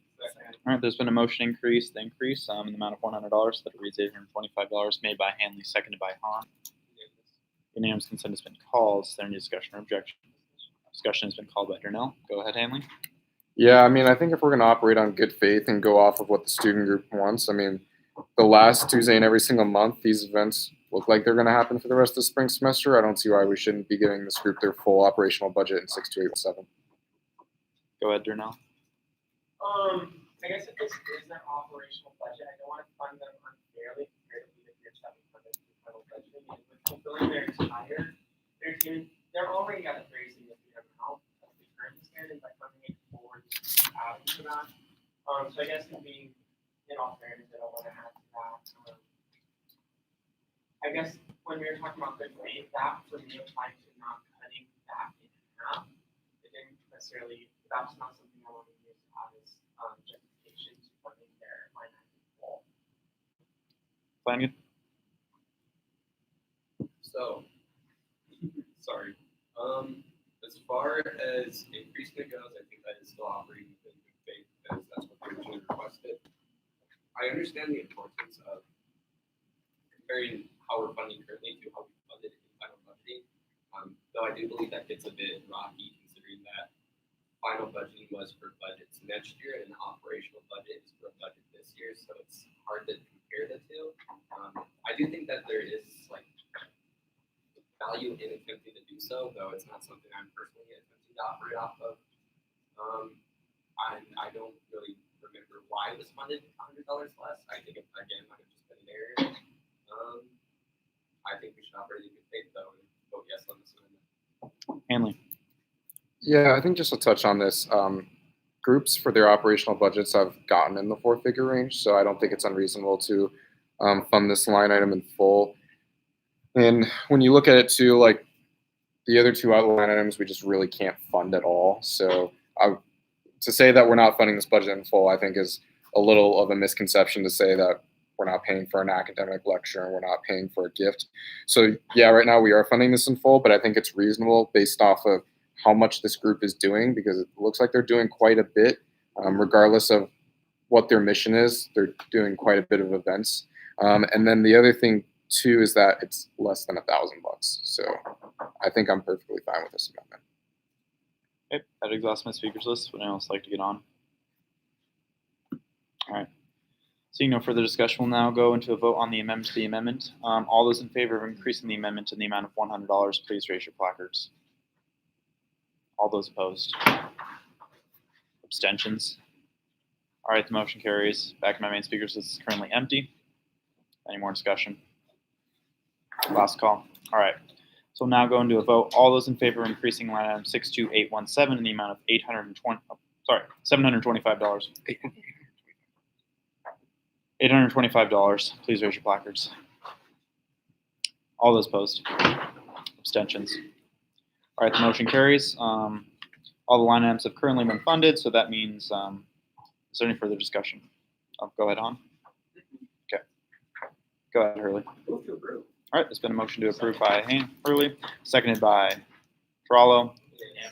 All right, there's been a motion increase, the increase in the amount of $100 that it reads $825 made by Hanley, seconded by Hahn. Unanimous consent has been called. Is there any discussion or objection? Discussion has been called by Darnell. Go ahead, Hanley. Yeah, I mean, I think if we're going to operate on good faith and go off of what the student group wants, I mean, the last Tuesday in every single month, these events look like they're going to happen for the rest of the spring semester. I don't see why we shouldn't be giving this group their full operational budget in 62817. Go ahead, Darnell. I guess if this is their operational budget, I don't want to fund them unfairly compared to the year 700 total budget. I mean, with fulfilling their entire team, they're already at a very significant amount of the current standard by funding it forward adding to that. So I guess in being in all fairness, I don't want to add to that. I guess when we were talking about good faith, that for me applied to not cutting that in half. It didn't necessarily, that's not something I want to use as justification to funding their line item wall. Flanagan. So, sorry. As far as increasing it goes, I think that is still operating within good faith because that's what they originally requested. I understand the importance of comparing how we're funding currently to how we funded in final budgeting. Though I do believe that gets a bit rocky considering that final budgeting was for budgets next year and an operational budget is for a budget this year, so it's hard to compare the two. I do think that there is like value in attempting to do so, though it's not something I'm personally attempting to operate off of. I don't really remember why it was funded $100 less. I think it, again, might have just been an error. I think we should operate in good faith, though, and vote yes on this amendment. Hanley. Yeah, I think just to touch on this, groups for their operational budgets have gotten in the four-figure range, so I don't think it's unreasonable to fund this line item in full. And when you look at it too, like the other two line items, we just really can't fund at all. So to say that we're not funding this budget in full, I think is a little of a misconception to say that we're not paying for an academic lecture and we're not paying for a gift. So yeah, right now we are funding this in full, but I think it's reasonable based off of how much this group is doing because it looks like they're doing quite a bit, regardless of what their mission is. They're doing quite a bit of events. And then the other thing too is that it's less than $1,000. So I think I'm perfectly fine with this amendment. Okay, that exhausts my speakers list. Would anyone else like to get on? All right. Seeing no further discussion, we'll now go into a vote on the amendment to the amendment. All those in favor of increasing the amendment in the amount of $100, please raise your placards. All those opposed? Abstentions? All right, the motion carries. Back to my main speakers list is currently empty. Any more discussion? Last call. All right. So we'll now go into a vote. All those in favor of increasing line item 62817 in the amount of $725. $825. Please raise your placards. All those opposed? Abstentions? All right, the motion carries. All the line items have currently been funded, so that means, is there any further discussion? Go ahead, Hon. Okay. Go ahead, Hurley. Move to approve. All right, there's been a motion to approve by Hurley, seconded by Gerallo.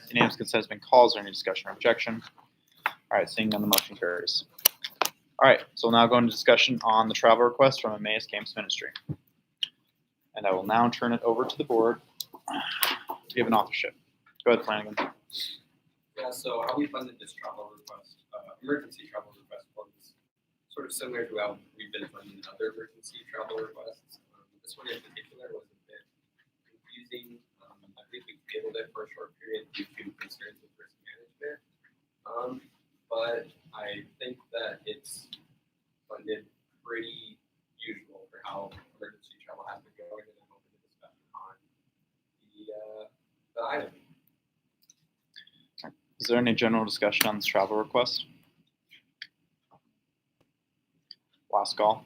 Unanimous consent has been called. Is there any discussion or objection? All right, seeing none, the motion carries. All right, so we'll now go into discussion on the travel request from Emmaus Campus Ministry. And I will now turn it over to the board to give an authorship. Go ahead, Flanagan. Yeah, so how we funded this travel request, emergency travel request was sort of similar to how we've been funding other emergency travel requests. This one in particular was a bit confusing. I think we tabled it for a short period due to concerns with risk management. But I think that it's funded pretty usual for how emergency travel has been going, and I'm hoping to discuss on the item. Is there any general discussion on this travel request? Last call.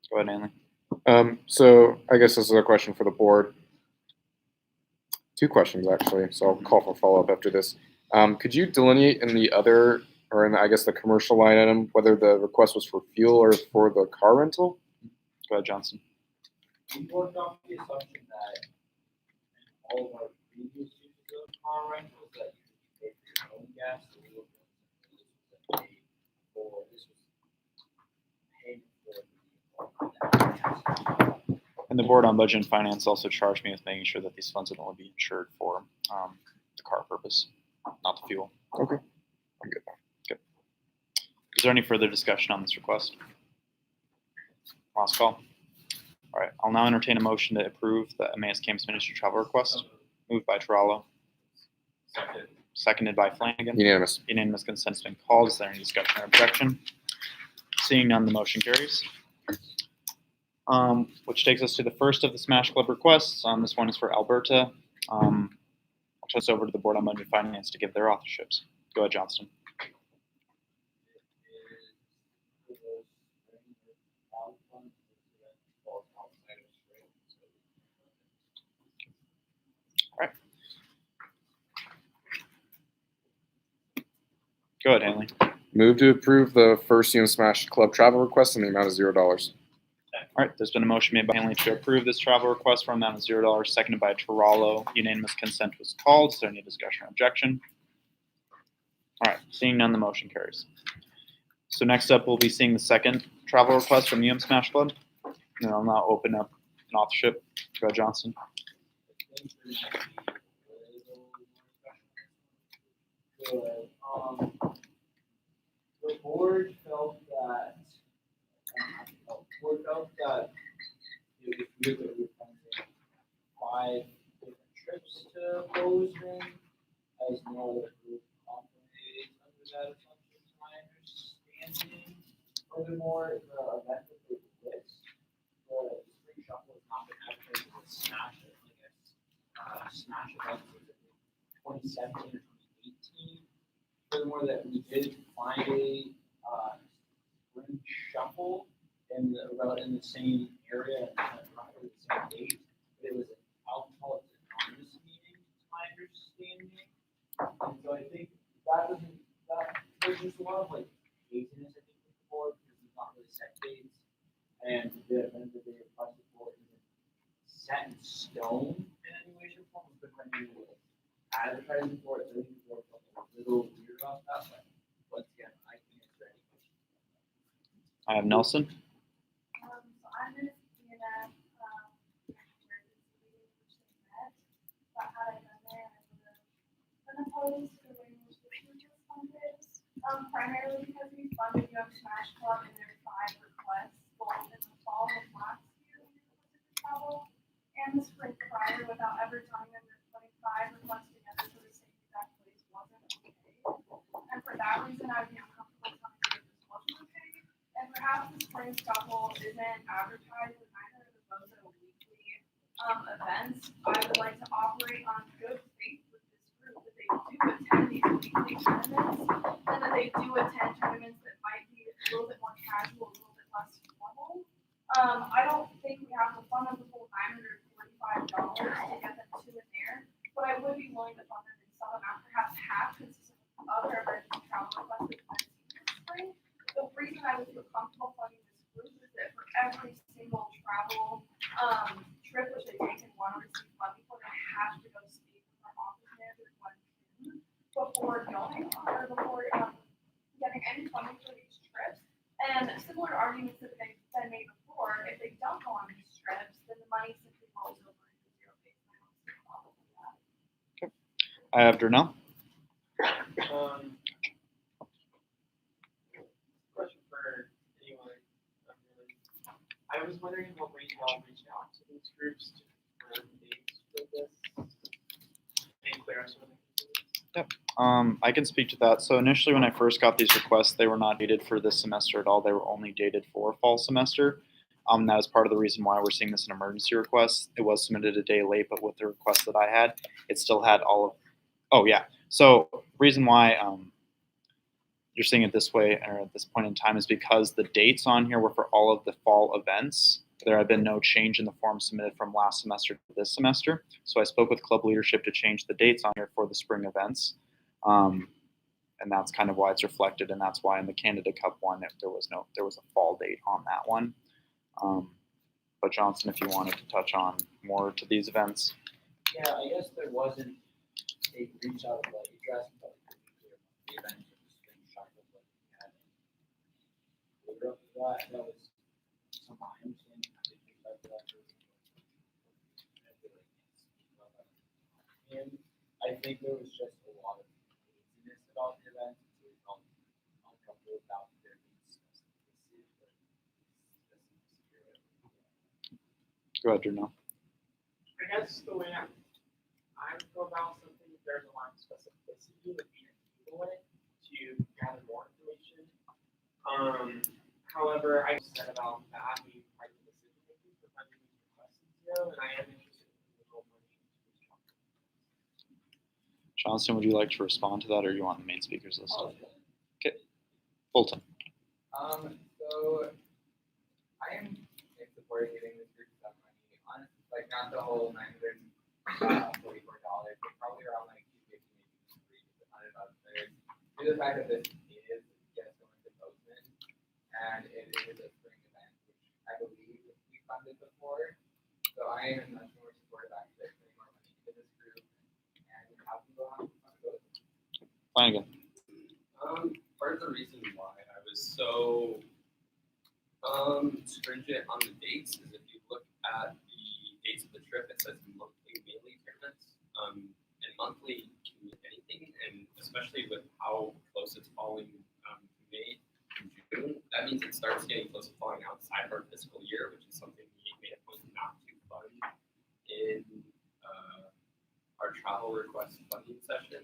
Go ahead, Ainley. So I guess this is a question for the board. Two questions, actually, so I'll call for follow-up after this. Could you delineate in the other, or in, I guess, the commercial line item, whether the request was for fuel or for the car rental? Go ahead, Johnson. We worked off the assumption that in all of our previous uses of car rentals, that you could pay for your own gas, so we were going to pay for, this was paying for the gas. And the board on budget and finance also charged me with making sure that these funds would only be insured for the car purpose, not the fuel. Okay, I'm good. Good. Is there any further discussion on this request? Last call. All right, I'll now entertain a motion to approve the Emmaus Campus Ministry travel request. Moved by Gerallo. Seconded by Flanagan. Unanimous. Unanimous consent has been called. Is there any discussion or objection? Seeing none, the motion carries. Which takes us to the first of the Smash Club requests. This one is for Alberta. I'll turn this over to the Board on Budget and Finance to give their authorships. Go ahead, Johnston. Go ahead, Hanley. Move to approve the first UM Smash Club travel request in the amount of $0. All right, there's been a motion made by Hanley to approve this travel request for an amount of $0, seconded by Gerallo. Unanimous consent was called. Is there any discussion or objection? All right, seeing none, the motion carries. So next up, we'll be seeing the second travel request from UM Smash Club. And I'll now open up an authorship. Go ahead, Johnson. The board felt that it was good that we funded 5 different trips to Bozeman, as no other group operated under that assumption, to my understanding. Furthermore, the event that they list, the spring shuffle has not been advertised as a smash, smash event for 2017 or 2018. Furthermore, that we did find a spring shuffle in the same area and roughly the same date, but it was an alcoholic anonymous meeting, to my understanding. And so I think there's just a lot of like haziness, I think, with the board, because it's not really set dates, and the event that they requested for isn't set in stone in any way, shape, or form. But when you advertising for it, I think the board felt a little weird about that, but once again, I can answer any questions. I have Nelson. So I'm in a CNF emergency meeting, which they met. But had I been there, I would have been opposed to the way in which this was funded. Primarily because we funded Young Smash Club and their 5 requests, both in the fall of last year when we requested the travel, and the spring prior, without ever telling them that putting 5 requests together for the same exact place wasn't okay. And for that reason, I would be uncomfortable telling you that this wasn't okay. And perhaps the spring shuffle isn't advertised, and neither of the votes are weekly events, I would like to operate on good faith with this group, that they do attend these weekly tournaments, and that they do attend tournaments that might be a little bit more casual, a little bit less formal. I don't think we have to fund them the full $945 to get them to and there, but I would be willing to fund them in some amount, perhaps half, consistent with other emergency travel requests that I've seen this spring. The reason I would feel comfortable funding this group is that for every single travel trip which they take and want to receive funding for, they have to go speak with our office manager before going or before getting any funding for these trips. And similar to arguments that they've been made before, if they don't go on these trips, then the money simply rolls over into zero base. I don't see a problem with that. I have Darnell. Question for anyone. I was wondering what way y'all reached out to these groups to confirm dates for this and clear us with it. I can speak to that. So initially when I first got these requests, they were not dated for this semester at all. They were only dated for fall semester. That was part of the reason why we're seeing this an emergency request. It was submitted a day late, but with the request that I had, it still had all of, oh yeah. So reason why you're seeing it this way or at this point in time is because the dates on here were for all of the fall events. There had been no change in the form submitted from last semester to this semester. So I spoke with club leadership to change the dates on here for the spring events. And that's kind of why it's reflected. And that's why in the Canada Cup one, there was a fall date on that one. But Johnson, if you wanted to touch on more to these events. Yeah, I guess there wasn't a reach out of like address, but the event of the spring shuttle that we had. That was some my understanding. And I think there was just a lot of laziness about the event, so we felt uncomfortable about there being specificity. Go ahead, Darnell. I guess the way I would go about something, if there's a lot of specificity, would be to Google it to gather more information. However, I said about that being part of the decision making for funding these requests, and I am interested in the little money to Johnston, would you like to respond to that, or you want the main speakers list? Oh, Okay. Fulton. So I am in support of getting this group some money. Honestly, like not the whole $944, but probably around like $250, maybe $300. Due to the fact that this is just going to Bozeman, and it is a spring event, which I believe we funded before. So I am much more supportive of actually putting more money into this group and how people have fun with it. Flanagan. Part of the reason why I was so stringent on the dates is if you look at the dates of the trip, it says monthly, mainly tournaments. And monthly can mean anything, and especially with how close it's falling to May and June, that means it starts getting close to falling outside of our fiscal year, which is something we made a point not to fund in our travel request funding session.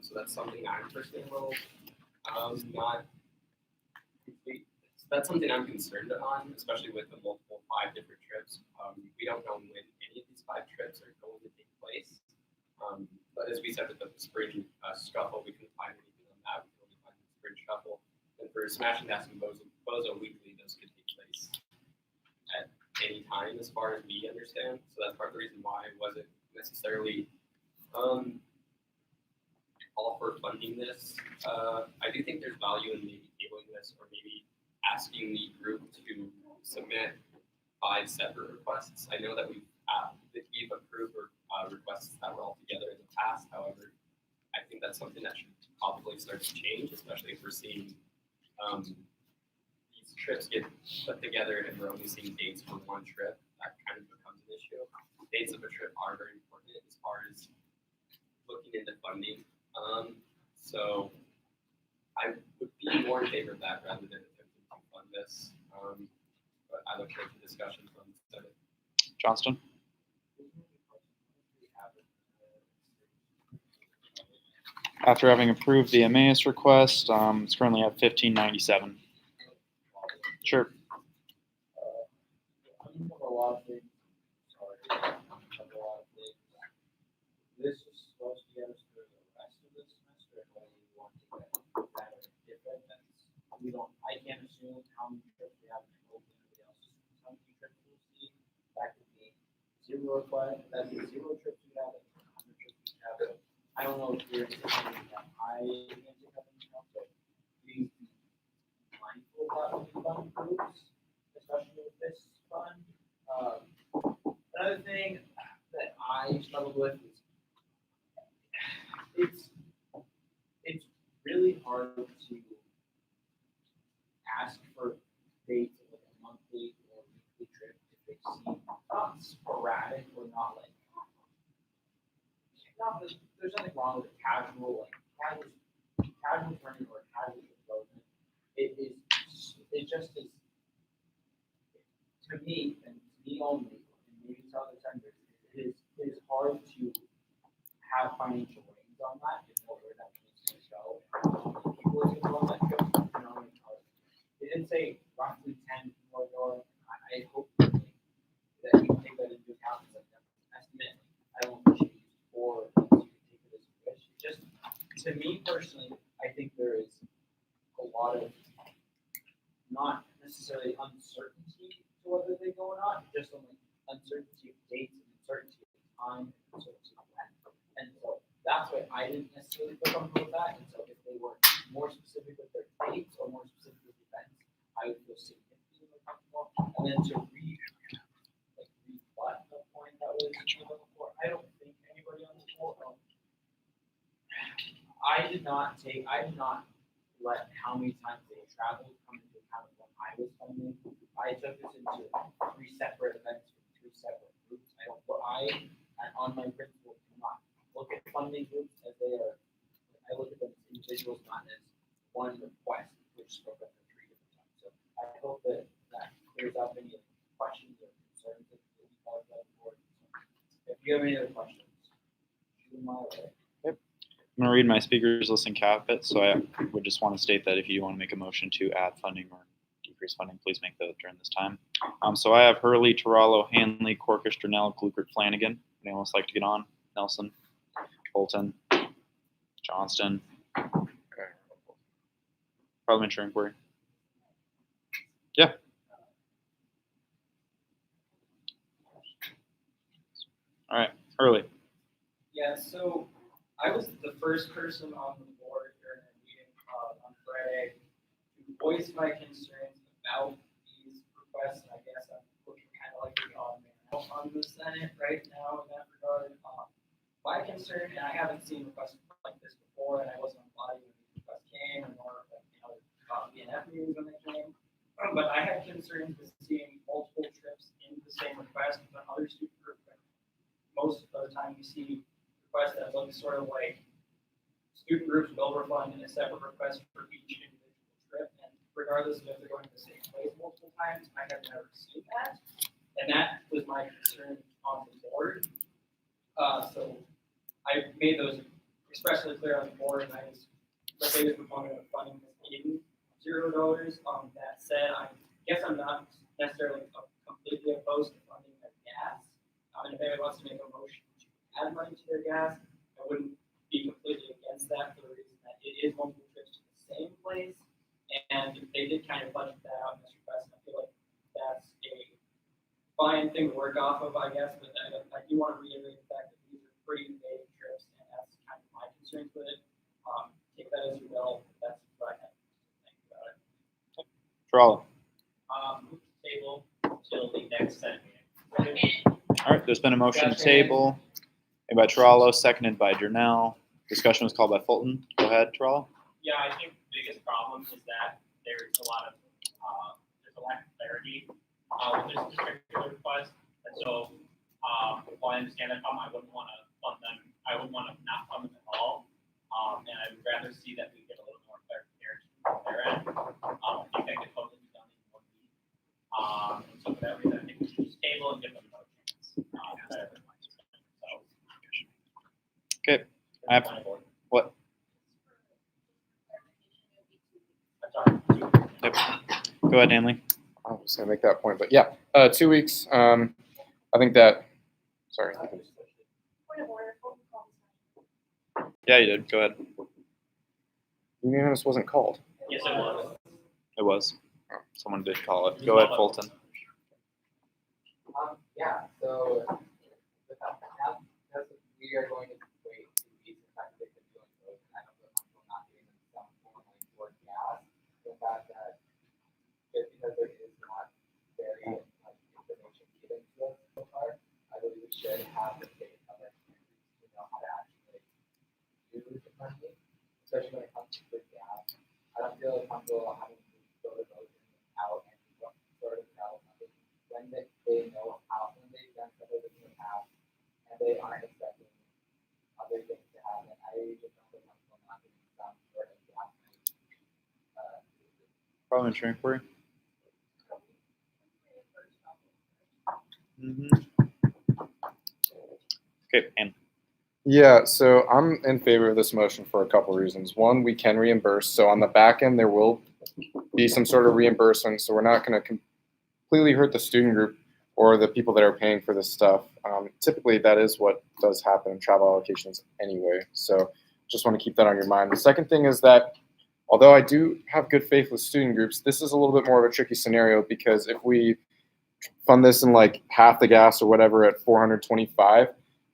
So that's something I'm personally a little not complete. That's something I'm concerned on, especially with the multiple 5 different trips. We don't know when any of these 5 trips are going to take place. But as we said with the spring scuffle, we couldn't find anything on that. We could only find the spring shuffle. And for Smash and Dash and Bozo Weekly, those could take place at any time, as far as we understand. So that's part of the reason why I wasn't necessarily all for funding this. I do think there's value in maybe tabling this, or maybe asking the group to submit 5 separate requests. I know that we've approved requests that were all together in the past. However, I think that's something that should probably start to change, especially if we're seeing these trips get put together and we're only seeing dates for one trip. That kind of becomes an issue. Dates of a trip are very important as far as looking into funding. So I would be more in favor of that rather than attempting to fund this. But I look forward to discussions on the Senate. Johnston. After having approved the Emmaus request, it's currently at $15.97. Sure. A lot of things. Sorry. this is supposed to get us through the rest of the semester, or whether you want to get that or different, we don't, I can't assume how many trips we have, and I hope anybody else assumes how many trips we'll see. That could be zero request, that's zero trips we have, and 100 trips we have. So I don't know if you're anticipating that I can't take up any count, but please be mindful about the fund groups, especially with this fund. Another thing that I struggled with is it's really hard to ask for dates of like a monthly or weekly trip if they seem not sporadic or not like not that there's nothing wrong with a casual tournament or casual development. It just is to me and to me only, and maybe to other vendors, it is hard to have financial reins on that in order that needs to show people is going to go on that trip. You know, they didn't say roughly 10 people are going. I hope that you take that into account as an estimate. I don't think you should use 4 things. You can take it as you wish. Just to me personally, I think there is a lot of not necessarily uncertainty to whether they go or not, just only uncertainty of dates and uncertainty of time and uncertainty of when. And so that's why I didn't necessarily feel comfortable with that. And so if they were more specific with their dates or more specific with events, I would feel significantly more comfortable. And then to rebut the point that was made before, I don't think anybody on the board. I did not let how many times they traveled come into account of what I was funding. I took this into 3 separate events from 3 separate groups. And on my principle, do not look at funding groups as they are. I look at them as individuals, not as one request, which spoke up for 3 different times. So I hope that clears up any questions or concerns that you have about the board. If you have any other questions, shoot them my way. I'm going to read my speakers list and cap it, so I would just want to state that if you want to make a motion to add funding or decrease funding, please make that during this time. So I have Hurley, Tarallo, Hanley, Corkish, Durnell, Glukert, Flanagan. Anyone else like to get on? Nelson, Bolton, Johnston, Parliamentary Inquiry. Yeah. All right, Hurley. Yeah, so I was the first person on the board during a meeting on Friday to voice my concerns about these requests, and I guess I'm looking kind of like the odd man out on the Senate right now in that regard. My concern, and I haven't seen requests like this before, and I wasn't on the body when these requests came, or BNF meetings when they came, but I had concerns with seeing multiple trips in the same request with another student group. Most of the time, you see request that looks sort of like student groups will refund in a separate request for each individual trip, and regardless of if they're going to the same place multiple times, I have never seen that, and that was my concern on the board. So I made those expressly clear on the board, and I was the biggest proponent of funding this in $0. That said, I guess I'm not necessarily completely opposed to funding their gas. And if anyone wants to make a motion to add money to their gas, I wouldn't be completely against that for the reason that it is multiple trips to the same place, and they did kind of budget that out in this request. I feel like that's a fine thing to work off of, I guess, but I do want to reiterate the fact that these are pretty big trips, and that's kind of my concerns with it. Take that as you will. That's what I have to think about it. Tarallo. Move the table till the next Senate meeting. All right, there's been a motion to table made by Tarallo, seconded by Durnell. Discussion was called by Fulton. Go ahead, Tarallo. Yeah, I think the biggest problem is that there's a lot of there's a lack of clarity with this particular request, and so while I understand that problem, I wouldn't want to fund them. I wouldn't want to not fund them at all, and I would rather see that we get a little more clarification from their end. I think that could totally be done in 1 week. And so for that reason, I think we should just table and give them no chance. Okay. I have what? Yep. Go ahead, Hanley. I was going to make that point, but yeah, 2 weeks. I think that. Sorry. Point of order, Fulton called Yeah, you did. Go ahead. Unanimous wasn't called. Yes, it was. It was. Someone did call it. Go ahead, Fulton. Yeah, so that's we are going to wait 2 weeks in fact they could doing those. I don't feel comfortable not doing them some form like toward gas. The fact that just because there is not very much information given to us so far, I believe we should have the state of our communities to know how to actually use the money, especially when it comes to food gas. I don't feel comfortable having to go to those out and sort of tell them when they know how when they've done some of this in the past and they aren't expecting other things to happen. I just don't feel comfortable not doing some sort of gas. Parliamentary inquiry. Okay, and Yeah, so I'm in favor of this motion for a couple reasons. One, we can reimburse. So on the back end, there will be some sort of reimbursement. So we're not going to completely hurt the student group or the people that are paying for this stuff. Typically, that is what does happen in travel allocations anyway. So just want to keep that on your mind. The second thing is that although I do have good faith with student groups, this is a little bit more of a tricky scenario because if we fund this in like half the gas or whatever at 425,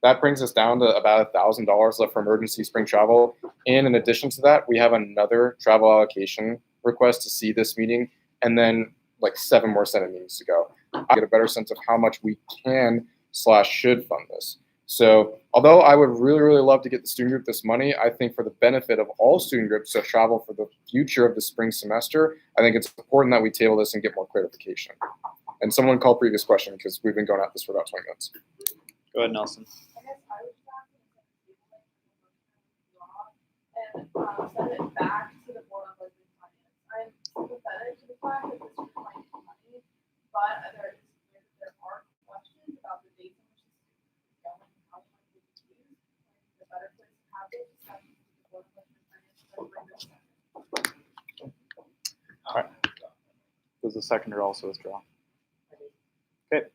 that brings us down to about $1,000 left for emergency spring travel. And in addition to that, we have another travel allocation request to see this meeting, and then like 7 more Senate meetings to go. I get a better sense of how much we can/should fund this. So although I would really, really love to get the student group this money, I think for the benefit of all student groups to travel for the future of the spring semester, I think it's important that we table this and get more clarification. And someone called previous question because we've been going at this for about 20 minutes. go ahead, Nelson. I guess I would just ask and send it back to the board of budget and finance. I'm sympathetic to the fact that this is like money, but there are questions about the dates in which this is going and how much it is used. The better place to have those discussions with the board of budget and finance than bring this back. All right. Does the seconder also withdraw? Okay.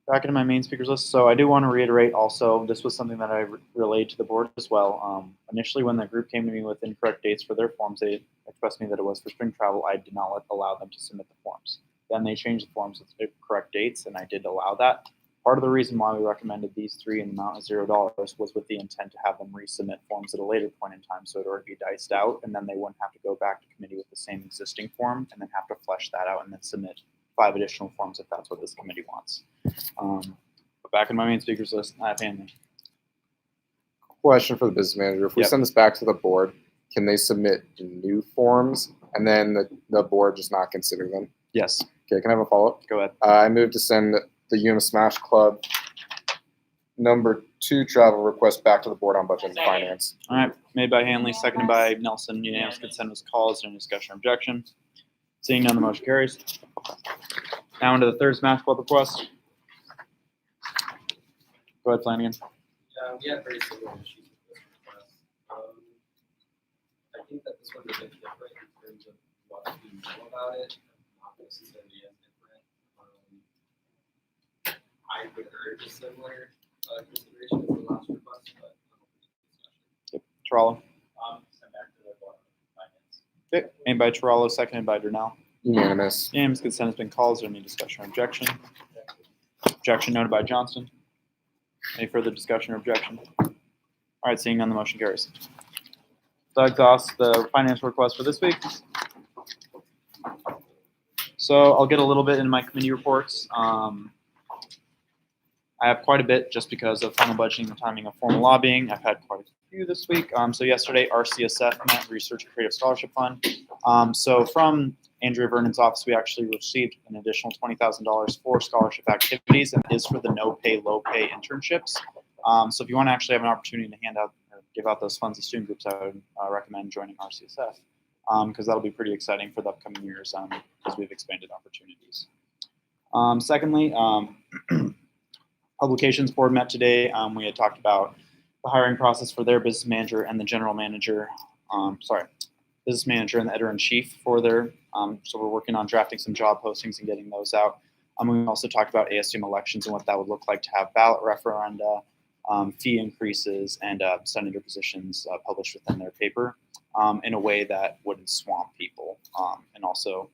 Back into my main speakers list. So I do want to reiterate also, this was something that I relayed to the board as well. Initially, when the group came to me with incorrect dates for their forms, they expressed to me that it was for spring travel. I did not allow them to submit the forms. Then they changed the forms with the correct dates, and I did allow that. Part of the reason why we recommended these 3 in the amount of $0 was with the intent to have them resubmit forms at a later point in time, so it would already be diced out, and then they wouldn't have to go back to committee with the same existing form, and then have to flesh that out and then submit 5 additional forms if that's what this committee wants. But back in my main speakers list, I have Hanley. Question for the business manager. If we send this back to the board, can they submit new forms and then the board just not consider them? Yes. Okay, can I have a follow-up? Go ahead. I move to send the UM Smash Club number 2 travel request back to the board on budget and finance. All right, made by Hanley, seconded by Nelson. Unanimous consent was called. Is there any discussion or objection? Seeing none, the motion carries. Now into the third Smash Club request. Go ahead, Flanagan. We have very similar issues with this request. I think that this one's a bit different in terms of what we know about it, not necessarily as different. I would urge a similar consideration as the last request, but Yep. Tarallo. Send back to the board of finance. Okay, made by Tarallo, seconded by Durnell. Unanimous. Unanimous consent has been called. Is there any discussion or objection? Objection noted by Johnston. Any further discussion or objection? All right, seeing none, the motion carries. So that exhausts the financial request for this week. So I'll get a little bit in my committee reports. I have quite a bit just because of final budgeting and timing of formal lobbying. I've had quite a few this week. So yesterday, RCSF met, Research and Creative Scholarship Fund. So from Andrea Vernon's office, we actually received an additional $20,000 for scholarship activities, and it is for the no-pay, low-pay internships. So if you want to actually have an opportunity to hand out or give out those funds to student groups, I would recommend joining RCSF because that'll be pretty exciting for the upcoming years because we've expanded opportunities. Secondly, Publications Board met today. We had talked about the hiring process for their business manager and the general manager, business manager and the editor-in-chief for their, so we're working on drafting some job postings and getting those out. We also talked about ASUM elections and what that would look like to have ballot referenda, fee increases and senator positions published within their paper in a way that wouldn't swamp people. And also,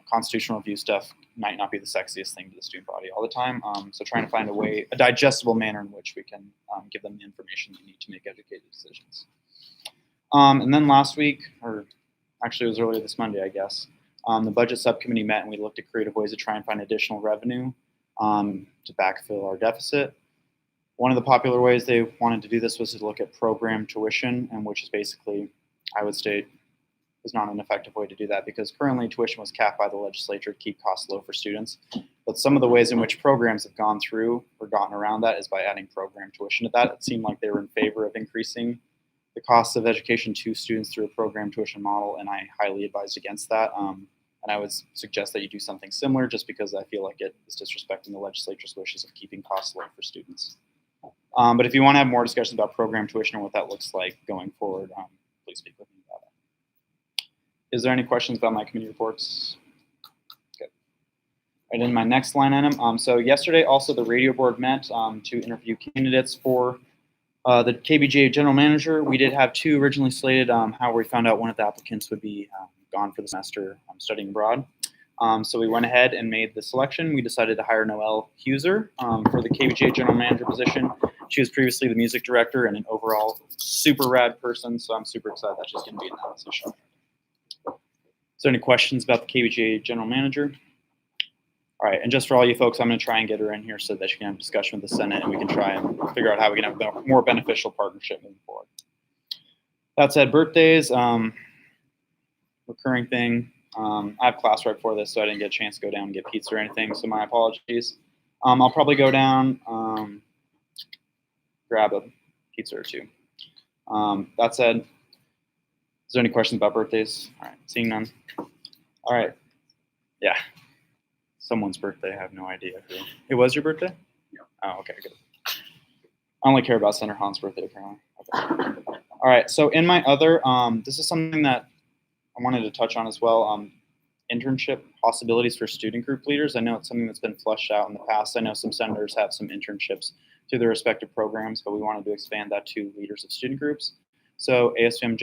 constitutional review stuff might not be the sexiest thing to the student body all the time. So trying to find a digestible manner in which we can give them the information they need to make educated decisions. And then last week, or actually it was earlier this Monday, I guess, the budget subcommittee met and we looked at creative ways to try and find additional revenue to backfill our deficit. One of the popular ways they wanted to do this was to look at program tuition, and which is basically, I would state, is not an effective way to do that because currently tuition was capped by the legislature to keep costs low for students. But some of the ways in which programs have gone through or gotten around that is by adding program tuition to that. It seemed like they were in favor of increasing the cost of education to students through a program tuition model, and I highly advised against that. And I would suggest that you do something similar just because I feel like it is disrespecting the legislature's wishes of keeping costs low for students. But if you want to have more discussions about program tuition and what that looks like going forward, please speak with me about it. Is there any questions about my committee reports? Good. And in my next line item, so yesterday also the radio board met to interview candidates for the KBGA general manager. We did have two originally slated. However, we found out one of the applicants would be gone for the semester studying abroad. So we went ahead and made the selection. We decided to hire Noelle Huser for the KBGA general manager position. She was previously the music director and an overall super rad person, so I'm super excited that she's going to be in that position. Is there any questions about the KBGA general manager? All right, and just for all you folks, I'm going to try and get her in here so that she can have a discussion with the Senate and we can try and figure out how we can have a more beneficial partnership moving forward. That said, birthdays, recurring thing. I have class right before this, so I didn't get a chance to go down and get pizza or anything, so my apologies. I'll probably go down, grab a pizza or two. That said, is there any questions about birthdays? All right, seeing none. All right, yeah. Someone's birthday, I have no idea who. It was your birthday? Yeah. Oh, okay, good. I only care about Senator Hahn's birthday, apparently. Okay. All right, so in my other, this is something that I wanted to touch on as well, internship possibilities for student group leaders. I know it's something that's been fleshed out in the past. I know some senators have some internships through their respective programs, but we wanted to expand that to leaders of student groups. So ASUM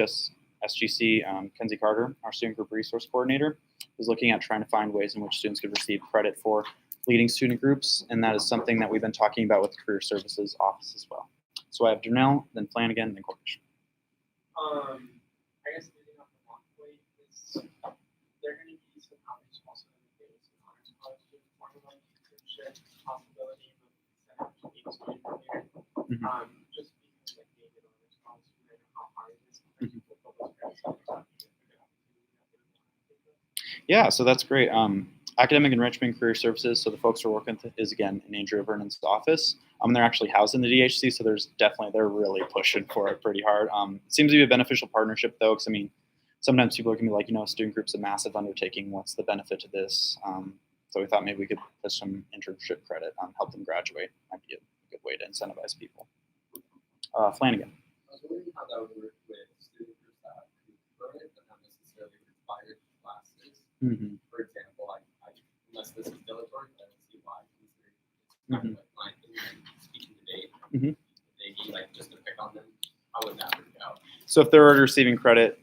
SGC, Kenzie Carter, our student group resource coordinator, is looking at trying to find ways in which students could receive credit for leading student groups, and that is something that we've been talking about with the Career Services Office as well. So I have Darnell, then Flanagan, then Cornish. I guess leading up the one point is there going to be some outreach also in the days and honors college for like internship possibility with the student here. Just because like being an honors college student, how hard it is to Yeah, so that's great. Academic Enrichment Career Services, so the folks we're working with is, again, in Andrea Vernon's office. They're actually housed in the DHC, so they're really pushing for it pretty hard. It seems to be a beneficial partnership, though, because, I mean, sometimes people can be like, student group's a massive undertaking. What's the benefit to this? So we thought maybe we could put some internship credit, help them graduate. Might be a good way to incentivize people. Flanagan. I was wondering how that would work with student groups that have credit but not necessarily required classes. For example, unless this is dilatory, I don't see why. Kind of like my opinion, speaking debate. They need just to pick on them. How would that work out? So if they're already receiving credit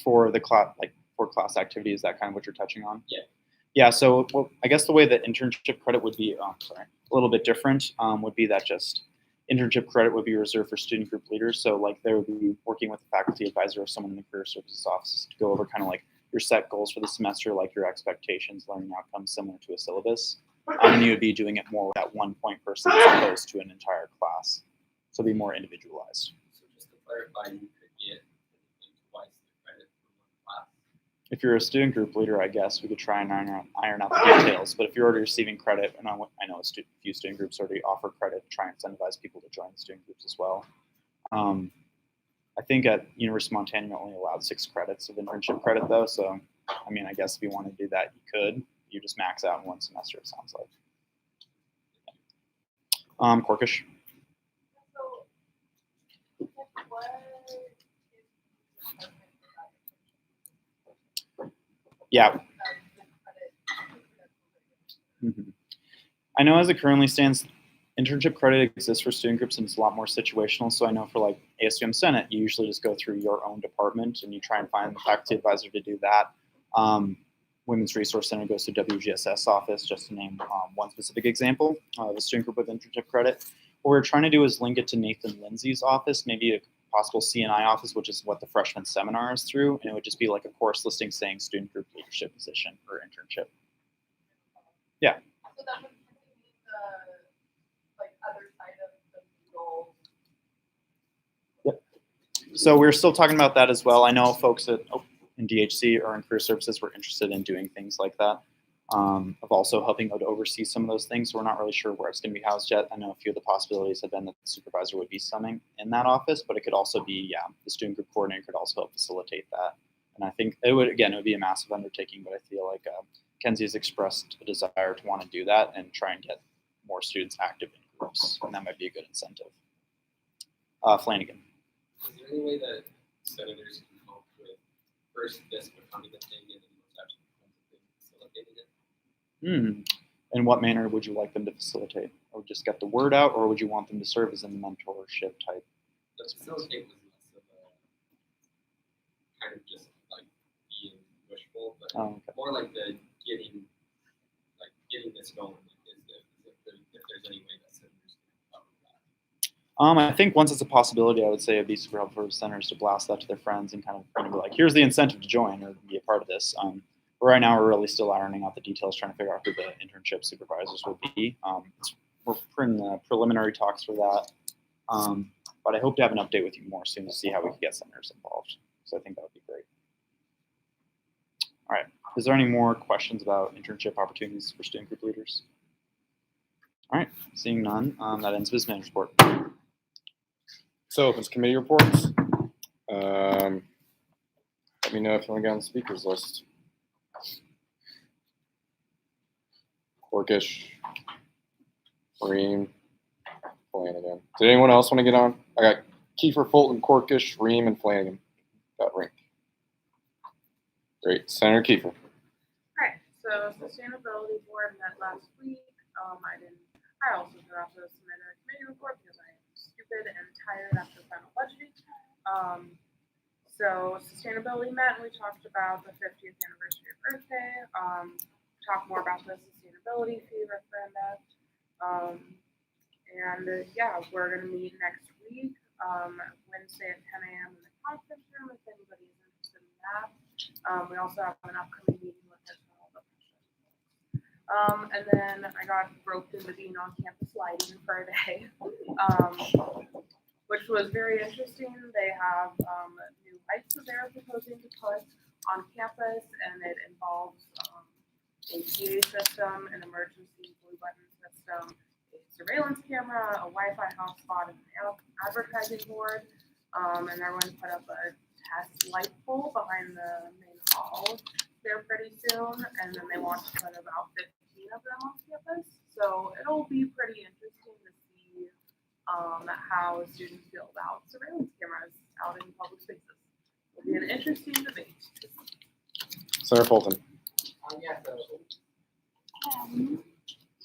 for the class, for class activity, is that kind of what you're touching on? Yeah. Yeah. So I guess the way that internship credit would be, a little bit different, would be that just internship credit would be reserved for student group leaders. So they would be working with a faculty advisor or someone in the Career Services Office to go over kind of your set goals for the semester, your expectations, learning outcomes similar to a syllabus. And you would be doing it more with that one point person as opposed to an entire class. So it'd be more individualized. So just to clarify, you could get twice the credit for one class. If you're a student group leader, I guess we could try and iron out the details. But if you're already receiving credit, and I know a few student groups already offer credit to try and incentivize people to join the student groups as well. I think at University of Montana, you're only allowed 6 credits of internship credit, though. So, I guess if you want to do that, you could. You just max out in one semester, it sounds like. Corkish. Yeah. I know as it currently stands, Internship credit exists for student groups and it's a lot more situational. So I know for like ASUM Senate, you usually just go through your own department and you try and find the faculty advisor to do that. Women's Resource Center goes to WGSS office, just to name one specific example of a student group with internship credit. What we're trying to do is link it to Nathan Lindsay's office, maybe a possible CNI office, which is what the freshman seminar is through, and it would just be like a course listing saying student group leadership position or internship. Yeah. So that would be the like other side of the goal. Yep. So we're still talking about that as well. I know folks in DHC or in career services were interested in doing things like that. Of also helping out to oversee some of those things. So we're not really sure where it's going to be housed yet. I know a few of the possibilities have been that the supervisor would be summing in that office, but it could also be, the student group coordinator could also help facilitate that. And I think it would be a massive undertaking, but I feel like Kenzie has expressed a desire to want to do that and try and get more students active in groups, and that might be a good incentive. Flanagan. Is there any way that senators can help with first this becoming a thing and then most actually becomes a thing facilitating it? In what manner would you like them to facilitate? Or just get the word out, or would you want them to serve as in the mentorship type? The facilitate was less of a kind of just like being wishful, but more like the getting this going. If there's any way that senators can help with that. I think once it's a possibility, I would say it'd be super helpful for senators to blast that to their friends and kind of be like, here's the incentive to join or be a part of this. Right now, we're really still ironing out the details, trying to figure out who the internship supervisors will be. We're in the preliminary talks for that, but I hope to have an update with you more soon to see how we can get senators involved. So I think that would be great. All right. Is there any more questions about internship opportunities for student group leaders? All right. Seeing none, that ends business manager's report. So opens committee reports. Let me know if you want to get on the speakers list. Corkish, Ream, Flanagan. Did anyone else want to get on? I got Kiefer, Fulton, Corkish, Ream, and Flanagan. Got Rink. Great. Senator Kiefer. Alright, so Sustainability Board met last week. I also forgot to submit a committee report because I am stupid and tired after final budgeting. So Sustainability met and we talked about the 50th anniversary of Earth Day. Talk more about the sustainability fee referenda. We're going to meet next week, Wednesday at 10 a.m. in the conference room if anybody is interested in that. We also have an upcoming meeting with the and then I got roped into being on campus lighting for a day, which was very interesting. They have new lights that they're proposing to put on campus, and it involves a PA system, an emergency blue button system, a surveillance camera, a Wi-Fi hotspot, and an advertising board. And they're going to put up a test light pole behind the main hall there pretty soon, and then they want to put about 15 of them on campus. So it'll be pretty interesting to see how students feel about surveillance cameras out in public spaces. It'll be an interesting debate. Senator Fulton.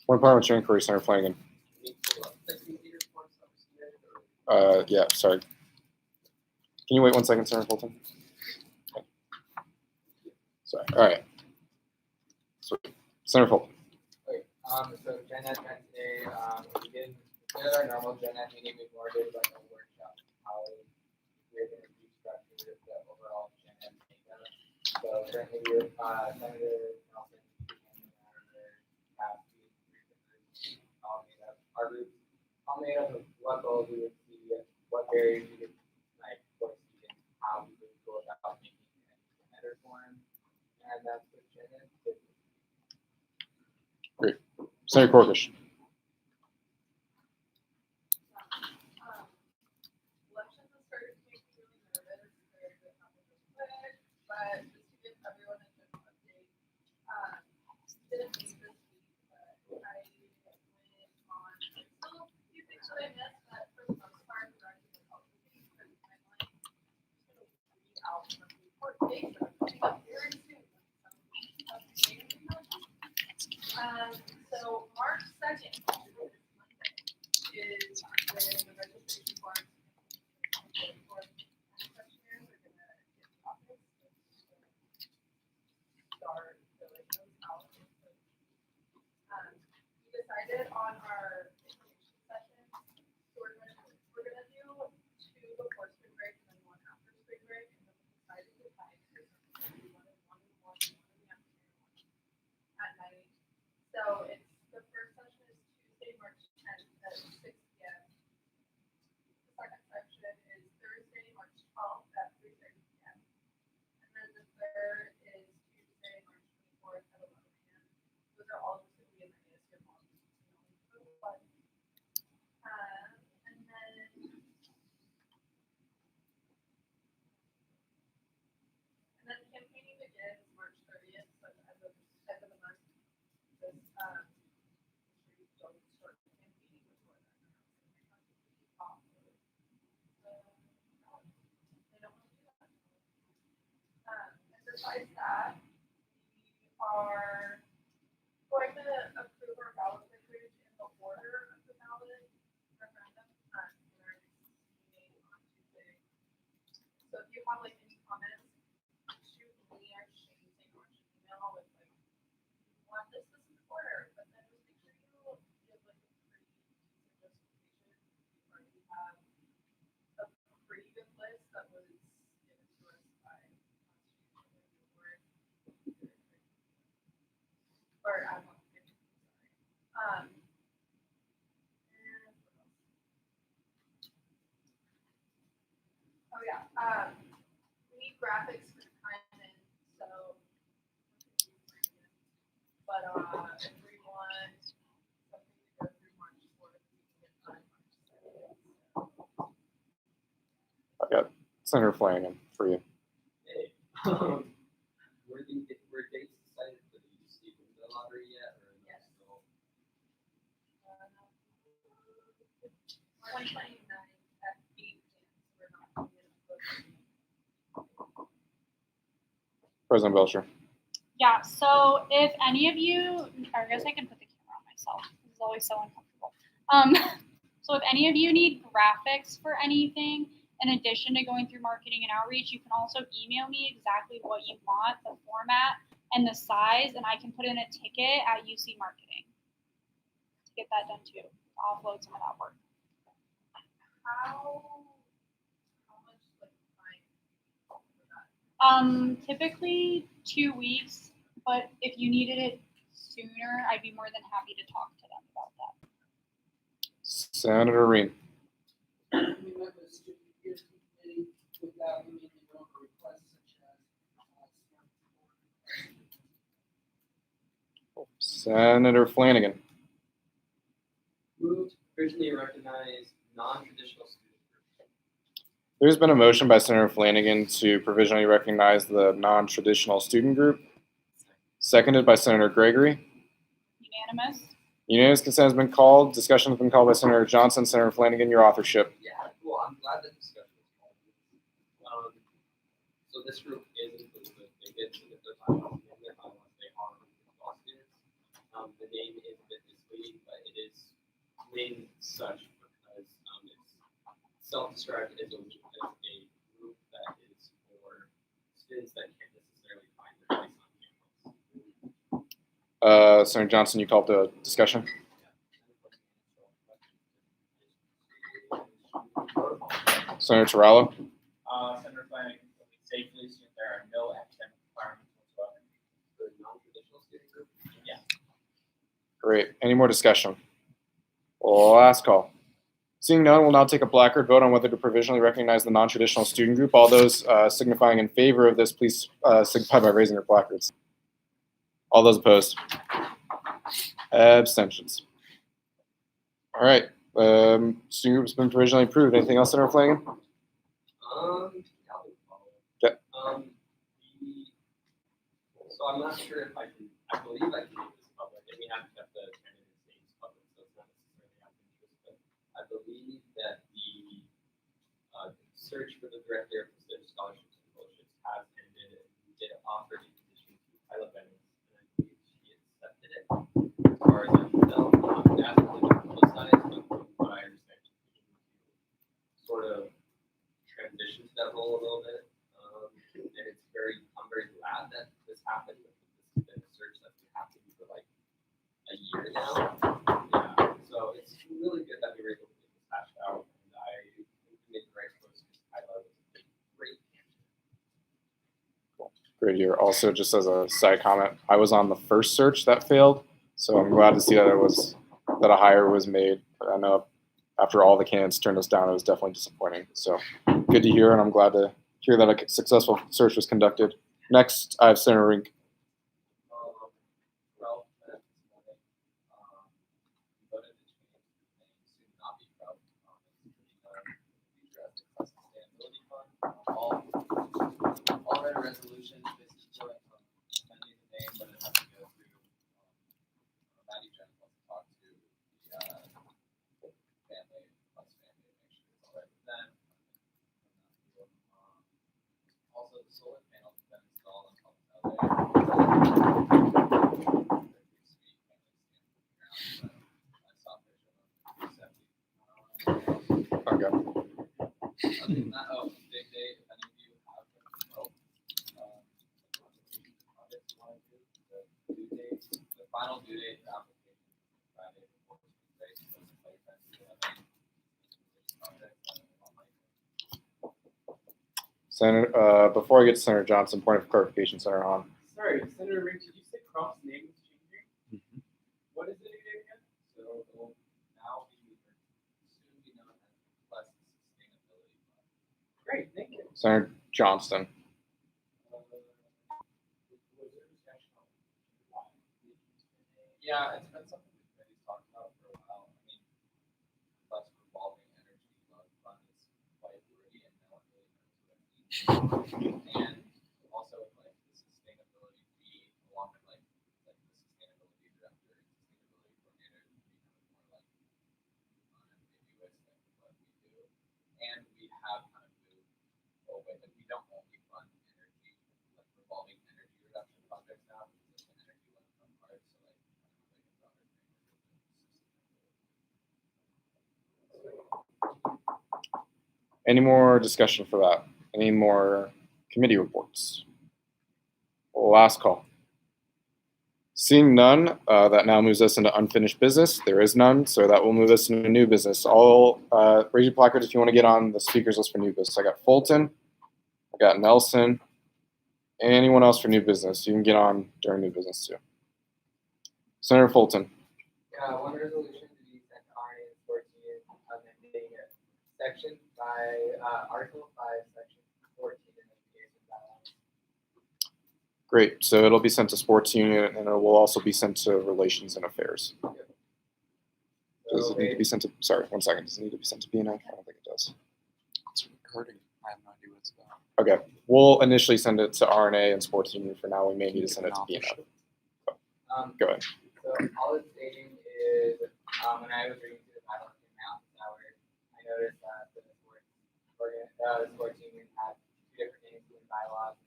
One parliamentary inquiry, Senator Flanagan. Yeah, sorry. Can you wait 1 second, Senator Fulton? Okay. Sorry. All right. Sweet. Senator Fulton. Okay. So Gen Ed met today. We did our normal Gen Ed meeting. We more did like a workshop on how we're going to restructure the overall Gen Ed data. So currently we're Senator Nelson our group all made up of what goals we would see, what barriers we could like foresee, and how we would go about making it better for them. And that's what Gen Ed did. Great. Senator Corkish. Elections have started to make me really nervous. They're going to happen really quick, but just to give everyone a quick update, didn't meet this week, but I went on still a few things that I missed, but for the most part, we're actually helping me because my mind is going to read out some important dates that are coming up very soon. So March 2nd, Monday, is under the registration form. For any questionnaires, we're gonna get topics. Start filling those out. We decided on our information session, so we're gonna do 2 before spring break and then 1 after spring break, and then we decided the time is one in the morning, 1 in the afternoon, 1 at night. So it's the first session is Tuesday, March 10th at 6 p.m. The second section is Thursday, March 12th at 3:30 p.m. And then the third is Tuesday, March 24th at 11 a.m. Those are all just going to be in the ASUM hall. And then campaigning begins March 30th, but as of the month, this you don't start campaigning before that. They don't want to do that. And besides that, we are going to approve our ballot language in the order of the ballot referendum in our next meeting on Tuesday. So if you have like any comments, shoot me or Shane or email with like, you want this in order, but then just make sure you give like a pretty decent justification. We already have a pretty good list that was given to us by board or ad hoc committee, sorry. And what else? Oh yeah, we need graphics for the content, so but if we want something to go through March 4th, we can get done March 7th. I got Senator Flanagan for you. Hey, were dates decided for the UC window lottery yet, or is that still? 129 at 8 p.m. So we're not going to get President Belcher. Yeah, so if any of you, I guess I can put the camera on myself. This is always so uncomfortable. So if any of you need graphics for anything, in addition to going through marketing and outreach, you can also email me exactly what you want, the format and the size, and I can put in a ticket at UC Marketing to get that done too. Offload some of that work. how much like time for that? Typically 2 weeks, but if you needed it sooner, I'd be more than happy to talk to them about that. Senator Reen. We met with student peers committee with that, we made a number of requests such as Senator Flanagan. Moved, originally recognized non-traditional student groups. There's been a motion by Senator Flanagan to provisionally recognize the non-traditional student group, seconded by Senator Gregory. Unanimous? Unanimous consent has been called. Discussion has been called by Senator Johnson. Senator Flanagan, your authorship. Yeah, cool. I'm glad that discussion was called. So this group is inclusive. They get to the bylaws, they are all students. The name is a bit misleading, but it is named such because it's self-described as a group that is for students that can't necessarily find their place on campus. Senator Johnson, you called the discussion. Senator Torello. Senator Flanagan, safely assume there are no academic requirements whatsoever. The non-traditional student group? Yeah. Great. Any more discussion? Last call. Seeing none, we'll now take a placard vote on whether to provisionally recognize the non-traditional student group. All those signifying in favor of this, please signify by raising your placards. All those opposed? Abstentions. All right. Student group's been provisionally approved. Anything else, Senator Flanagan? Okay. So I'm not sure if I can, I believe I can make this public, and we haven't kept the candidates' names public, so it's not necessarily out of interest, but I believe that the search for the director of research scholarships and fellowships has ended, and we did offer the position to Kyla Bennett, and I believe she accepted it. As far as I can tell, as for the publicized, but what I here. Also, just as a side comment, I was on the first search that failed, so I'm glad to see that that a hire was made. But I know after all the candidates turned us down, it was definitely disappointing. So good to hear, and I'm glad to hear that a successful search was conducted. Next, I have Senator Rink. All their resolutions basically feel like amending the name, but it has to go through Maddie Jen wants to talk to the family plus family to make sure it's all right with them. Also, the solar panels have been installed on top of Okay. Other than that, big day, if any of you have projects you want to do, the due date, the final due date for application is Friday before Tuesday, so it's like that you have any projects that you want like. Senator, before I get to Senator Johnson, point of clarification, Senator Hahn. Sorry, Senator Ring, did you say Crump's name is changing? What is it again? So it will now be, soon be known as Plus Sustainability Fund. Great, thank you. Senator Johnston. Yeah, it's been something we've really talked about for a while. I mean, plus revolving energy fund is quite wordy and no one really knows what it means. And also like the sustainability fee along with like the sustainability director and sustainability coordinator becoming more like ambiguous than what we do. And we have kind of moved away, like we don't only fund energy, like revolving energy reduction projects now, because it's an energy one fund part, so like Any more discussion for that? Any more committee reports? Last call. Seeing none, that now moves us into unfinished business. There is none, so that will move us into new business. All raise your placards if you want to get on the speakers list for new business. I got Fulton, I got Nelson. Anyone else for new business? You can get on during new business too. Senator Fulton. Yeah, one resolution to be sent to RNA and 14, amending section by Article 5, Section 14 in the ASUM bylaws. Great. So it'll be sent to Sports Union, and it will also be sent to Relations and Affairs. Yep. Does it need to be sent to? Sorry, 1 second. Does it need to be sent to BNF? I don't think it does. It's recording. I have no idea what it's about. Okay. We'll initially send it to RNA and Sports Union for now. We may need to send it to BNF. Go ahead. So all it's stating is, when I was reading through the bylaws in math hours, I noticed that the sports union had 2 different names in bylaws.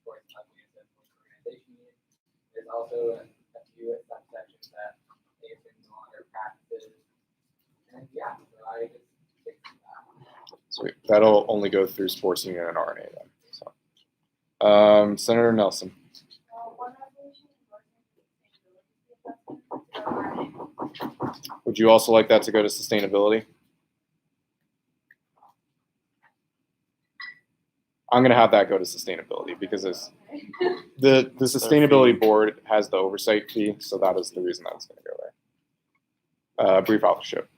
Sports company and sports organization union. There's also a few subsections that they assume no longer practices. And yeah, so I just fixed that. Sweet. That'll only go through Sports Union and RNA then. So, Senator Nelson. One resolution endorsing sustainability assessment. Would you also like that to go to sustainability? I'm going to have that go to sustainability because it's, the sustainability board has the oversight fee, so that is the reason that's going to go there. Brief authorship.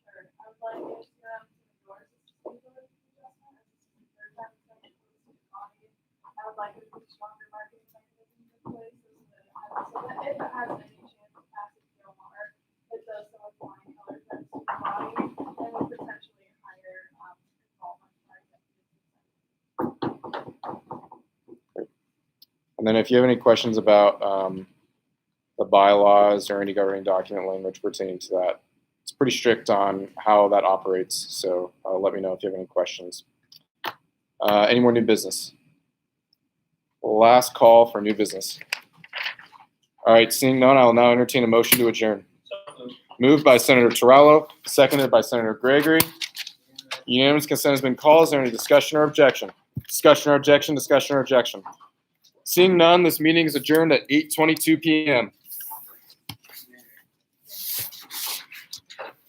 Sure. I would like it to endorse the sustainability assessment as a third time section for the student body. I would like it to put stronger marketing mechanisms in place so that if it has any chance of passing PLR, it does so with flying colors that student body and with potentially higher involvement by And then if you have any questions about the bylaws or any governing document language pertaining to that, it's pretty strict on how that operates. So let me know if you have any questions. Any more new business? Last call for new business. All right, seeing none, I will now entertain a motion to adjourn. Moved by Senator Torello, seconded by Senator Gregory. Unanimous consent has been called. Is there any discussion or objection? Discussion or objection, discussion or objection. Seeing none, this meeting is adjourned at 8:22 p.m.